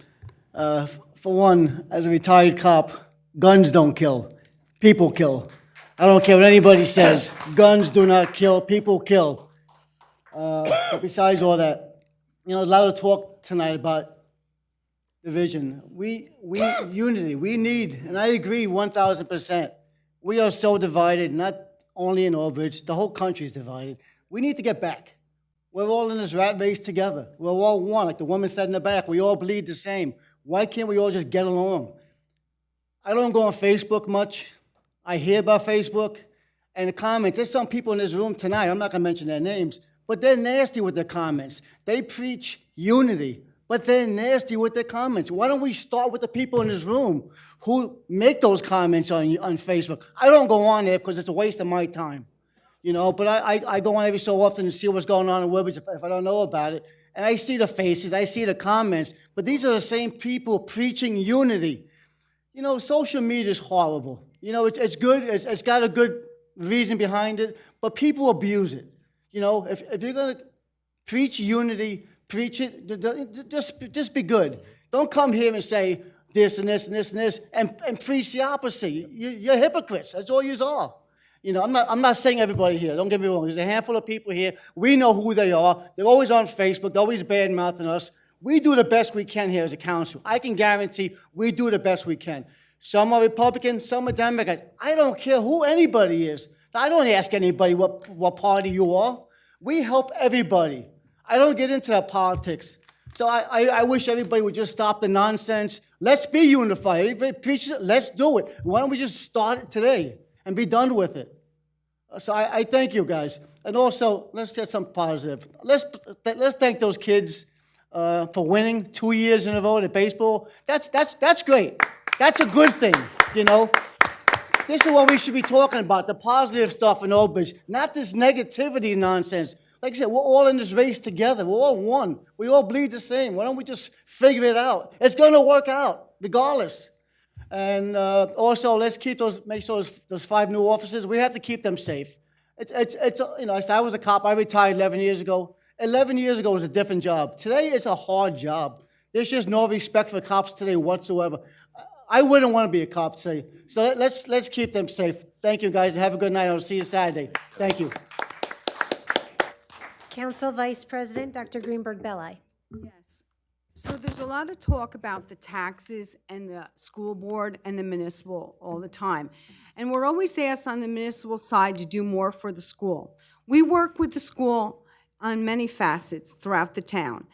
For one, as a retired cop, guns don't kill, people kill. I don't care what anybody says. Guns do not kill, people kill. But besides all that, you know, a lot of talk tonight about division. Unity, we need, and I agree 1,000%. We are so divided, not only in Albridge, the whole country is divided. We need to get back. We're all in this rat race together. We're all one, like the woman said in the back. We all bleed the same. Why can't we all just get along? I don't go on Facebook much. I hear about Facebook and the comments. There's some people in this room tonight, I'm not going to mention their names, but they're nasty with their comments. They preach unity, but they're nasty with their comments. Why don't we start with the people in this room who make those comments on Facebook? I don't go on there because it's a waste of my time. You know, but I go on every so often to see what's going on in Woodbridge if I don't know about it. And I see the faces, I see the comments, but these are the same people preaching unity. You know, social media is horrible. You know, it's good, it's got a good reason behind it, but people abuse it. You know, if you're going to preach unity, preach it, just be good. Don't come here and say this and this and this and this and preach the opposite. You're hypocrites, that's all you are. You know, I'm not saying everybody here, don't get me wrong. There's a handful of people here. We know who they are. They're always on Facebook. They're always bad-mouthing us. We do the best we can here as a council. I can guarantee we do the best we can. Some are Republicans, some are Democrats. I don't care who anybody is. I don't ask anybody what party you are. We help everybody. I don't get into that politics. So I wish everybody would just stop the nonsense. Let's be unified. Everybody preaches it. Let's do it. Why don't we just start it today and be done with it? So I thank you guys. And also, let's get some positive. Let's thank those kids for winning 2 years in a row at baseball. That's great. That's a good thing, you know. This is what we should be talking about, the positive stuff in Old Bridge, not this negativity nonsense. Like I said, we're all in this race together. We're all one. We all bleed the same. Why don't we just figure it out? It's going to work out, regardless. And also, let's keep make sure those 5 new officers, we have to keep them safe. It's you know, I was a cop, I retired 11 years ago. 11 years ago was a different job. Today, it's a hard job. There's just no respect for cops today whatsoever. I wouldn't want to be a cop today. So let's keep them safe. Thank you, guys. Have a good night. I'll see you Saturday. Thank you. Council Vice President, Dr. Greenberg Belli. Yes. So there's a lot of talk about the taxes and the school board and the municipal all the time. And we're always asked on the municipal side to do more for the school. We work with the school on many facets throughout the town.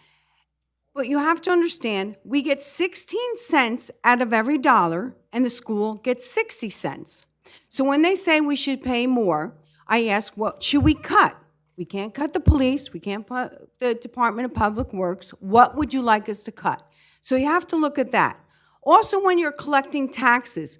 But you have to understand, we get 16 cents out of every dollar, and the school gets 60 cents. So when they say we should pay more, I ask, what should we cut? We can't cut the police, we can't cut the Department of Public Works. What would you like us to cut? So you have to look at that. Also, when you're collecting taxes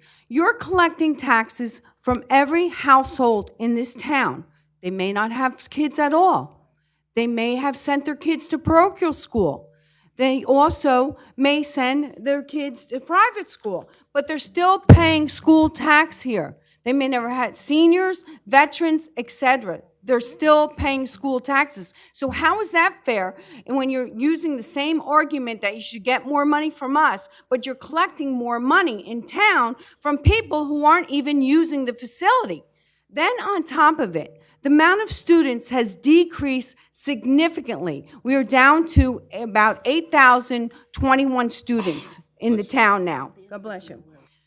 from every household in this town. They may not have kids at all. They may have sent their kids to parochial school. They also may send their kids to private school, but they're still paying school tax here. They may never had seniors, veterans, etc. They're still paying school taxes. So how is that fair? And when you're using the same argument that you should get more money from us, but you're collecting more money in town from people who aren't even using the facility. Then on top of it, the amount of students has decreased significantly. We are down to about 8,021 students in the town now. God bless you.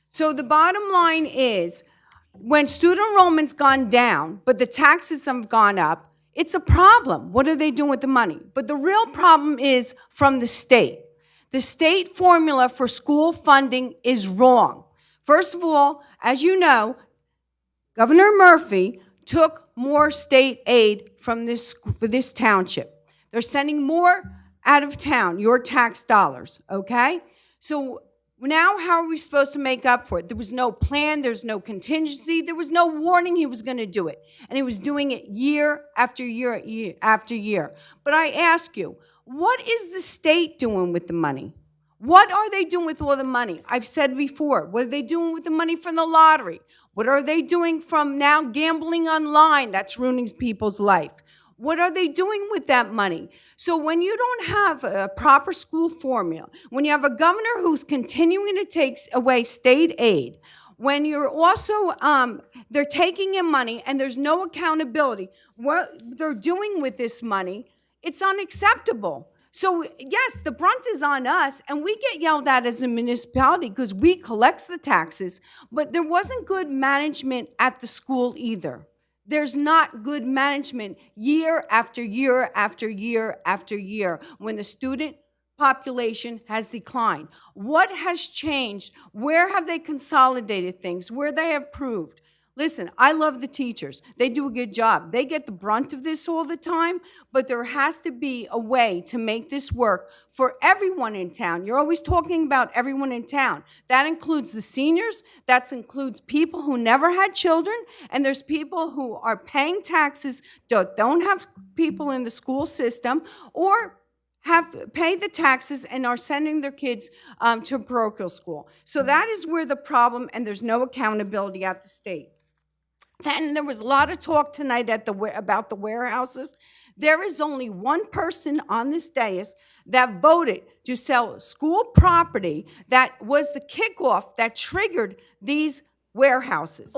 So the bottom line is, when student enrollment's gone down, but the taxes have gone up, it's a problem. What are they doing with the money? But the real problem is from the state. The state formula for school funding is wrong. First of all, as you know, Governor Murphy took more state aid from for this township. They're sending more out of town, your tax dollars, okay? So now how are we supposed to make up for it? There was no plan, there's no contingency, there was no warning he was gonna do it. And he was doing it year after year after year. But I ask you, what is the state doing with the money? What are they doing with all the money? I've said before, what are they doing with the money from the lottery? What are they doing from now gambling online? That's ruining people's life. What are they doing with that money? So when you don't have a proper school formula, when you have a governor who's continuing to take away state aid, when you're also, they're taking in money and there's no accountability, what they're doing with this money, it's unacceptable. So yes, the brunt is on us, and we get yelled at as a municipality because we collect the taxes, but there wasn't good management at the school either. There's not good management year after year after year after year when the student population has declined. What has changed? Where have they consolidated things? Where they have proved? Listen, I love the teachers. They do a good job. They get the brunt of this all the time, but there has to be a way to make this work for everyone in town. You're always talking about everyone in town. That includes the seniors, that includes people who never had children, and there's people who are paying taxes, don't have people in the school system, or have paid the taxes and are sending their kids to parochial school. So that is where the problem, and there's no accountability at the state. Then there was a lot of talk tonight about the warehouses. There is only one person on this dais that voted to sell school property that was the kickoff that triggered these warehouses.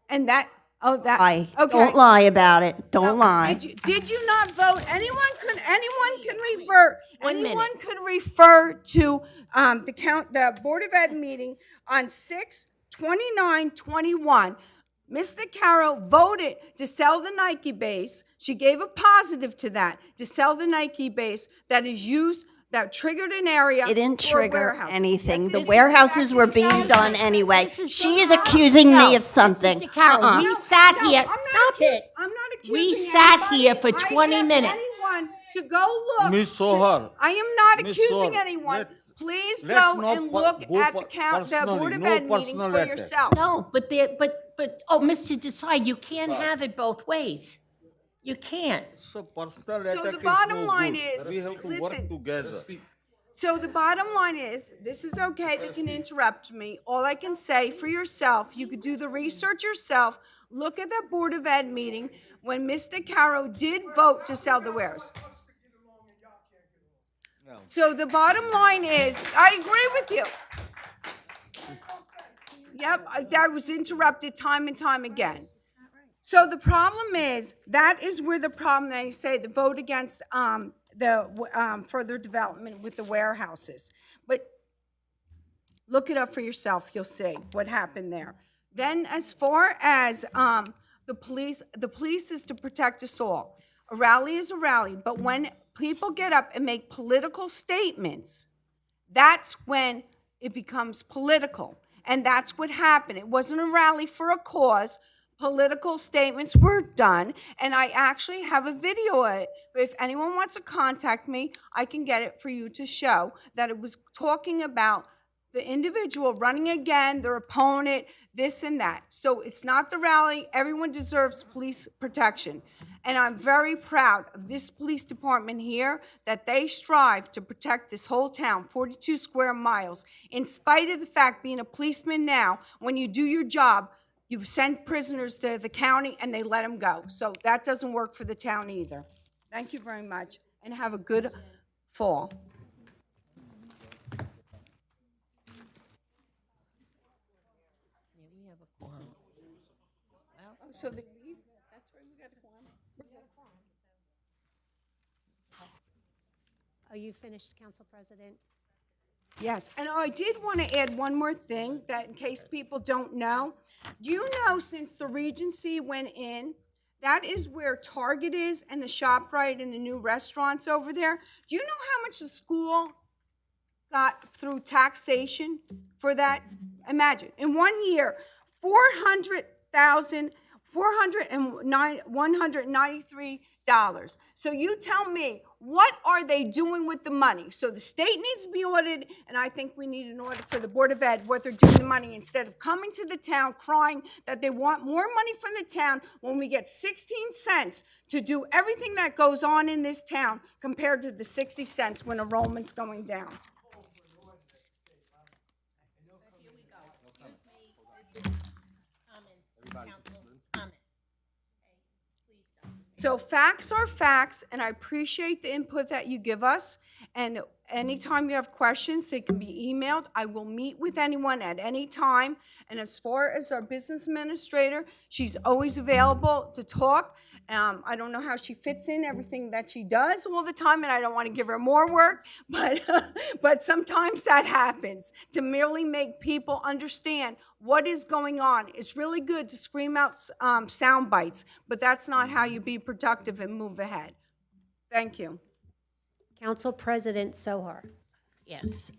And that, Lie. okay. Don't lie about it. Don't lie. Did you not vote? Anyone could refer to the Board of Ed meeting on 6/29/21. Ms. Caro voted to sell the Nike base. She gave a positive to that, to sell the Nike base that is used, that triggered an area. It didn't for a trigger warehouse. anything. Yes, The it is. warehouses were being done anyway. She is accusing me of something. Mr. Carroll, we sat here, stop it. I'm not accusing We sat anybody. here for 20 I asked minutes. anyone to go look. Miss Sohar. I am not Miss accusing Sohar, anyone. Please let's go not and go look at the personally, Board of no Ed meeting personal for attack. yourself. No, but Mr. Desai, you can't have it both ways. You can't. So personal So attack the bottom is no line good. is, We have to listen, work together. So the bottom line is, this is okay, they can interrupt me. All I can say for yourself, you could do the research yourself, look at that Board of Ed meeting when Mr. Caro did vote to sell the wares. So the bottom line is, I agree with you. Yep, I was interrupted time and time again. So the problem is, that is where the problem, they say, the vote against the further development with the warehouses. But look it up for yourself, you'll see what happened there. Then as far as the police is to protect us all. A rally is a rally, but when people get up and make political statements, that's when it becomes political. And that's what happened. It wasn't a rally for a cause. Political statements were done, and I actually have a video of it. If anyone wants to contact me, I can get it for you to show that it was talking about the individual running again, their opponent, this and that. So it's not the rally. Everyone deserves police protection. And I'm very proud of this police department here, that they strive to protect this whole town, 42 square miles. In spite of the fact, being a policeman now, when you do your job, you send prisoners to the county and they let them go. So that doesn't work for the town either. Thank you very much, and have a good fall. So they leave? That's right, we got a quorum. Oh, you finished, Council President? Yes, and I did want to add one more thing, that in case people don't know. Do you know, since the Regency went in, that is where Target is and the ShopRite and the new restaurants over there? Do you know how much the school got through taxation for that? Imagine, in 1 year, $193. So you tell me, what are they doing with the money? So the state needs to be audited, and I think we need an audit for the Board of Ed, what they're doing with the money, instead of coming to the town crying that they want more money from the town when we get 16 cents to do everything that goes on in this town compared to the 60 cents when enrollment's going down. So facts are facts, and I appreciate the input that you give us. And anytime you have questions, they can be emailed. I will meet with anyone at any time. And as far as our business administrator, she's always available to talk. I don't know how she fits in everything that she does all the time, and I don't want to give her more work, but sometimes that happens, to merely make people understand what is going on. It's really good to scream out sound bites, but that's not how you be productive and move ahead. Thank you. Council President Sohar. Yes,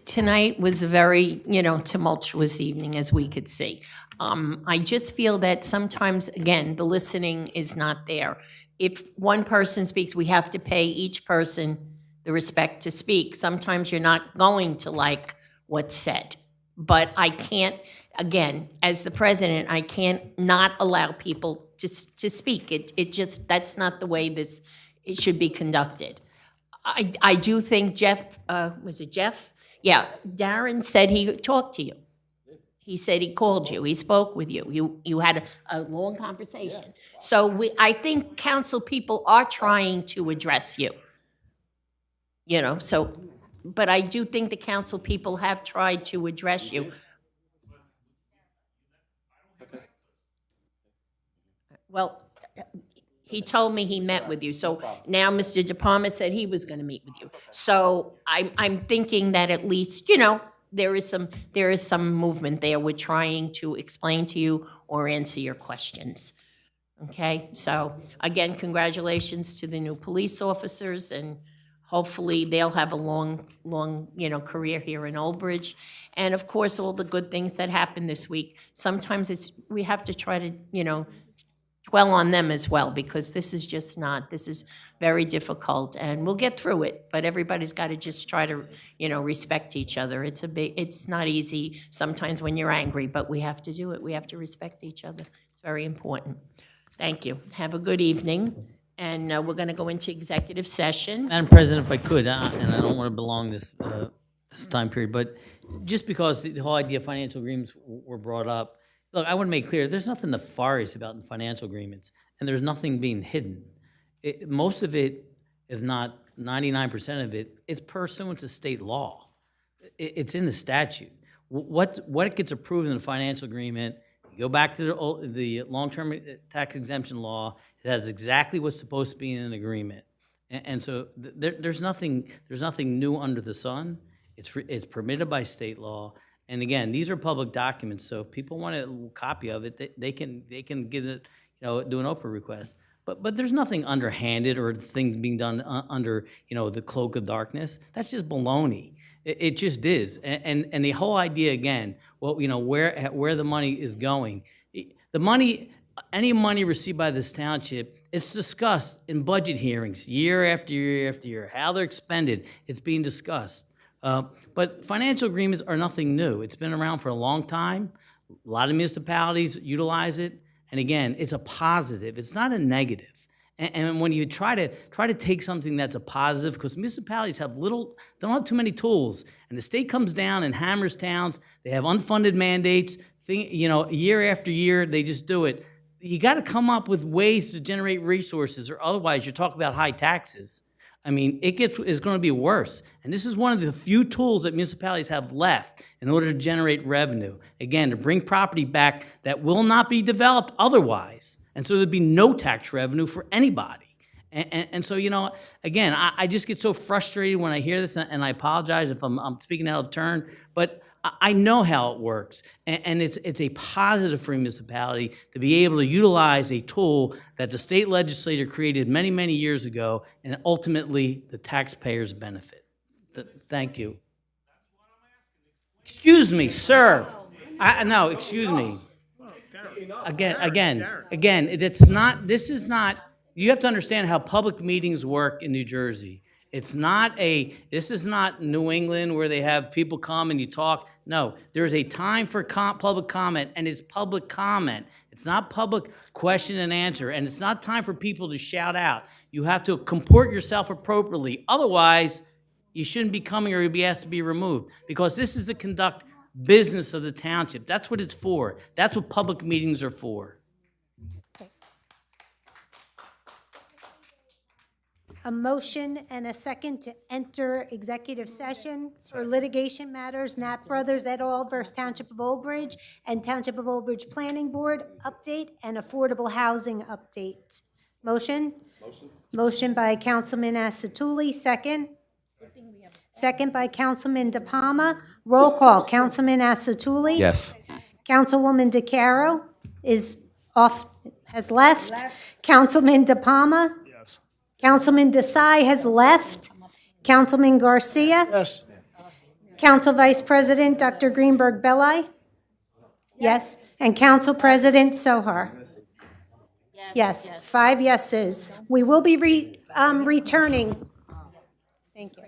tonight was a very, tumultuous evening, as we could see. I just feel that sometimes, again, the listening is not there. If one person speaks, we have to pay each person the respect to speak. Sometimes you're not going to like what's said. But I can't, again, as the president, I can't not allow people to speak. It just, that's not the way it should be conducted. I do think Jeff, was it Jeff? Yeah, Darren said he talked to you. He said he called you, he spoke with you. You had a long conversation. Yeah. So I think council people are trying to address you. But I do think the council people have tried to address you. Well, he told me he met with you. So now Mr. DePalma said he was going to meet with you. So I'm thinking that at least, there is some movement there. We're trying to explain to you or answer your questions. Okay? So again, congratulations to the new police officers, and hopefully they'll have a long, career here in Old Bridge. And of course, all the good things that happened this week. Sometimes we have to try to, dwell on them as well, because this is very difficult, and we'll get through it, but everybody's got to just try to, respect each other. It's not easy sometimes when you're angry, but we have to do it. We have to respect each other. It's very important. Thank you. Have a good evening. and we're going to go into executive session. Madam President, if I could, and I don't want to belong this time period, but just because the whole idea of financial agreements were brought up, look, I want to make clear, there's nothing nefarious about the financial agreements, and there's nothing being hidden. Most of it, if not 99% of it, it's pursuant to state law. It's in the statute. What gets approved in the financial agreement, you go back to the long-term tax exemption law, it has exactly what's supposed to be in an agreement. And so there's nothing new under the sun. It's permitted by state law. And again, these are public documents, so if people want a copy of it, they can get it, do an Oprah request. But there's nothing underhanded or things being done under, the cloak of darkness. That's just baloney. It just is. And the whole idea, again, where the money is going. The money, any money received by this township, it's discussed in budget hearings year after year after year. How they're expended, it's being discussed. But financial agreements are nothing new. It's been around for a long time. A lot of municipalities utilize it. And again, it's a positive. It's not a negative. And when you try to take something that's a positive, because municipalities don't have too many tools, and the state comes down and hammers towns. They have unfunded mandates. Year after year, they just do it. You got to come up with ways to generate resources, or otherwise, you're talking about high taxes. I mean, it's going to be worse. And this is one of the few tools that municipalities have left in order to generate revenue. Again, to bring property back that will not be developed otherwise. And so there'd be no tax revenue for anybody. And so, again, I just get so frustrated when I hear this, and I apologize if I'm speaking out of turn, but I know how it works. And it's a positive for a municipality to be able to utilize a tool that the state legislature created many, many years ago, and ultimately the taxpayers benefit. Thank you. Excuse me, sir. No, excuse me. Again, this is not, you have to understand how public meetings work in New Jersey. This is not New England where they have people come and you talk. No, there's a time for public comment, and it's public comment. It's not public question and answer, and it's not time for people to shout out. You have to comport yourself appropriately. Otherwise, you shouldn't be coming, or you'll be asked to be removed, because this is to conduct business of the township. That's what it's for. That's what public meetings are for. A motion and a second to enter executive session for litigation matters, Knapp Brothers et al. Versus Township of Old Bridge, and Township of Old Bridge Planning Board update and affordable housing update. Motion? Motion by Councilman Asatuli, second. Second by Councilman DePalma. Roll call. Councilman Asatuli? Yes. Councilwoman DeCaro has left. Councilman DePalma? Yes. Councilman Desai has left. Councilman Garcia? Yes. Council Vice President Dr. Greenberg Belli? Yes. And Council President Sohar? Yes. 5 yeses. We will be returning. Thank you.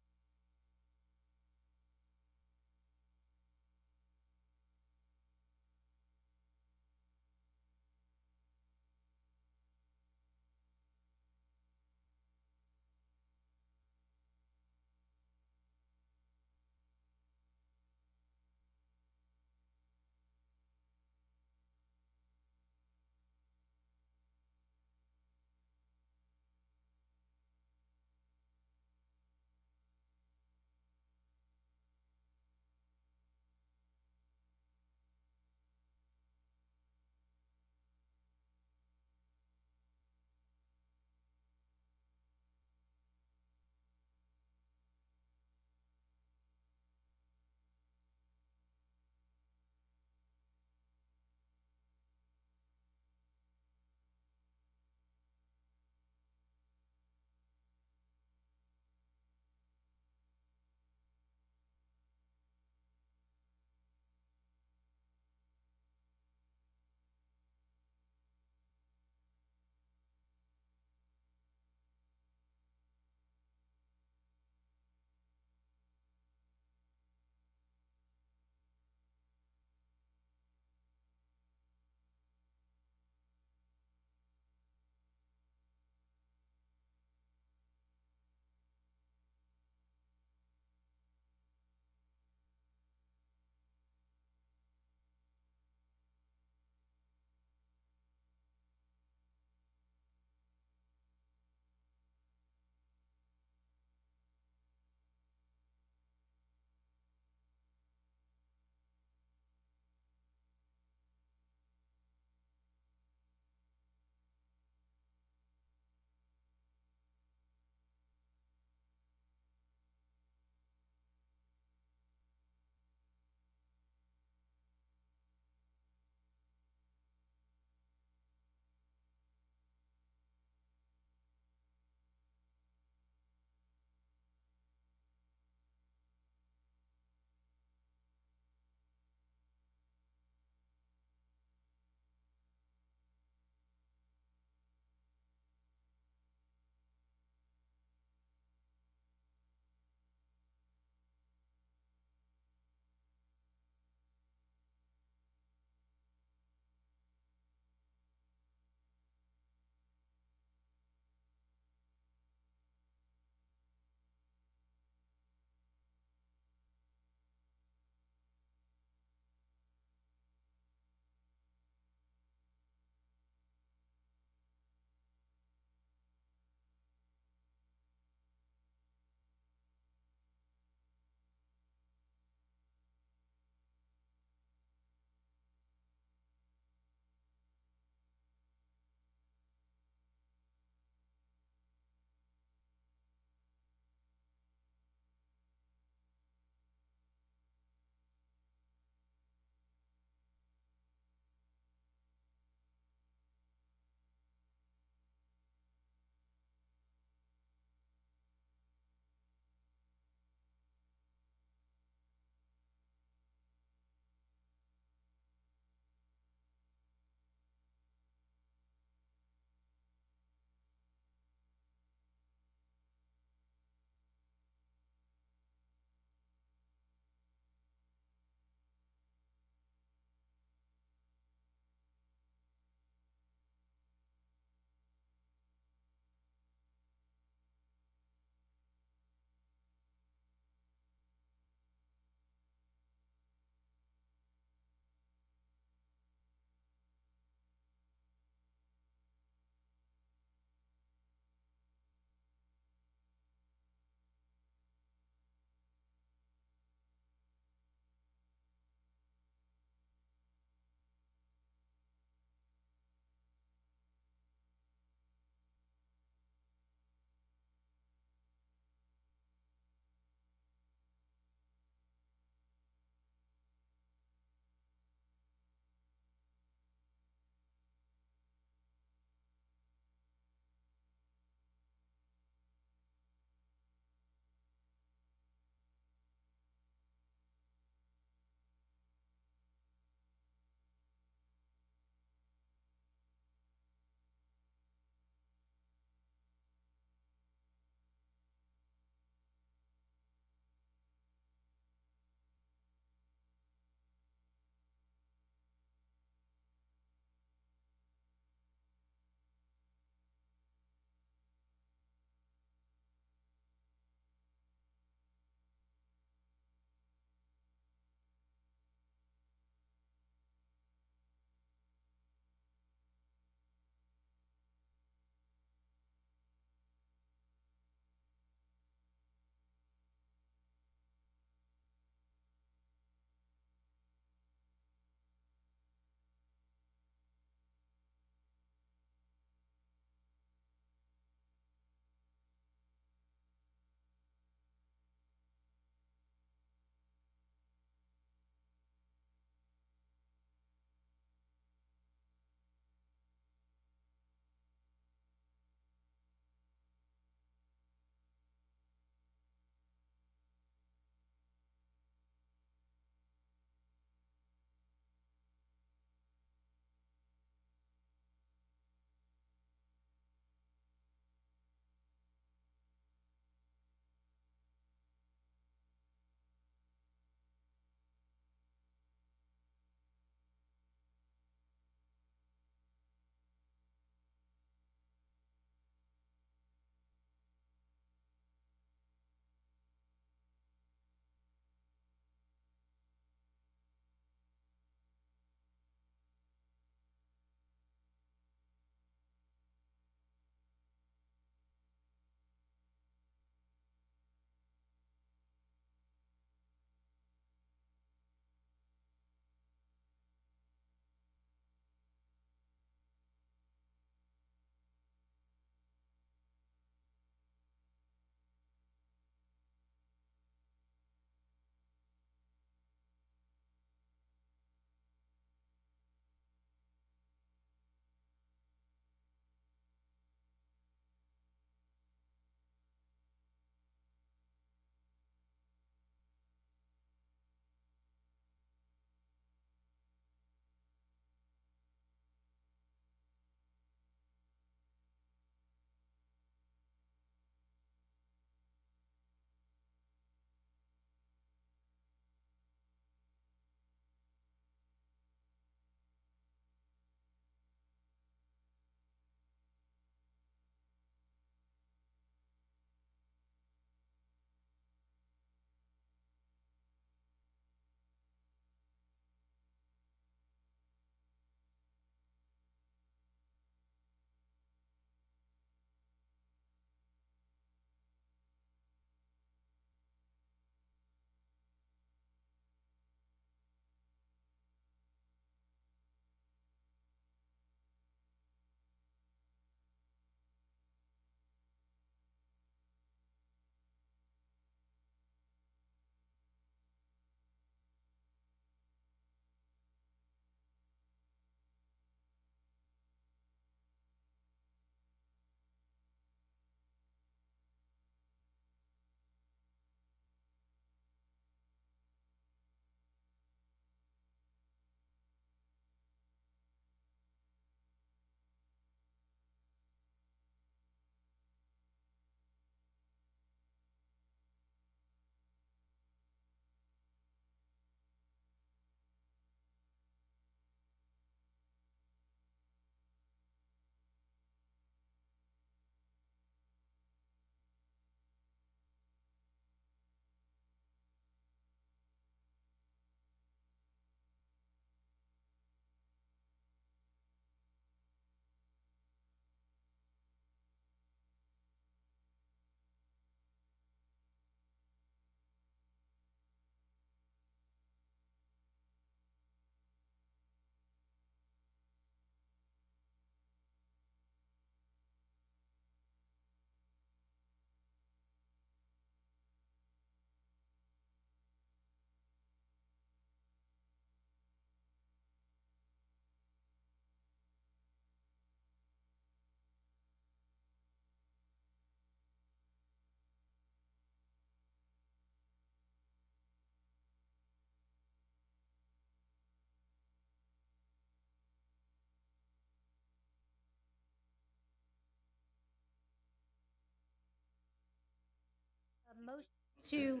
To,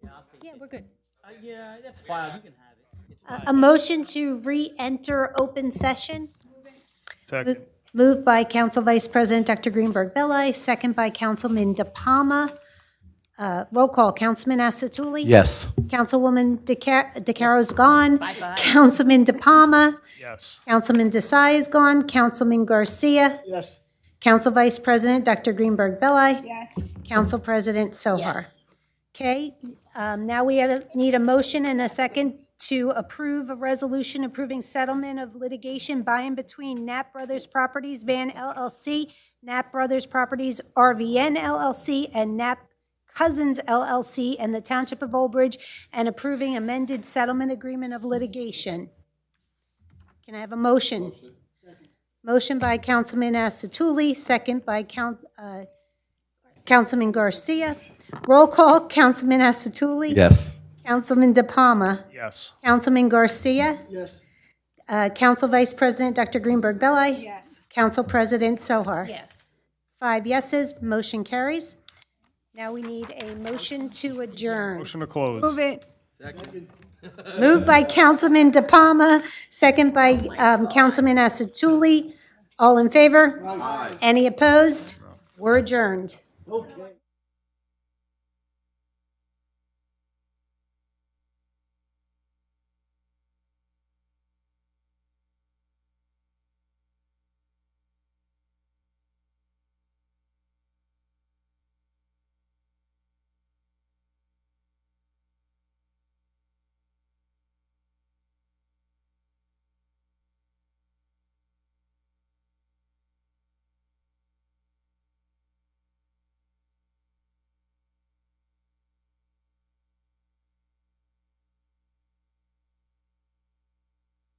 yeah, we're good. Yeah, that's fine, you can have it. It's fine. A motion to re-enter open session. Second. Moved by Council Vice President Dr. Greenberg Belli, second by Councilman De Palma. Roll call, Councilman Asatuli? Yes. Councilwoman DeCaro's gone. Councilman De Palma? Yes. Councilman Desai is gone. Councilman Garcia? Yes. Council Vice President Dr. Greenberg Belli? Yes. Council President Sohar? Okay, now we need a motion and a second to approve a resolution approving settlement of litigation by and between Knapp Brothers Properties Van LLC, Knapp Brothers Properties RVN LLC, and Knapp Cousins LLC and the Township of Old Bridge, and approving amended settlement agreement of litigation. Can I have a motion? Motion by Councilman Asatuli, second by Councilman Garcia. Roll call, Councilman Asatuli? Yes. Councilman De Palma? Yes. Councilman Garcia? Yes. Council Vice President Dr. Greenberg Belli? Yes. Council President Sohar? Yes. 5 yeses, motion carries. Now we need a motion to adjourn. Motion to close. Move it. Moved by Councilman De Palma, second by Councilman Asatuli. All in favor? Any opposed? We're adjourned. Okay.